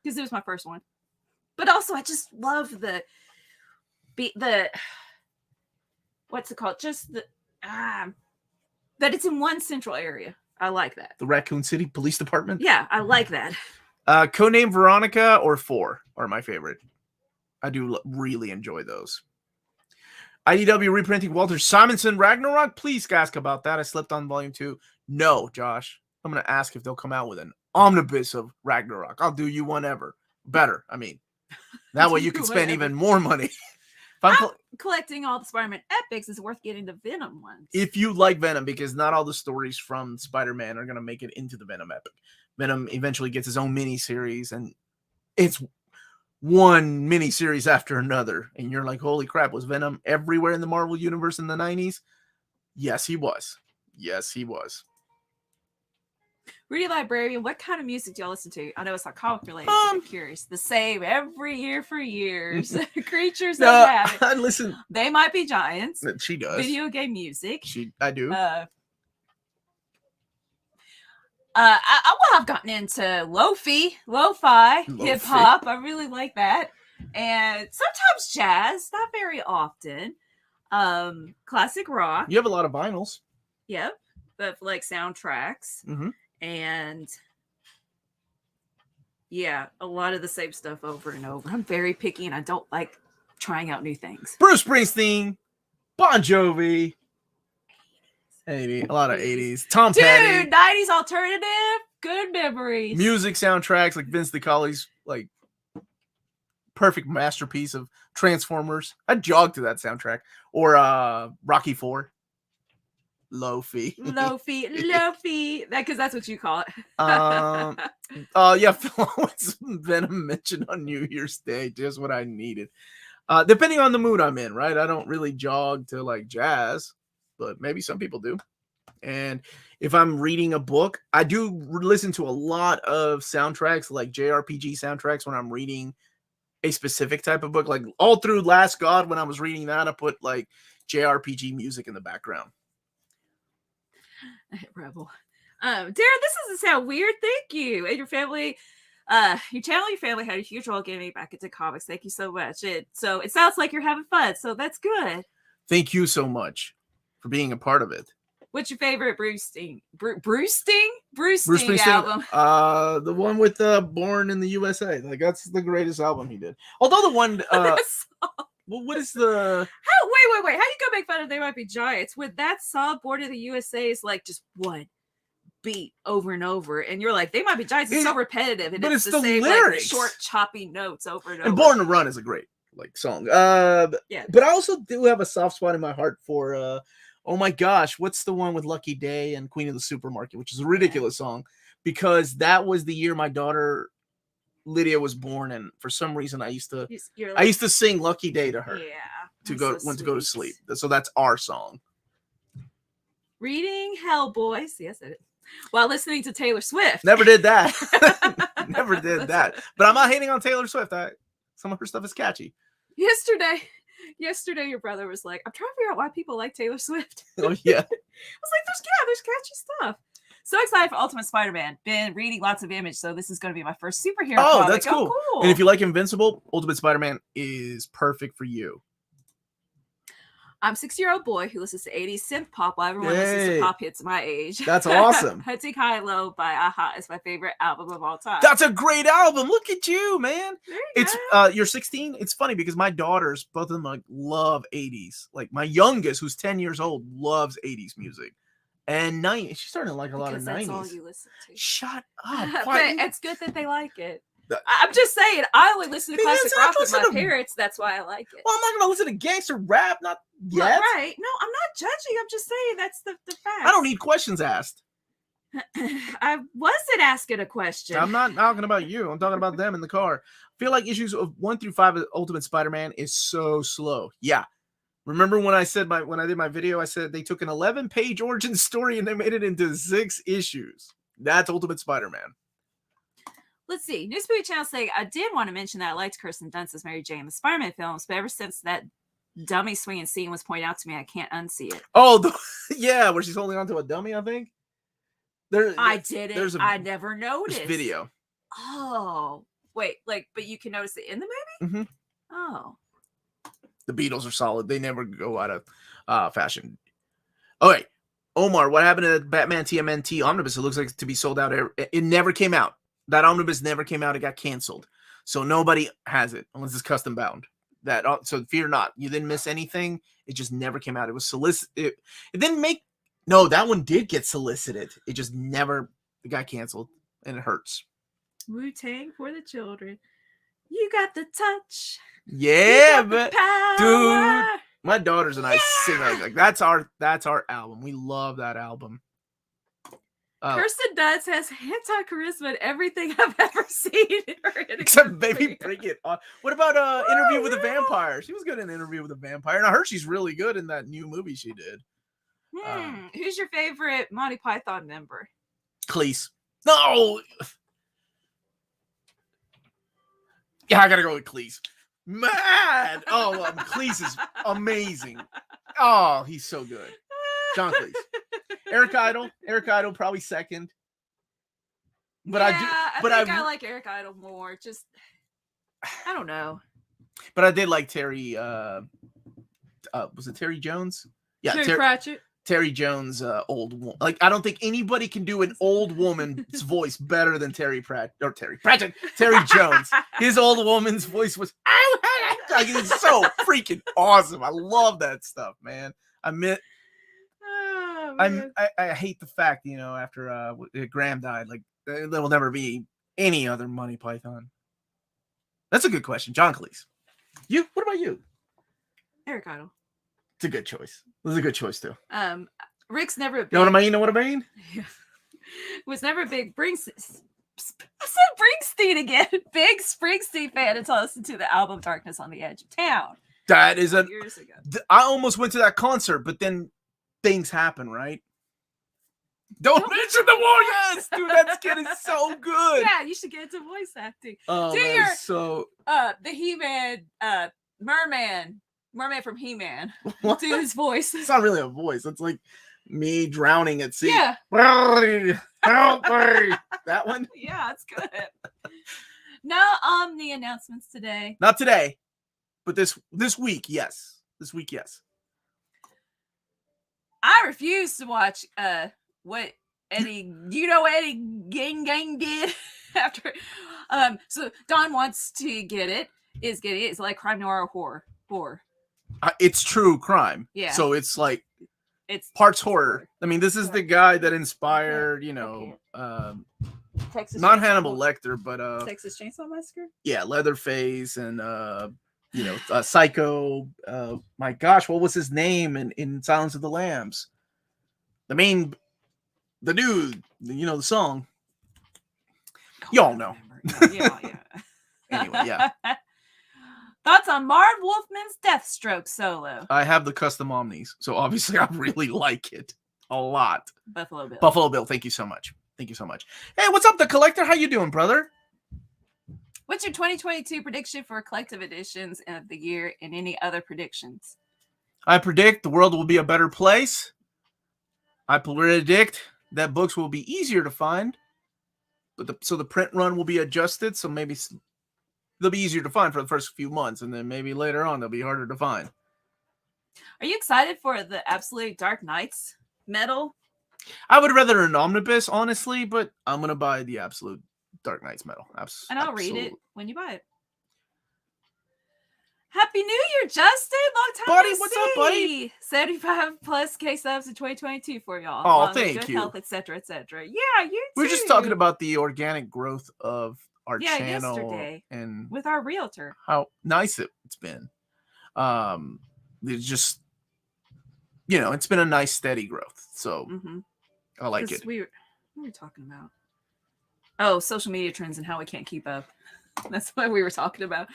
Because it was my first one. But also, I just love the what's it called? Just that it's in one central area. I like that. The Raccoon City Police Department? Yeah, I like that. Codename Veronica or 4 are my favorite. I do really enjoy those. IDW reprinting Walter Simonson Ragnarok. Please ask about that. I slept on volume 2. No, Josh. I'm going to ask if they'll come out with an omnibus of Ragnarok. I'll do you one ever. Better. I mean, that way you can spend even more money. I'm collecting all the Spider-Man epics. It's worth getting the Venom ones. If you like Venom, because not all the stories from Spider-Man are going to make it into the Venom epic. Venom eventually gets his own mini-series, and it's one mini-series after another. And you're like, holy crap, was Venom everywhere in the Marvel Universe in the 90s? Yes, he was. Yes, he was. Rudy Librarian, what kind of music do y'all listen to? I know it's not comic related, but I'm curious. The same every year for years. Creatures of habit. I listen. They might be giants. She does. Video game music. I do. I've gotten into lo-fi, hip hop. I really like that. And sometimes jazz, not very often. Classic rock. You have a lot of vinyls. Yep. But like soundtracks. Mm-hmm. And yeah, a lot of the same stuff over and over. I'm very picky and I don't like trying out new things. Bruce Springsteen, Bon Jovi, 80, a lot of 80s. Tom Petty. 90s alternative, good memories. Music soundtracks like Vince DiColli's like perfect masterpiece of Transformers. I'd jog to that soundtrack. Or Rocky IV. Lofi. Because that's what you call it. Yeah, Phil always Venom mentioned on New Year's Day, just what I needed. Depending on the mood I'm in, right? I don't really jog to like jazz, but maybe some people do. And if I'm reading a book, I do listen to a lot of soundtracks, like JRPG soundtracks when I'm reading a specific type of book. Like all through Last God, when I was reading that, I put like JRPG music in the background. I hit Rebel. Darren, this doesn't sound weird. Thank you. And your family, your channel, your family had a huge role getting me back into comics. Thank you so much. So it sounds like you're having fun. So that's good. Thank you so much for being a part of it. What's your favorite Bruce Springsteen album? The one with Born in the USA. Like that's the greatest album he did. Although the one well, what is the wait. How do you go make fun of They Might Be Giants when that song Born in the USA is like just one beat over and over, and you're like, They Might Be Giants is so repetitive, and it's the same lyrics. Like short choppy notes over and over. And Born to Run is a great like song. Yeah. But I also do have a soft spot in my heart for oh my gosh, what's the one with Lucky Day and Queen of the Supermarket, which is a ridiculous song because that was the year my daughter Lydia was born, and for some reason I used to sing Lucky Day to her. Yeah. To go to sleep. So that's our song. Reading Hellboy. See, I said it. While listening to Taylor Swift. Never did that. Never did that. But I'm not hating on Taylor Swift. Some of her stuff is catchy. Yesterday, your brother was like, I'm trying to figure out why people like Taylor Swift. Oh, yeah. I was like, there's catchy stuff. So excited for Ultimate Spider-Man. Been reading lots of Image, so this is going to be my first superhero comic. That's cool. Cool. And if you like Invincible, Ultimate Spider-Man is perfect for you. I'm a 6-year-old boy who listens to 80s synth pop while everyone listens to pop hits my age. That's awesome. Hunting High and Low by Aha is my favorite album of all time. That's a great album. Look at you, man. It's you're 16. It's funny because my daughters, both of them like love 80s. Like my youngest, who's 10 years old, loves 80s music. And 90s. She's starting to like a lot of 90s. That's all you listen to. Shut up. But it's good that they like it. I'm just saying, I only listen to classic rock with my parents. That's why I like it. Well, I'm not going to listen to gangster rap, not yet. Well, right. No, I'm not judging. I'm just saying that's the fact. I don't need questions asked. I wasn't asking a question. I'm not talking about you. I'm talking about them in the car. I feel like issues of 1 through 5 of Ultimate Spider-Man is so slow. Yeah. Remember when I said when I did my video, I said they took an 11-page origin story and they made it into 6 issues. That's Ultimate Spider-Man. Let's see. News Movie Channel saying, I did want to mention that I liked Kirsten Dunst's Mary Jane in the Spider-Man films, but ever since that dummy swinging scene was pointed out to me, I can't unsee it. Oh, yeah, where she's holding on to a dummy, I think. I never noticed. Video. Oh, wait, but you can notice it in the movie? Mm-hmm. Oh. The Beatles are solid. They never go out of fashion. Oh, wait. Omar, what happened to Batman TMNT Omnibus? It looks like to be sold out. It never came out. That Omnibus never came out. It got canceled. So nobody has it unless it's custom bound. That so fear not, you didn't miss anything. It just never came out. It was solicited. It didn't make. No, that one did get solicited. It just never. It got canceled, and it hurts. Wu-Tang for the children. You got the touch. Yeah, but dude, my daughters and I sing like that's our album. We love that album. Kirsten Dunst has anti-charisma in everything I've ever seen her in. Except Baby Bring It On. What about Interview with a Vampire? She was good in Interview with a Vampire, and I heard she's really good in that new movie she did. Who's your favorite Monty Python member? Cleese. No. Yeah, I gotta go with Cleese. Man, Cleese is amazing. Oh, he's so good. John Cleese. Eric Idle probably second. But yeah, I like Eric Idle more. Just I don't know. But I did like Terry. Was it Terry Jones? Yeah, Terry Pratchett. Terry Jones, old woman. Like I don't think anybody can do an old woman's voice better than Terry Pratchett. Terry Jones. His old woman's voice was like it's so freaking awesome. I love that stuff, man. I hate the fact, after Graham died, like there will never be any other Monty Python. That's a good question. John Cleese. You? What about you? Eric Idle. It's a good choice. It was a good choice too. Rick's never a big, You know what I mean? Yeah. Was never a big Springsteen again. Big Springsteen fan until I listened to the album Darkness on the Edge of Town. That is years ago. I almost went to that concert, but then things happen, right? Don't mention the war, yes, dude. That skit is so good. Yeah, you should get into voice acting. Oh, the He-Man, Merman from He-Man. Do his voice. It's not really a voice. It's like me drowning at sea. Yeah. Help me. That one? Yeah, it's good. No Omni announcements today. Not today, but this week, yes. This week, yes. I refuse to watch what Eddie Gang did after. So Don wants to get it. It's like crime noir or horror. It's true crime. Yeah. So it's like it's parts horror. I mean, this is the guy that inspired, Texas not Hannibal Lecter, but Texas Chainsaw Massacre. Yeah, Leatherface and Psycho. My gosh, what was his name in Silence of the Lambs? The dude, the song. Y'all know. Yeah. Anyway, yeah. Thoughts on Marv Wolfman's Deathstroke solo? I have the custom Omnis, so obviously I really like it a lot. Buffalo Bill, thank you so much. Hey, what's up, The Collector? How you doing, brother? What's your 2022 prediction for collective editions of the year and any other predictions? I predict the world will be a better place. I predict that books will be easier to find, so the print run will be adjusted, so maybe they'll be easier to find for the first few months, and then maybe later on they'll be harder to find. Are you excited for the Absolute Dark Knights medal? I would rather an omnibus, honestly, but I'm going to buy the Absolute Dark Knights medal. And I'll read it when you buy it. Happy New Year, Justin! Long time buddy, no what's see. Up, buddy? 75 plus K subs in 2022 for y'all. Oh, thank good you. Health, etc., etc. Yeah, you too. We're just talking about the organic growth of our channel yesterday, and with our realtor. How nice it's been. It's just, it's been a nice steady growth. So I like it. What were we talking about? Oh, social media trends and how we can't keep up. That's what we were talking about.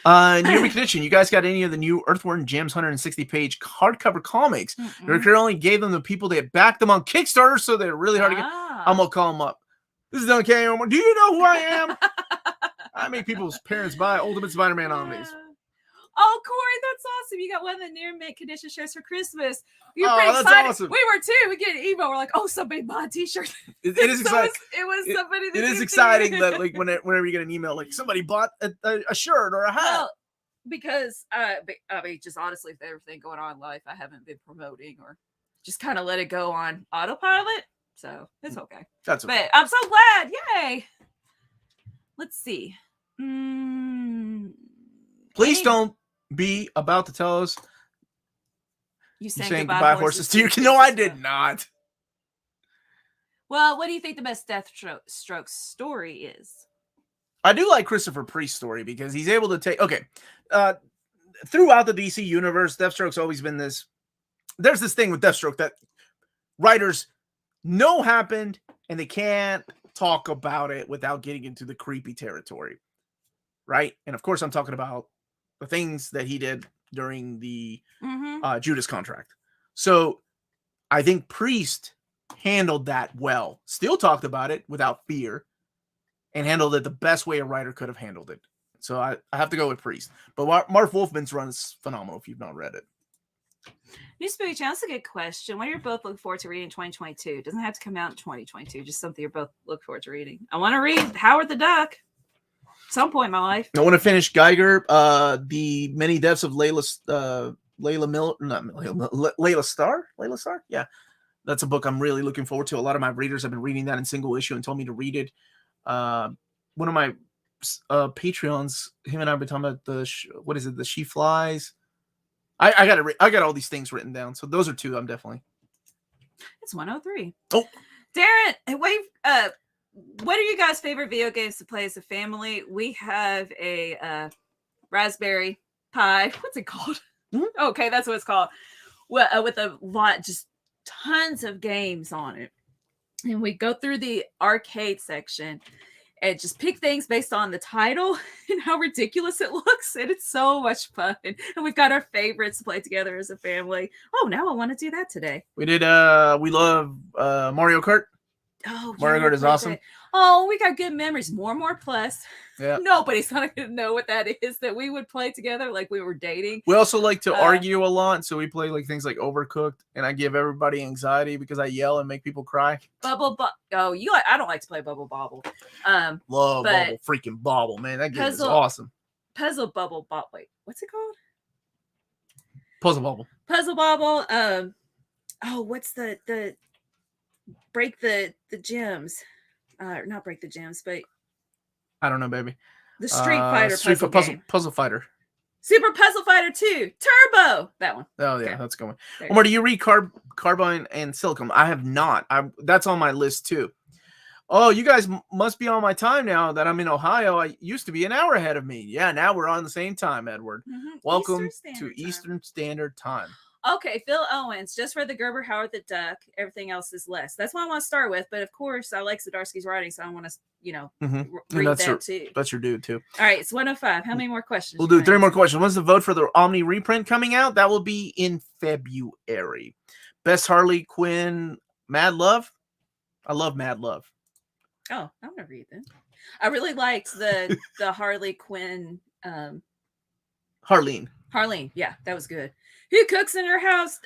New recognition. You guys got any of the new Earthworm Jim's 160-page hardcover comics? Ricker only gave them to people that backed them on Kickstarter, so they're really hard to get. I'm gonna call them up. This is Uncanny Omar. Do you know who I am? I make people's parents buy Ultimate Spider-Man omnis. Oh, Corey, that's awesome. You got one of the near mint condition shirts for Christmas. You're pretty excited. Awesome. We were too. We get an email. We're like, oh, somebody bought a t-shirt. It is exciting. It was somebody. It is exciting that like whenever you get an email, like somebody bought a shirt or a hat. Well, because I mean, just honestly, with everything going on in life, I haven't been promoting or just kind of let it go on autopilot. So it's okay. That's okay. But I'm so glad. Yay. Let's see. Please don't be about to tell us You saying saying goodbye horses to you? No, I did not. Well, what do you think the best Deathstroke story is? I do like Christopher Priest's story because he's able to take... Okay. Throughout the DC universe, Deathstroke's always been this... There's this thing with Deathstroke that writers know happened and they can't talk about it without getting into the creepy territory. Right? And of course, I'm talking about the things that he did during the Judas contract. So I think Priest handled that well. Still talked about it without fear and handled it the best way a writer could have handled it. So I have to go with Priest. But Marv Wolfman's run is phenomenal if you've not read it. New Spooky Channel, that's a good question. What are you both looking forward to reading in 2022? It doesn't have to come out in 2022, just something you're both looking forward to reading. I want to read Howard the Duck at some point in my life. I want to finish Geiger, the many deaths of Layla Starr. Yeah, that's a book I'm really looking forward to. A lot of my readers have been reading that in single issue and told me to read it. One of my Patreons, him and I have been talking about the She Flies. I got all these things written down, so those are two I'm definitely. It's 103. Oh, Darren, wait. What are you guys' favorite video games to play as a family? We have a Raspberry Pi. What's it called? Mm-hmm. Okay, that's what it's called. Well, with a lot, just tons of games on it, and we go through the arcade section and just pick things based on the title and how ridiculous it looks. And it's so much fun. And we've got our favorites to play together as a family. Oh, now I want to do that today. We did, we love Mario Kart. Oh, Mario Kart is awesome. Oh, we got good memories. More plus. Yeah. Nobody's not going to know what that is that we would play together like we were dating. We also like to argue a lot, so we play like things like Overcooked, and I give everybody anxiety because I yell and make people cry. Bubble. Oh, I don't like to play Bubble Bobble. Love Bubble freaking Bobble, man. That game is awesome. Puzzle Bubble. Wait, what's it called? Puzzle Bobble. Puzzle Bobble. What's the break the gems? Not break the gems, but I don't know, baby. The Street Fighter Puzzle Fighter. Super Puzzle Fighter 2 Turbo. That one. Oh yeah, that's going. Omar, do you read Carbine and Silicon? I have not. That's on my list too. Oh, you guys must be on my time now that I'm in Ohio. I used to be an hour ahead of me. Yeah, now we're on the same time, Edward. Mm-hmm. Welcome to Eastern Standard Time. Okay, Phil Owens, just for the Gerber, Howard the Duck. Everything else is less. That's what I want to start with. But of course, I like Zdarsky's writing, so I want to, read that too. That's your dude too. All right, it's 105. How many more questions? We'll do 3 more questions. When's the vote for the Omni reprint coming out? That will be in February. Best Harley Quinn, Mad Love. I love Mad Love. Oh, I'm gonna read them. I really liked the Harley Quinn. Harleen. Yeah, that was good. Who cooks in your house?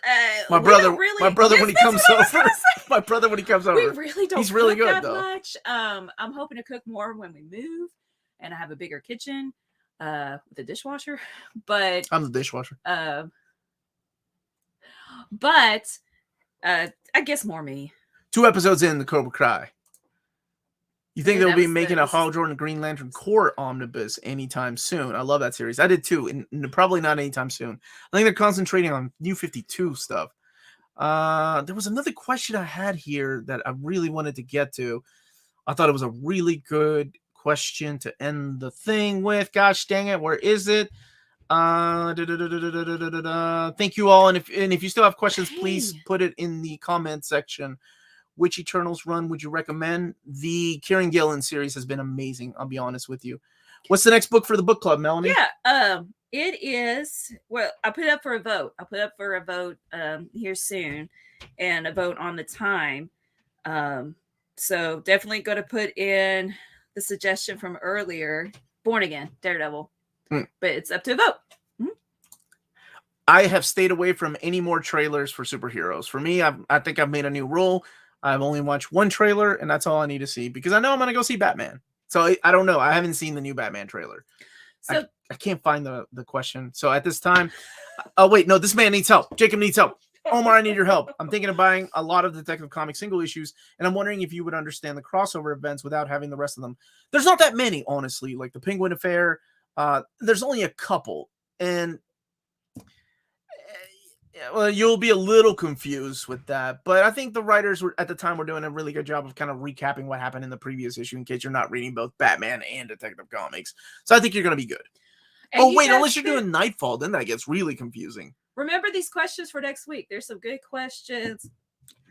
My brother when he comes over. My brother when he comes over. We really don't. He's really cook good that though. Much. I'm hoping to cook more when we move, and I have a bigger kitchen, with a dishwasher. But I'm the dishwasher. But I guess more me. 2 episodes in the Cobra Kai. You think they'll be making a Hal Jordan Green Lantern Corps omnibus anytime soon? I love that series. I did too, and probably not anytime soon. I think they're concentrating on New 52 stuff. There was another question I had here that I really wanted to get to. I thought it was a really good question to end the thing with. Gosh dang it, where is it? Thank you all, and if you still have questions, please put it in the comment section. Which Eternals run would you recommend? The Kieran Gillen series has been amazing. I'll be honest with you. What's the next book for the book club, Melanie? Yeah, it is. Well, I'll put it up for a vote. Here soon, and a vote on the time. So definitely going to put in the suggestion from earlier, Born Again, Daredevil. But it's up to a vote. I have stayed away from any more trailers for superheroes. For me, I think I've made a new rule. I've only watched 1 trailer, and that's all I need to see because I know I'm going to go see Batman. So I don't know. I haven't seen the new Batman trailer. So I can't find the question. So at this time, oh wait, no, this man needs help. Jacob needs help. Omar, I need your help. I'm thinking of buying a lot of Detective Comics single issues, and I'm wondering if you would understand the crossover events without having the rest of them. There's not that many, honestly. Like the Penguin Affair, there's only a couple, and Yeah, well, you'll be a little confused with that, but I think the writers at the time were doing a really good job of kind of recapping what happened in the previous issue in case you're not reading both Batman and Detective Comics. So I think you're going to be good. Oh, wait, unless you're doing Nightfall, then that gets really confusing. Remember these questions for next week. There's some good questions.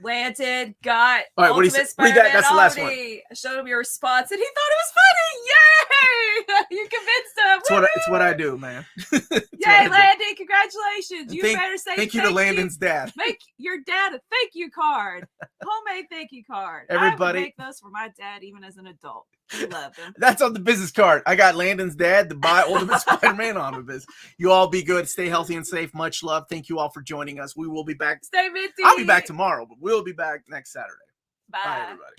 Landon got all right, Ultimate Spider-Man. Read that. That's the last one. I showed him your response, and he thought it was funny. Yay! You convinced him. It's what I do, man. Yay, Landon! Congratulations. You better say thank you to Landon's dad. Make your dad a thank you card, homemade thank you card. Everybody, I would make those for my dad, even as an adult. We love them. That's on the business card. I got Landon's dad to buy Ultimate Spider-Man Omnibus. You all be good, stay healthy and safe. Much love. Thank you all for joining us. We will be back. Stay minty. I'll be back tomorrow, but we'll be back next Saturday. Bye, everybody.